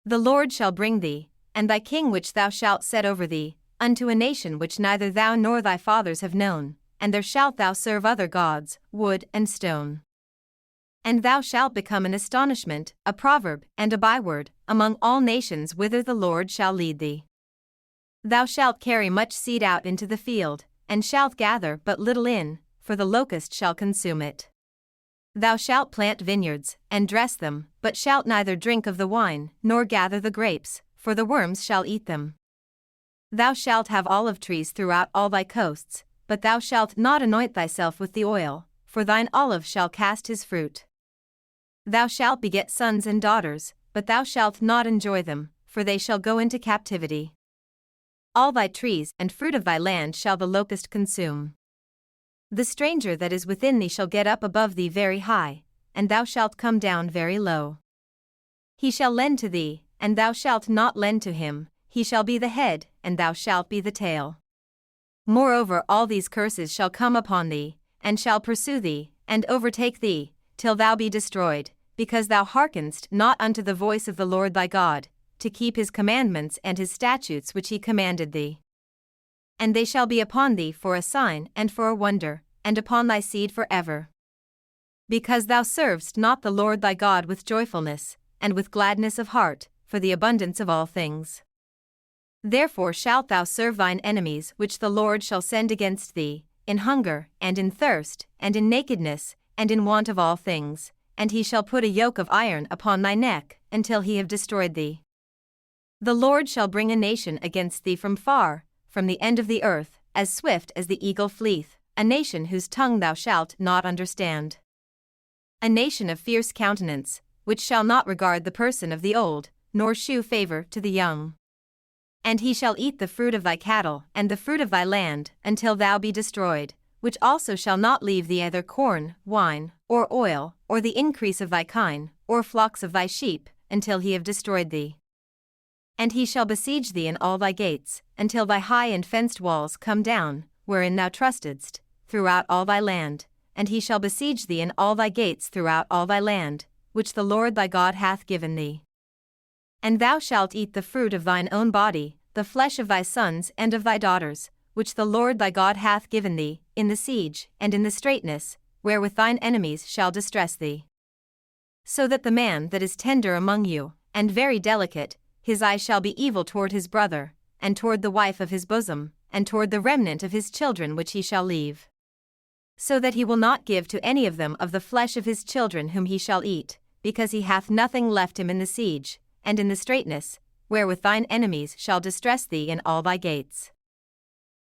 The Lord shall bring thee, and thy king which thou shalt set over thee, unto a nation which neither thou nor thy fathers have known, and there shalt thou serve other gods, wood and stone. And thou shalt become an astonishment, a proverb, and a byword, among all nations whither the Lord shall lead thee. Thou shalt carry much seed out into the field, and shalt gather but little in, for the locust shall consume it. Thou shalt plant vineyards, and dress them, but shalt neither drink of the wine, nor gather the grapes, for the worms shall eat them. Thou shalt have olive trees throughout all thy coasts, but thou shalt not anoint thyself with the oil, for thine olive shall cast his fruit. Thou shalt beget sons and daughters, but thou shalt not enjoy them, for they shall go into captivity. All thy trees and fruit of thy land shall the locust consume. The stranger that is within thee shall get up above thee very high, and thou shalt come down very low. He shall lend to thee, and thou shalt not lend to him, he shall be the head, and thou shalt be the tail. Moreover, all these curses shall come upon thee, and shall pursue thee, and overtake thee, till thou be destroyed, because thou hearkenedst not unto the voice of the Lord thy God, to keep his commandments and his statutes which he commanded thee. And they shall be upon thee for a sign and for a wonder, and upon thy seed for ever. Because thou servedst not the Lord thy God with joyfulness, and with gladness of heart, for the abundance of all things. Therefore shalt thou serve thine enemies which the Lord shall send against thee, in hunger, and in thirst, and in nakedness, and in want of all things, and he shall put a yoke of iron upon thy neck, until he have destroyed thee. The Lord shall bring a nation against thee from far, from the end of the earth, as swift as the eagle fleeth, a nation whose tongue thou shalt not understand. A nation of fierce countenance, which shall not regard the person of the old, nor shew favor to the young. And he shall eat the fruit of thy cattle and the fruit of thy land, until thou be destroyed, which also shall not leave thee either corn, wine, or oil, or the increase of thy kine, or flocks of thy sheep, until he have destroyed thee. And he shall besiege thee in all thy gates, until thy high and fenced walls come down, wherein thou trustedst, throughout all thy land, and he shall besiege thee in all thy gates throughout all thy land, which the Lord thy God hath given thee. And thou shalt eat the fruit of thine own body, the flesh of thy sons and of thy daughters, which the Lord thy God hath given thee, in the siege, and in the straitness, wherewith thine enemies shall distress thee. So that the man that is tender among you, and very delicate, his eye shall be evil toward his brother, and toward the wife of his bosom, and toward the remnant of his children which he shall leave. So that he will not give to any of them of the flesh of his children whom he shall eat, because he hath nothing left him in the siege, and in the straitness, wherewith thine enemies shall distress thee in all thy gates.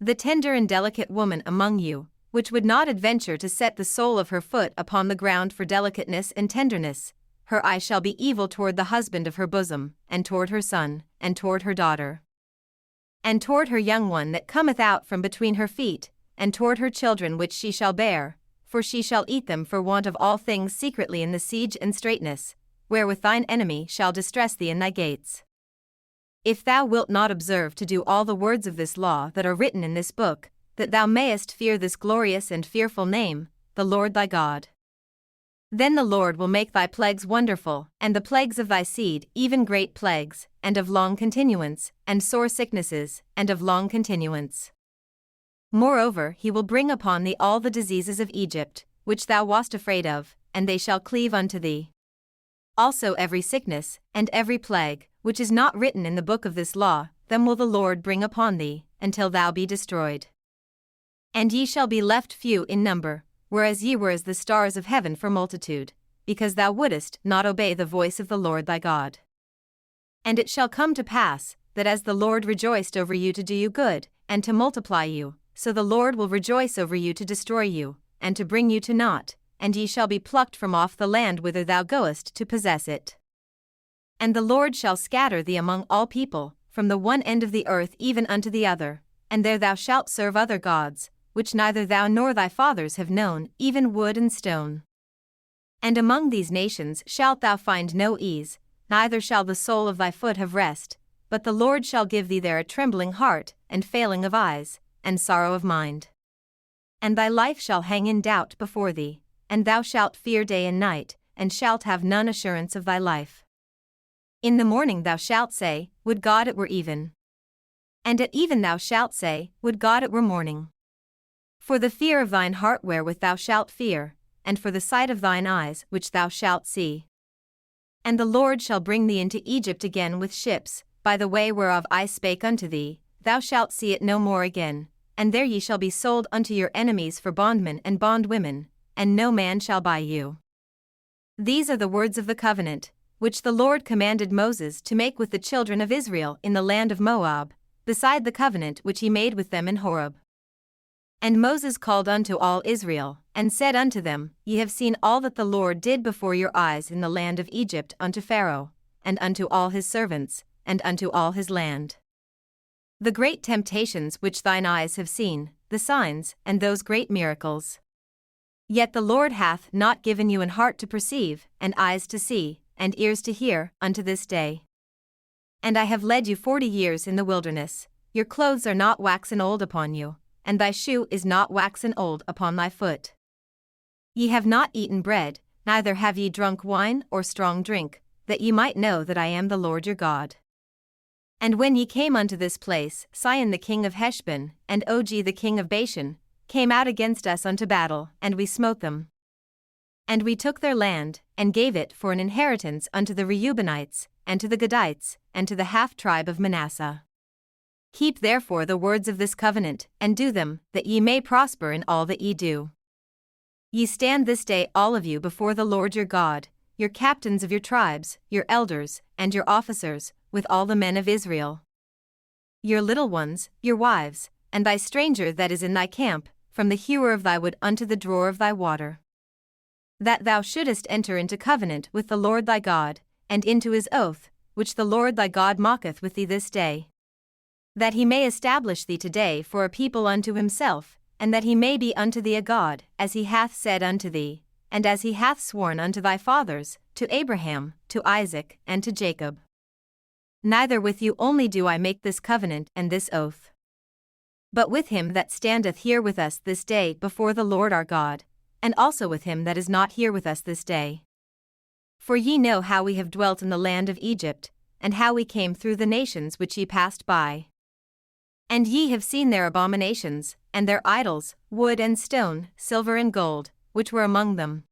The tender and delicate woman among you, which would not adventure to set the sole of her foot upon the ground for delicateness and tenderness, her eye shall be evil toward the husband of her bosom, and toward her son, and toward her daughter, and toward her young one that cometh out from between her feet, and toward her children which she shall bear, for she shall eat them for want of all things secretly in the siege and straitness, wherewith thine enemy shall distress thee in thy gates. If thou wilt not observe to do all the words of this law that are written in this book, that thou mayest fear this glorious and fearful name, the Lord thy God. Then the Lord will make thy plagues wonderful, and the plagues of thy seed even great plagues, and of long continuance, and sore sicknesses, and of long continuance. Moreover, he will bring upon thee all the diseases of Egypt, which thou wast afraid of, and they shall cleave unto thee. Also every sickness, and every plague, which is not written in the book of this law, them will the Lord bring upon thee, until thou be destroyed. And ye shall be left few in number, whereas ye were as the stars of heaven for multitude, because thou wouldest not obey the voice of the Lord thy God. And it shall come to pass, that as the Lord rejoiced over you to do you good, and to multiply you, so the Lord will rejoice over you to destroy you, and to bring you to naught, and ye shall be plucked from off the land whither thou goest to possess it. And the Lord shall scatter thee among all people, from the one end of the earth even unto the other, and there thou shalt serve other gods, which neither thou nor thy fathers have known, even wood and stone. And among these nations shalt thou find no ease, neither shall the sole of thy foot have rest, but the Lord shall give thee there a trembling heart, and failing of eyes, and sorrow of mind. And thy life shall hang in doubt before thee, and thou shalt fear day and night, and shalt have none assurance of thy life. In the morning thou shalt say, Would God it were even. And at even thou shalt say, Would God it were morning. For the fear of thine heart wherewith thou shalt fear, and for the sight of thine eyes which thou shalt see. And the Lord shall bring thee into Egypt again with ships, by the way whereof I spake unto thee, thou shalt see it no more again, and there ye shall be sold unto your enemies for bondmen and bondwomen, and no man shall buy you. These are the words of the covenant, which the Lord commanded Moses to make with the children of Israel in the land of Moab, beside the covenant which he made with them in Horeb. And Moses called unto all Israel, and said unto them, Ye have seen all that the Lord did before your eyes in the land of Egypt unto Pharaoh, and unto all his servants, and unto all his land. The great temptations which thine eyes have seen, the signs, and those great miracles. Yet the Lord hath not given you an heart to perceive, and eyes to see, and ears to hear, unto this day. And I have led you 40 years in the wilderness, your clothes are not waxen old upon you, and thy shoe is not waxen old upon thy foot. Ye have not eaten bread, neither have ye drunk wine or strong drink, that ye might know that I am the Lord your God. And when ye came unto this place, Sihon the king of Heshbon, and Og the king of Bashan, came out against us unto battle, and we smote them. And we took their land, and gave it for an inheritance unto the Reubenites, and to the Gadites, and to the half-tribe of Manasseh. Keep therefore the words of this covenant, and do them, that ye may prosper in all that ye do. Ye stand this day all of you before the Lord your God, your captains of your tribes, your elders, and your officers, with all the men of Israel. Your little ones, your wives, and thy stranger that is in thy camp, from the hewer of thy wood unto the drawer of thy water. That thou shouldest enter into covenant with the Lord thy God, and into his oath, which the Lord thy God mocketh with thee this day. That he may establish thee today for a people unto himself, and that he may be unto thee a God, as he hath said unto thee, and as he hath sworn unto thy fathers, to Abraham, to Isaac, and to Jacob. Neither with you only do I make this covenant and this oath, but with him that standeth here with us this day before the Lord our God, and also with him that is not here with us this day. For ye know how we have dwelt in the land of Egypt, and how we came through the nations which ye passed by. And ye have seen their abominations, and their idols, wood and stone, silver and gold, which were among them.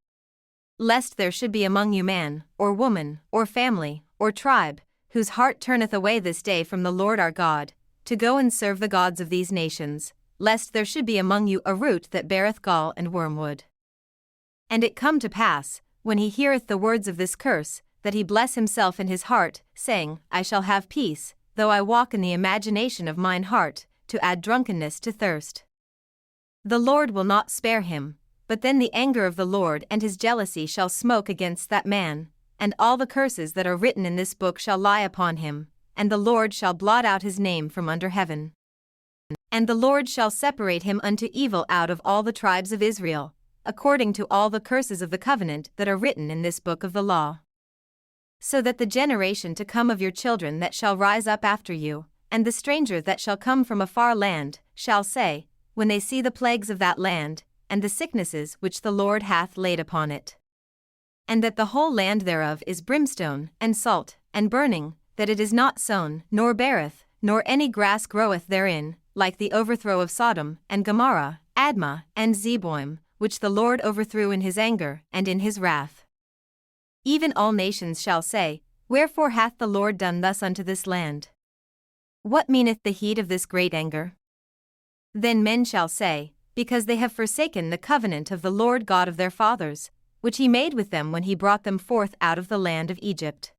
Lest there should be among you man, or woman, or family, or tribe, whose heart turneth away this day from the Lord our God, to go and serve the gods of these nations, lest there should be among you a root that beareth gall and wormwood. And it come to pass, when he heareth the words of this curse, that he bless himself in his heart, saying, I shall have peace, though I walk in the imagination of mine heart, to add drunkenness to thirst. The Lord will not spare him, but then the anger of the Lord and his jealousy shall smoke against that man, and all the curses that are written in this book shall lie upon him, and the Lord shall blot out his name from under heaven. And the Lord shall separate him unto evil out of all the tribes of Israel, according to all the curses of the covenant that are written in this book of the law. So that the generation to come of your children that shall rise up after you, and the stranger that shall come from a far land, shall say, when they see the plagues of that land, and the sicknesses which the Lord hath laid upon it, and that the whole land thereof is brimstone, and salt, and burning, that it is not sown, nor beareth, nor any grass groweth therein, like the overthrow of Sodom, and Gomorrah, Admah, and Zeboim, which the Lord overthrew in his anger, and in his wrath. Even all nations shall say, Wherefore hath the Lord done thus unto this land? What meaneth the heat of this great anger? Then men shall say, Because they have forsaken the covenant of the Lord God of their fathers, which he made with them when he brought them forth out of the land of Egypt.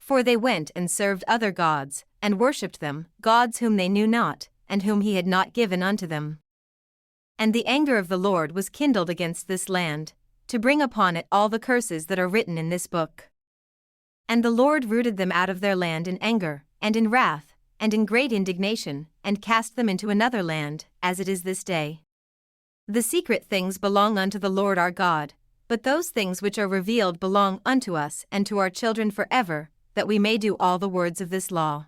For they went and served other gods, and worshipped them, gods whom they knew not, and whom he had not given unto them. And the anger of the Lord was kindled against this land, to bring upon it all the curses that are written in this book. And the Lord rooted them out of their land in anger, and in wrath, and in great indignation, and cast them into another land, as it is this day. The secret things belong unto the Lord our God, but those things which are revealed belong unto us and to our children forever, that we may do all the words of this law.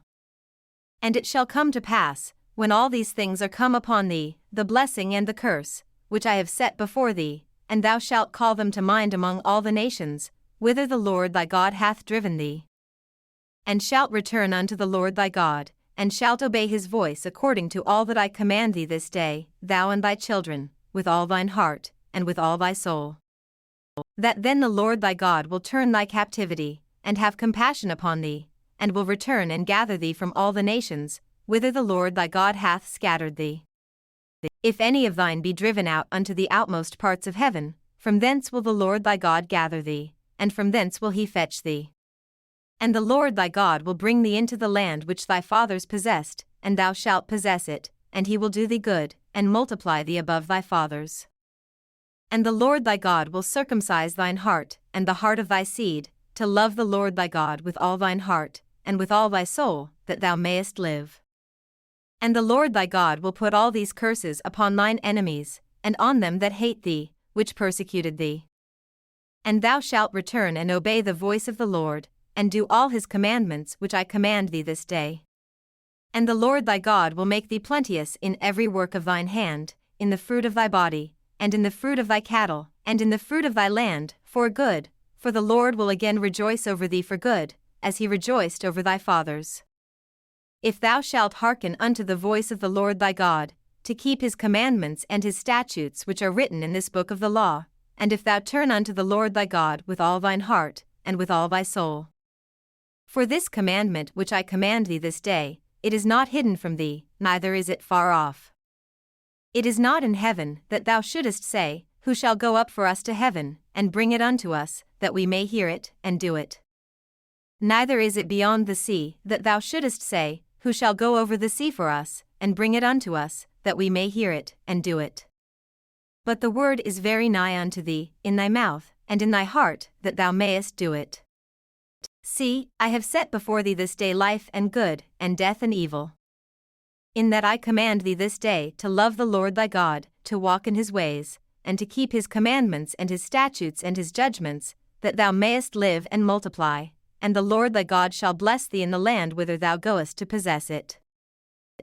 And it shall come to pass, when all these things are come upon thee, the blessing and the curse, which I have set before thee, and thou shalt call them to mind among all the nations, whither the Lord thy God hath driven thee. And shalt return unto the Lord thy God, and shalt obey his voice according to all that I command thee this day, thou and thy children, with all thine heart, and with all thy soul. That then the Lord thy God will turn thy captivity, and have compassion upon thee, and will return and gather thee from all the nations, whither the Lord thy God hath scattered thee. If any of thine be driven out unto the outmost parts of heaven, from thence will the Lord thy God gather thee, and from thence will he fetch thee. And the Lord thy God will bring thee into the land which thy fathers possessed, and thou shalt possess it, and he will do thee good, and multiply thee above thy fathers. And the Lord thy God will circumcise thine heart, and the heart of thy seed, to love the Lord thy God with all thine heart, and with all thy soul, that thou mayest live. And the Lord thy God will put all these curses upon thine enemies, and on them that hate thee, which persecuted thee. And thou shalt return and obey the voice of the Lord, and do all his commandments which I command thee this day. And the Lord thy God will make thee plenteous in every work of thine hand, in the fruit of thy body, and in the fruit of thy cattle, and in the fruit of thy land, for good, for the Lord will again rejoice over thee for good, as he rejoiced over thy fathers. If thou shalt hearken unto the voice of the Lord thy God, to keep his commandments and his statutes which are written in this book of the law, and if thou turn unto the Lord thy God with all thine heart, and with all thy soul. For this commandment which I command thee this day, it is not hidden from thee, neither is it far off. It is not in heaven, that thou shouldest say, Who shall go up for us to heaven, and bring it unto us, that we may hear it, and do it? Neither is it beyond the sea, that thou shouldest say, Who shall go over the sea for us, and bring it unto us, that we may hear it, and do it? But the word is very nigh unto thee, in thy mouth, and in thy heart, that thou mayest do it. See, I have set before thee this day life and good, and death and evil. In that I command thee this day to love the Lord thy God, to walk in his ways, and to keep his commandments and his statutes and his judgments, that thou mayest live and multiply, and the Lord thy God shall bless thee in the land whither thou goest to possess it.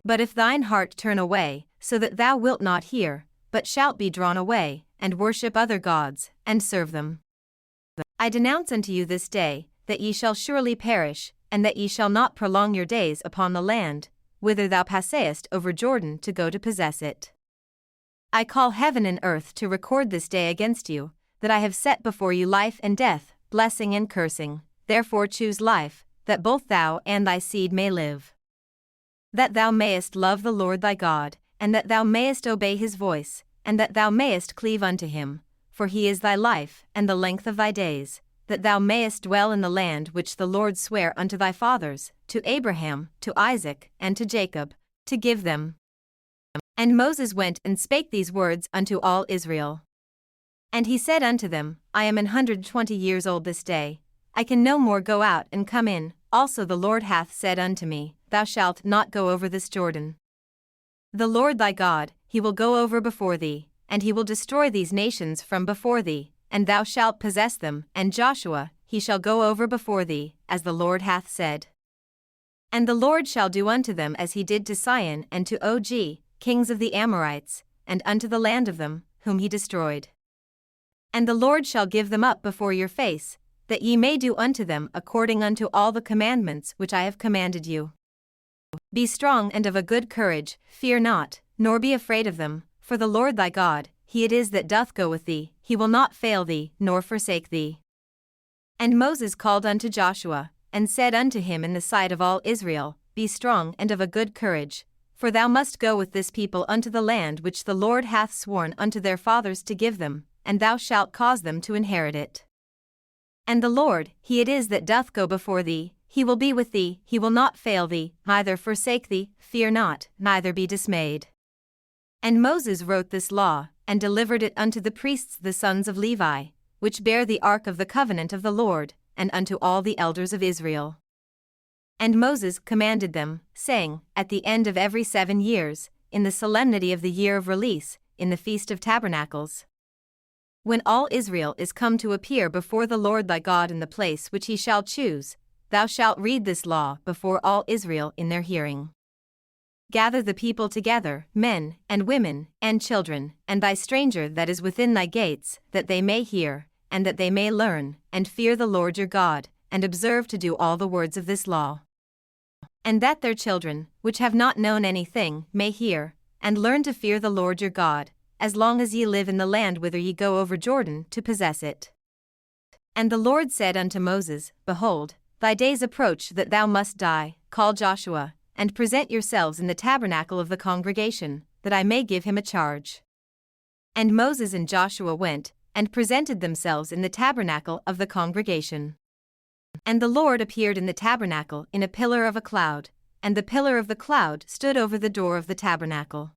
But if thine heart turn away, so that thou wilt not hear, but shalt be drawn away, and worship other gods, and serve them, I denounce unto you this day, that ye shall surely perish, and that ye shall not prolong your days upon the land, whither thou passest over Jordan to go to possess it. I call heaven and earth to record this day against you, that I have set before you life and death, blessing and cursing. Therefore choose life, that both thou and thy seed may live. That thou mayest love the Lord thy God, and that thou mayest obey his voice, and that thou mayest cleave unto him, for he is thy life and the length of thy days, that thou mayest dwell in the land which the Lord sware unto thy fathers, to Abraham, to Isaac, and to Jacob, to give them. And Moses went and spake these words unto all Israel. And he said unto them, I am 120 years old this day, I can no more go out and come in, also the Lord hath said unto me, Thou shalt not go over this Jordan. The Lord thy God, he will go over before thee, and he will destroy these nations from before thee, and thou shalt possess them, and Joshua, he shall go over before thee, as the Lord hath said. And the Lord shall do unto them as he did to Sihon and to Og, kings of the Amorites, and unto the land of them, whom he destroyed. And the Lord shall give them up before your face, that ye may do unto them according unto all the commandments which I have commanded you. Be strong and of a good courage, fear not, nor be afraid of them, for the Lord thy God, he it is that doth go with thee, he will not fail thee, nor forsake thee. And Moses called unto Joshua, and said unto him in the sight of all Israel, Be strong and of a good courage, for thou must go with this people unto the land which the Lord hath sworn unto their fathers to give them, and thou shalt cause them to inherit it. And the Lord, he it is that doth go before thee, he will be with thee, he will not fail thee, neither forsake thee, fear not, neither be dismayed. And Moses wrote this law, and delivered it unto the priests the sons of Levi, which bear the ark of the covenant of the Lord, and unto all the elders of Israel. And Moses commanded them, saying, At the end of every 7 years, in the solemnity of the year of release, in the Feast of Tabernacles, when all Israel is come to appear before the Lord thy God in the place which he shall choose, thou shalt read this law before all Israel in their hearing. Gather the people together, men, and women, and children, and thy stranger that is within thy gates, that they may hear, and that they may learn, and fear the Lord your God, and observe to do all the words of this law. And that their children, which have not known anything, may hear, and learn to fear the Lord your God, as long as ye live in the land whither ye go over Jordan to possess it. And the Lord said unto Moses, Behold, thy days approach that thou must die, call Joshua, and present yourselves in the tabernacle of the congregation, that I may give him a charge. And Moses and Joshua went, and presented themselves in the tabernacle of the congregation. And the Lord appeared in the tabernacle in a pillar of a cloud, and the pillar of the cloud stood over the door of the tabernacle.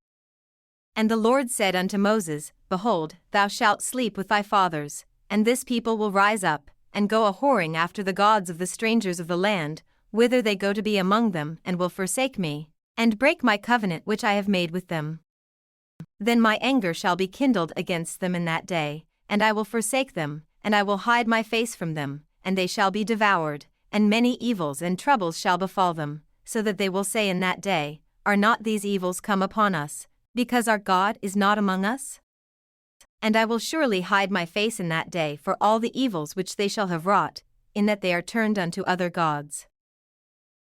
And the Lord said unto Moses, Behold, thou shalt sleep with thy fathers, and this people will rise up, and go a-whoring after the gods of the strangers of the land, whither they go to be among them, and will forsake me, and break my covenant which I have made with them. Then my anger shall be kindled against them in that day, and I will forsake them, and I will hide my face from them, and they shall be devoured, and many evils and troubles shall befall them, so that they will say in that day, Are not these evils come upon us, because our God is not among us? And I will surely hide my face in that day for all the evils which they shall have wrought, in that they are turned unto other gods.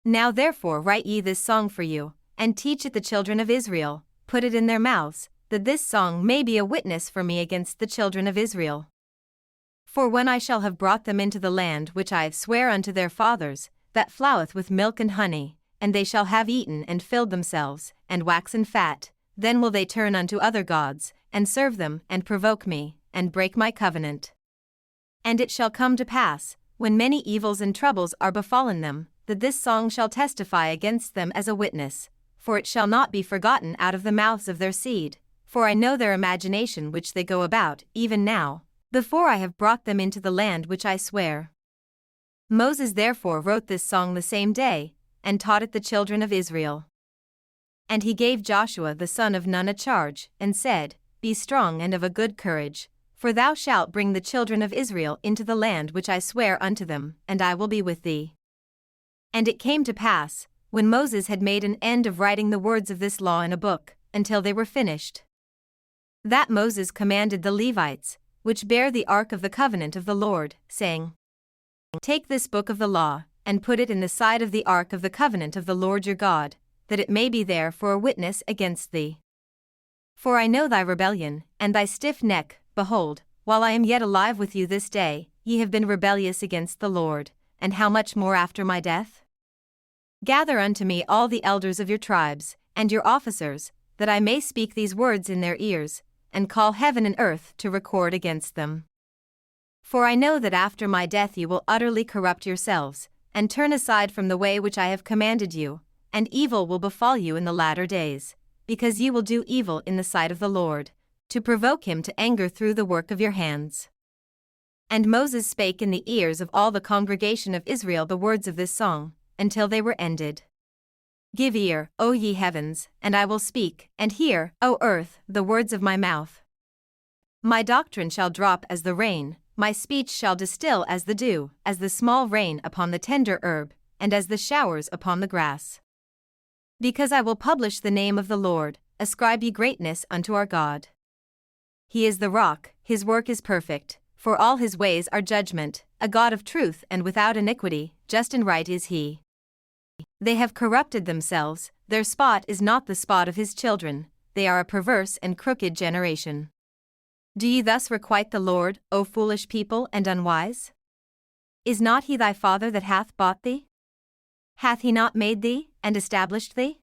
Now therefore write ye this song for you, and teach it the children of Israel, put it in their mouths, that this song may be a witness for me against the children of Israel. For when I shall have brought them into the land which I have sware unto their fathers, that floweth with milk and honey, and they shall have eaten and filled themselves, and waxen fat, then will they turn unto other gods, and serve them, and provoke me, and break my covenant. And it shall come to pass, when many evils and troubles are befallen them, that this song shall testify against them as a witness, for it shall not be forgotten out of the mouths of their seed, for I know their imagination which they go about, even now, before I have brought them into the land which I swear. Moses therefore wrote this song the same day, and taught it the children of Israel. And he gave Joshua the son of Nun a charge, and said, Be strong and of a good courage, for thou shalt bring the children of Israel into the land which I swear unto them, and I will be with thee. And it came to pass, when Moses had made an end of writing the words of this law in a book, until they were finished, that Moses commanded the Levites, which bear the ark of the covenant of the Lord, saying, Take this book of the law, and put it in the side of the ark of the covenant of the Lord your God, that it may be there for a witness against thee. For I know thy rebellion, and thy stiff neck. Behold, while I am yet alive with you this day, ye have been rebellious against the Lord, and how much more after my death? Gather unto me all the elders of your tribes, and your officers, that I may speak these words in their ears, and call heaven and earth to record against them. For I know that after my death ye will utterly corrupt yourselves, and turn aside from the way which I have commanded you, and evil will befall you in the latter days, because ye will do evil in the sight of the Lord, to provoke him to anger through the work of your hands. And Moses spake in the ears of all the congregation of Israel the words of this song, until they were ended. Give ear, O ye heavens, and I will speak, and hear, O earth, the words of my mouth. My doctrine shall drop as the rain, my speech shall distill as the dew, as the small rain upon the tender herb, and as the showers upon the grass. Because I will publish the name of the Lord, ascribe ye greatness unto our God. He is the rock, his work is perfect, for all his ways are judgment, a God of truth and without iniquity, just and right is he. They have corrupted themselves, their spot is not the spot of his children, they are a perverse and crooked generation. Do ye thus requite the Lord, O foolish people and unwise? Is not he thy father that hath bought thee? Hath he not made thee, and established thee?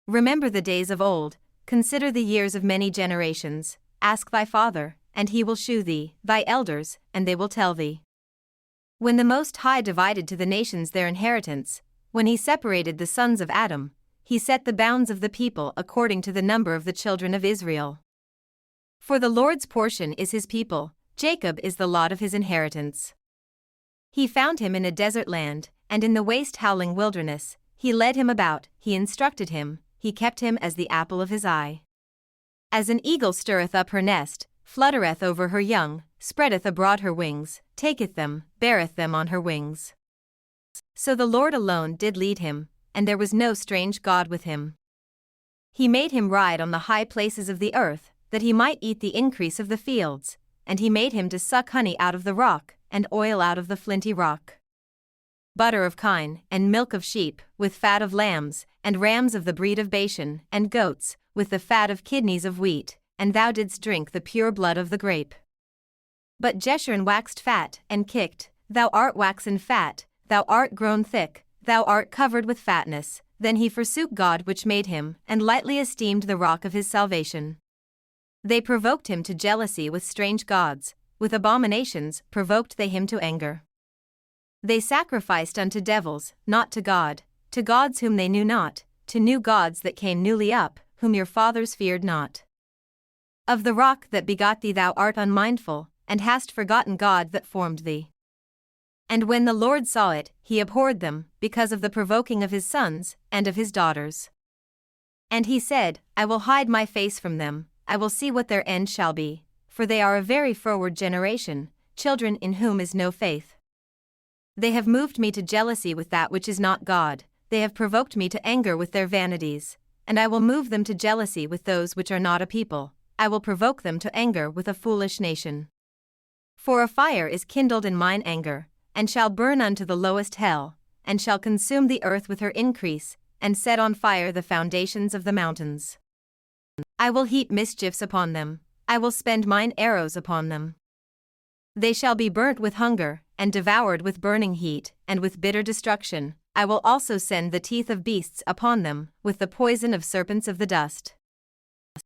Remember the days of old, consider the years of many generations, ask thy father, and he will shew thee, thy elders, and they will tell thee. When the Most High divided to the nations their inheritance, when he separated the sons of Adam, he set the bounds of the people according to the number of the children of Israel. For the Lord's portion is his people, Jacob is the lot of his inheritance. He found him in a desert land, and in the waste howling wilderness, he led him about, he instructed him, he kept him as the apple of his eye. As an eagle stirreth up her nest, fluttereth over her young, spreadeth abroad her wings, taketh them, beareth them on her wings. So the Lord alone did lead him, and there was no strange God with him. He made him ride on the high places of the earth, that he might eat the increase of the fields, and he made him to suck honey out of the rock, and oil out of the flinty rock. Butter of kine, and milk of sheep, with fat of lambs, and rams of the breed of Bashan, and goats, with the fat of kidneys of wheat, and thou didst drink the pure blood of the grape. But Jeshurun waxed fat, and kicked, thou art waxen fat, thou art grown thick, thou art covered with fatness. Then he forsook God which made him, and lightly esteemed the rock of his salvation. They provoked him to jealousy with strange gods, with abominations provoked they him to anger. They sacrificed unto devils, not to gods whom they knew not, to new gods that came newly up, whom your fathers feared not. Of the rock that begot thee thou art unmindful, and hast forgotten God that formed thee. And when the Lord saw it, he abhorred them, because of the provoking of his sons, and of his daughters. And he said, I will hide my face from them, I will see what their end shall be, for they are a very froward generation, children in whom is no faith. They have moved me to jealousy with that which is not God, they have provoked me to anger with their vanities, and I will move them to jealousy with those which are not a people, I will provoke them to anger with a foolish nation. For a fire is kindled in mine anger, and shall burn unto the lowest hell, and shall consume the earth with her increase, and set on fire the foundations of the mountains. I will heap mischiefs upon them, I will spend mine arrows upon them. They shall be burnt with hunger, and devoured with burning heat, and with bitter destruction. I will also send the teeth of beasts upon them, with the poison of serpents of the dust.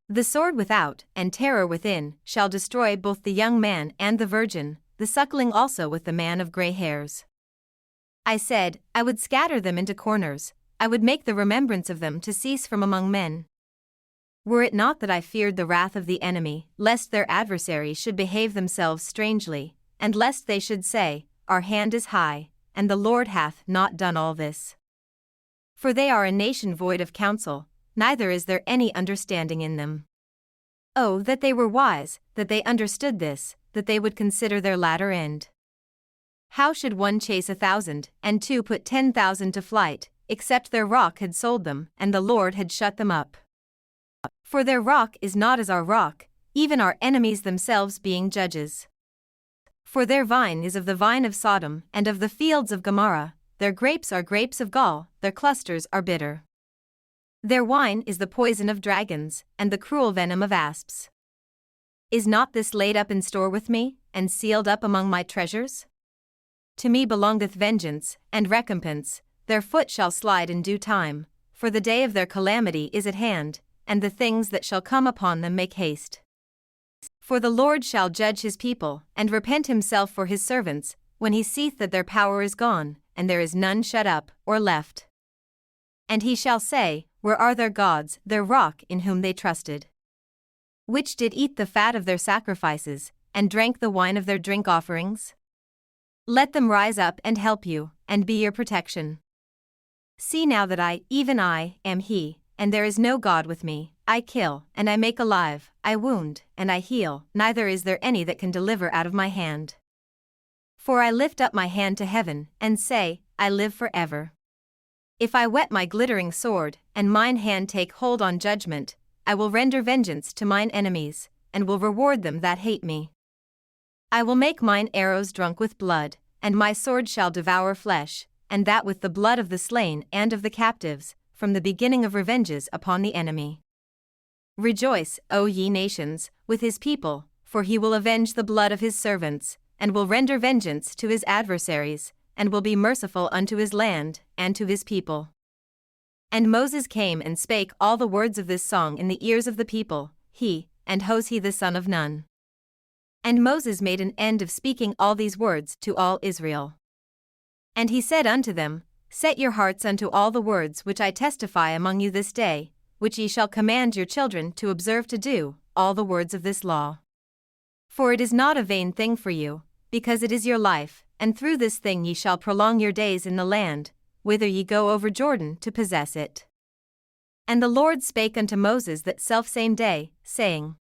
The sword without, and terror within, shall destroy both the young man and the virgin, the suckling also with the man of grey hairs. I said, I would scatter them into corners, I would make the remembrance of them to cease from among men. Were it not that I feared the wrath of the enemy, lest their adversaries should behave themselves strangely, and lest they should say, Our hand is high, and the Lord hath not done all this. For they are a nation void of counsel, neither is there any understanding in them. Oh, that they were wise, that they understood this, that they would consider their latter end. How should one chase 1,000, and two put 10,000 to flight, except their rock had sold them, and the Lord had shut them up? For their rock is not as our rock, even our enemies themselves being judges. For their vine is of the vine of Sodom, and of the fields of Gomorrah, their grapes are grapes of gall, their clusters are bitter. Their wine is the poison of dragons, and the cruel venom of asps. Is not this laid up in store with me, and sealed up among my treasures? To me belongeth vengeance, and recompense, their foot shall slide in due time, for the day of their calamity is at hand, and the things that shall come upon them make haste. For the Lord shall judge his people, and repent himself for his servants, when he seeth that their power is gone, and there is none shut up, or left. And he shall say, Where are their gods, their rock in whom they trusted? Which did eat the fat of their sacrifices, and drank the wine of their drink offerings? Let them rise up and help you, and be your protection. See now that I, even I, am he, and there is no God with me. I kill, and I make alive, I wound, and I heal, neither is there any that can deliver out of my hand. For I lift up my hand to heaven, and say, I live forever. If I whet my glittering sword, and mine hand take hold on judgment, I will render vengeance to mine enemies, and will reward them that hate me. I will make mine arrows drunk with blood, and my sword shall devour flesh, and that with the blood of the slain and of the captives, from the beginning of revenges upon the enemy. Rejoice, O ye nations, with his people, for he will avenge the blood of his servants, and will render vengeance to his adversaries, and will be merciful unto his land, and to his people. And Moses came and spake all the words of this song in the ears of the people, he, and Hosea the son of Nun. And Moses made an end of speaking all these words to all Israel. And he said unto them, Set your hearts unto all the words which I testify among you this day, which ye shall command your children to observe to do, all the words of this law. For it is not a vain thing for you, because it is your life, and through this thing ye shall prolong your days in the land, whither ye go over Jordan to possess it. And the Lord spake unto Moses that selfsame day, saying,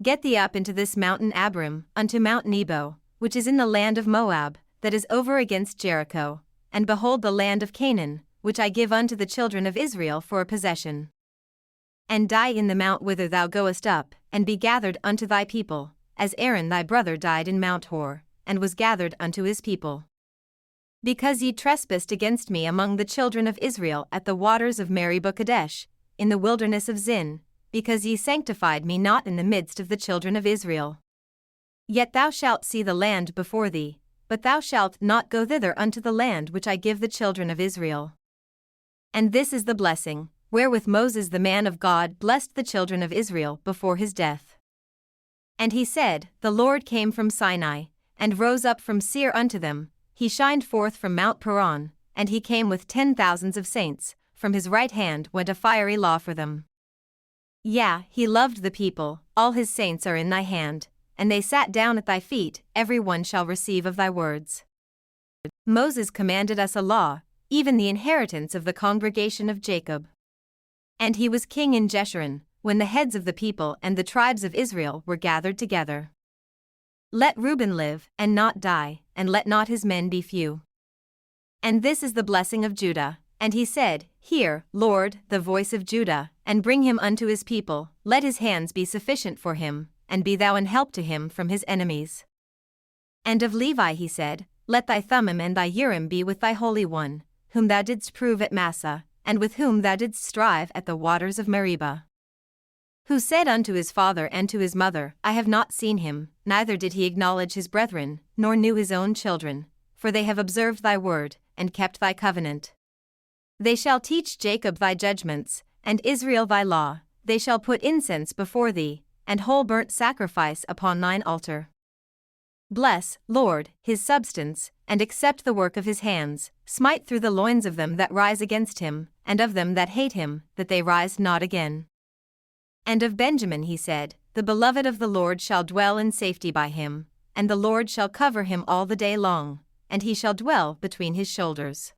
Get thee up into this mountain Abiram, unto Mount Nebo, which is in the land of Moab, that is over against Jericho, and behold the land of Canaan, which I give unto the children of Israel for a possession. And die in the mount whither thou goest up, and be gathered unto thy people, as Aaron thy brother died in Mount Hor, and was gathered unto his people. Because ye trespassed against me among the children of Israel at the waters of Meribah-Kadesh, in the wilderness of Zin, because ye sanctified me not in the midst of the children of Israel. Yet thou shalt see the land before thee, but thou shalt not go thither unto the land which I give the children of Israel. And this is the blessing, wherewith Moses the man of God blessed the children of Israel before his death. And he said, The Lord came from Sinai, and rose up from Seir unto them, he shined forth from Mount Paran, and he came with 10,000s of saints, from his right hand went a fiery law for them. Yea, he loved the people, all his saints are in thy hand, and they sat down at thy feet, every one shall receive of thy words. Moses commanded us a law, even the inheritance of the congregation of Jacob. And he was king in Jeshurun, when the heads of the people and the tribes of Israel were gathered together. Let Reuben live, and not die, and let not his men be few. And this is the blessing of Judah. And he said, Hear, Lord, the voice of Judah, and bring him unto his people, let his hands be sufficient for him, and be thou an help to him from his enemies. And of Levi he said, Let thy Thummim and thy Urim be with thy Holy One, whom thou didst prove at Massah, and with whom thou didst strive at the waters of Meribah. Who said unto his father and to his mother, I have not seen him, neither did he acknowledge his brethren, nor knew his own children, for they have observed thy word, and kept thy covenant. They shall teach Jacob thy judgments, and Israel thy law, they shall put incense before thee, and whole burnt sacrifice upon thine altar. Bless, Lord, his substance, and accept the work of his hands, smite through the loins of them that rise against him, and of them that hate him, that they rise not again. And of Benjamin he said, The beloved of the Lord shall dwell in safety by him, and the Lord shall cover him all the day long, and he shall dwell between his shoulders.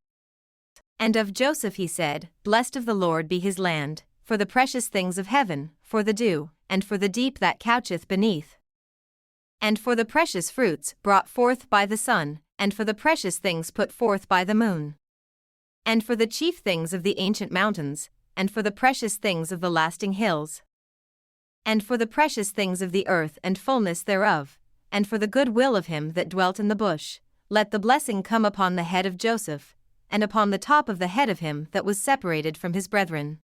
And of Joseph he said, Blessed of the Lord be his land, for the precious things of heaven, for the dew, and for the deep that coucheth beneath, and for the precious fruits brought forth by the sun, and for the precious things put forth by the moon, and for the chief things of the ancient mountains, and for the precious things of the lasting hills, and for the precious things of the earth and fullness thereof, and for the good will of him that dwelt in the bush, let the blessing come upon the head of Joseph, and upon the top of the head of him that was separated from his brethren.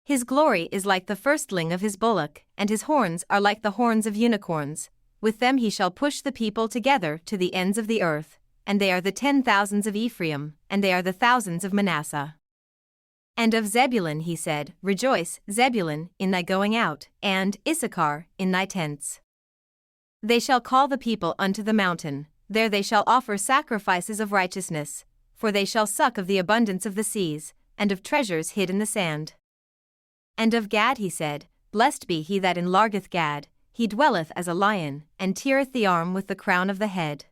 His glory is like the firstling of his bullock, and his horns are like the horns of unicorns. With them he shall push the people together to the ends of the earth, and they are the 10,000s of Ephraim, and they are the thousands of Manasseh. And of Zebulun he said, Rejoice, Zebulun, in thy going out, and Issachar, in thy tents. They shall call the people unto the mountain, there they shall offer sacrifices of righteousness, for they shall suck of the abundance of the seas, and of treasures hid in the sand. And of Gad he said, Blessed be he that enlargeth Gad, he dwelleth as a lion, and teareth the arm with the crown of the head.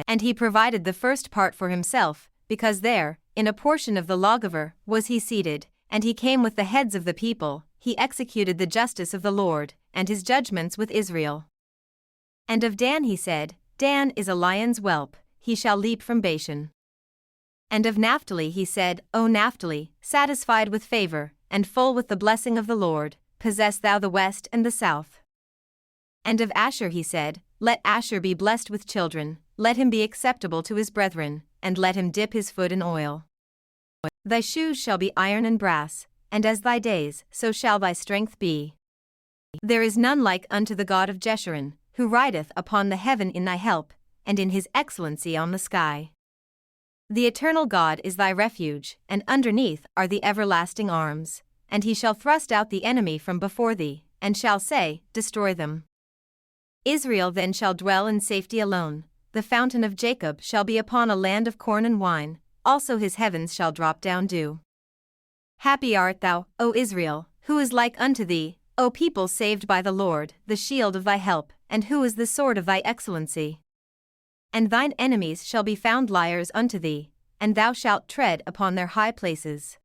And he provided the first part for himself, because there, in a portion of the lawgiver, was he seated, and he came with the heads of the people, he executed the justice of the Lord, and his judgments with Israel. And of Dan he said, Dan is a lion's whelp, he shall leap from Bashan. And of Naphtali he said, O Naphtali, satisfied with favor, and full with the blessing of the Lord, possess thou the west and the south. And of Asher he said, Let Asher be blessed with children, let him be acceptable to his brethren, and let him dip his foot in oil. Thy shoes shall be iron and brass, and as thy days, so shall thy strength be. There is none like unto the God of Jeshurun, who rideth upon the heaven in thy help, and in his excellency on the sky. The eternal God is thy refuge, and underneath are the everlasting arms, and he shall thrust out the enemy from before thee, and shall say, Destroy them. Israel then shall dwell in safety alone, the fountain of Jacob shall be upon a land of corn and wine, also his heavens shall drop down dew. Happy art thou, O Israel, who is like unto thee, O people saved by the Lord, the shield of thy help, and who is the sword of thy excellency. And thine enemies shall be found liars unto thee, and thou shalt tread upon their high places.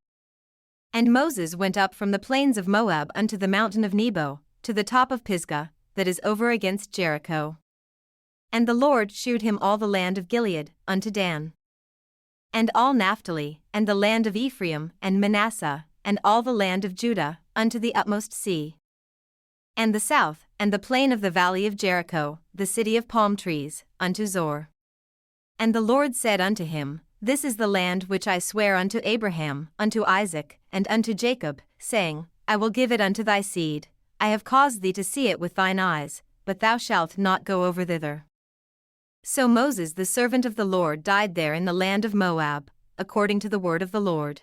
And Moses went up from the plains of Moab unto the mountain of Nebo, to the top of Pisgah, that is over against Jericho. And the Lord shewed him all the land of Gilead, unto Dan. And all Naphtali, and the land of Ephraim, and Manasseh, and all the land of Judah, unto the utmost sea. And the south, and the plain of the valley of Jericho, the city of palm trees, unto Zor. And the Lord said unto him, This is the land which I swear unto Abraham, unto Isaac, and unto Jacob, saying, I will give it unto thy seed. I have caused thee to see it with thine eyes, but thou shalt not go over thither. So Moses the servant of the Lord died there in the land of Moab, according to the word of the Lord.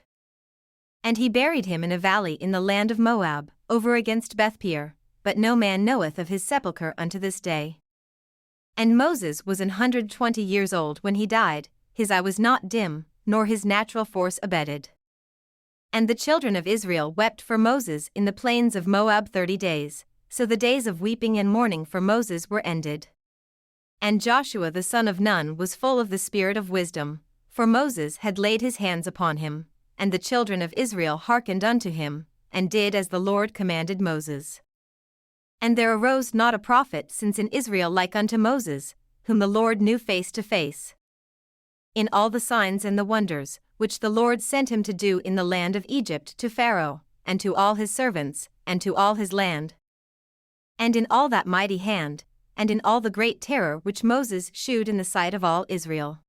And he buried him in a valley in the land of Moab, over against Bethpeor, but no man knoweth of his sepulchre unto this day. And Moses was 120 years old when he died, his eye was not dim, nor his natural force abated. And the children of Israel wept for Moses in the plains of Moab 30 days, so the days of weeping and mourning for Moses were ended. And Joshua the son of Nun was full of the spirit of wisdom, for Moses had laid his hands upon him, and the children of Israel hearkened unto him, and did as the Lord commanded Moses. And there arose not a prophet since in Israel like unto Moses, whom the Lord knew face to face. In all the signs and the wonders, which the Lord sent him to do in the land of Egypt to Pharaoh, and to all his servants, and to all his land. And in all that mighty hand, and in all the great terror which Moses shewed in the sight of all Israel.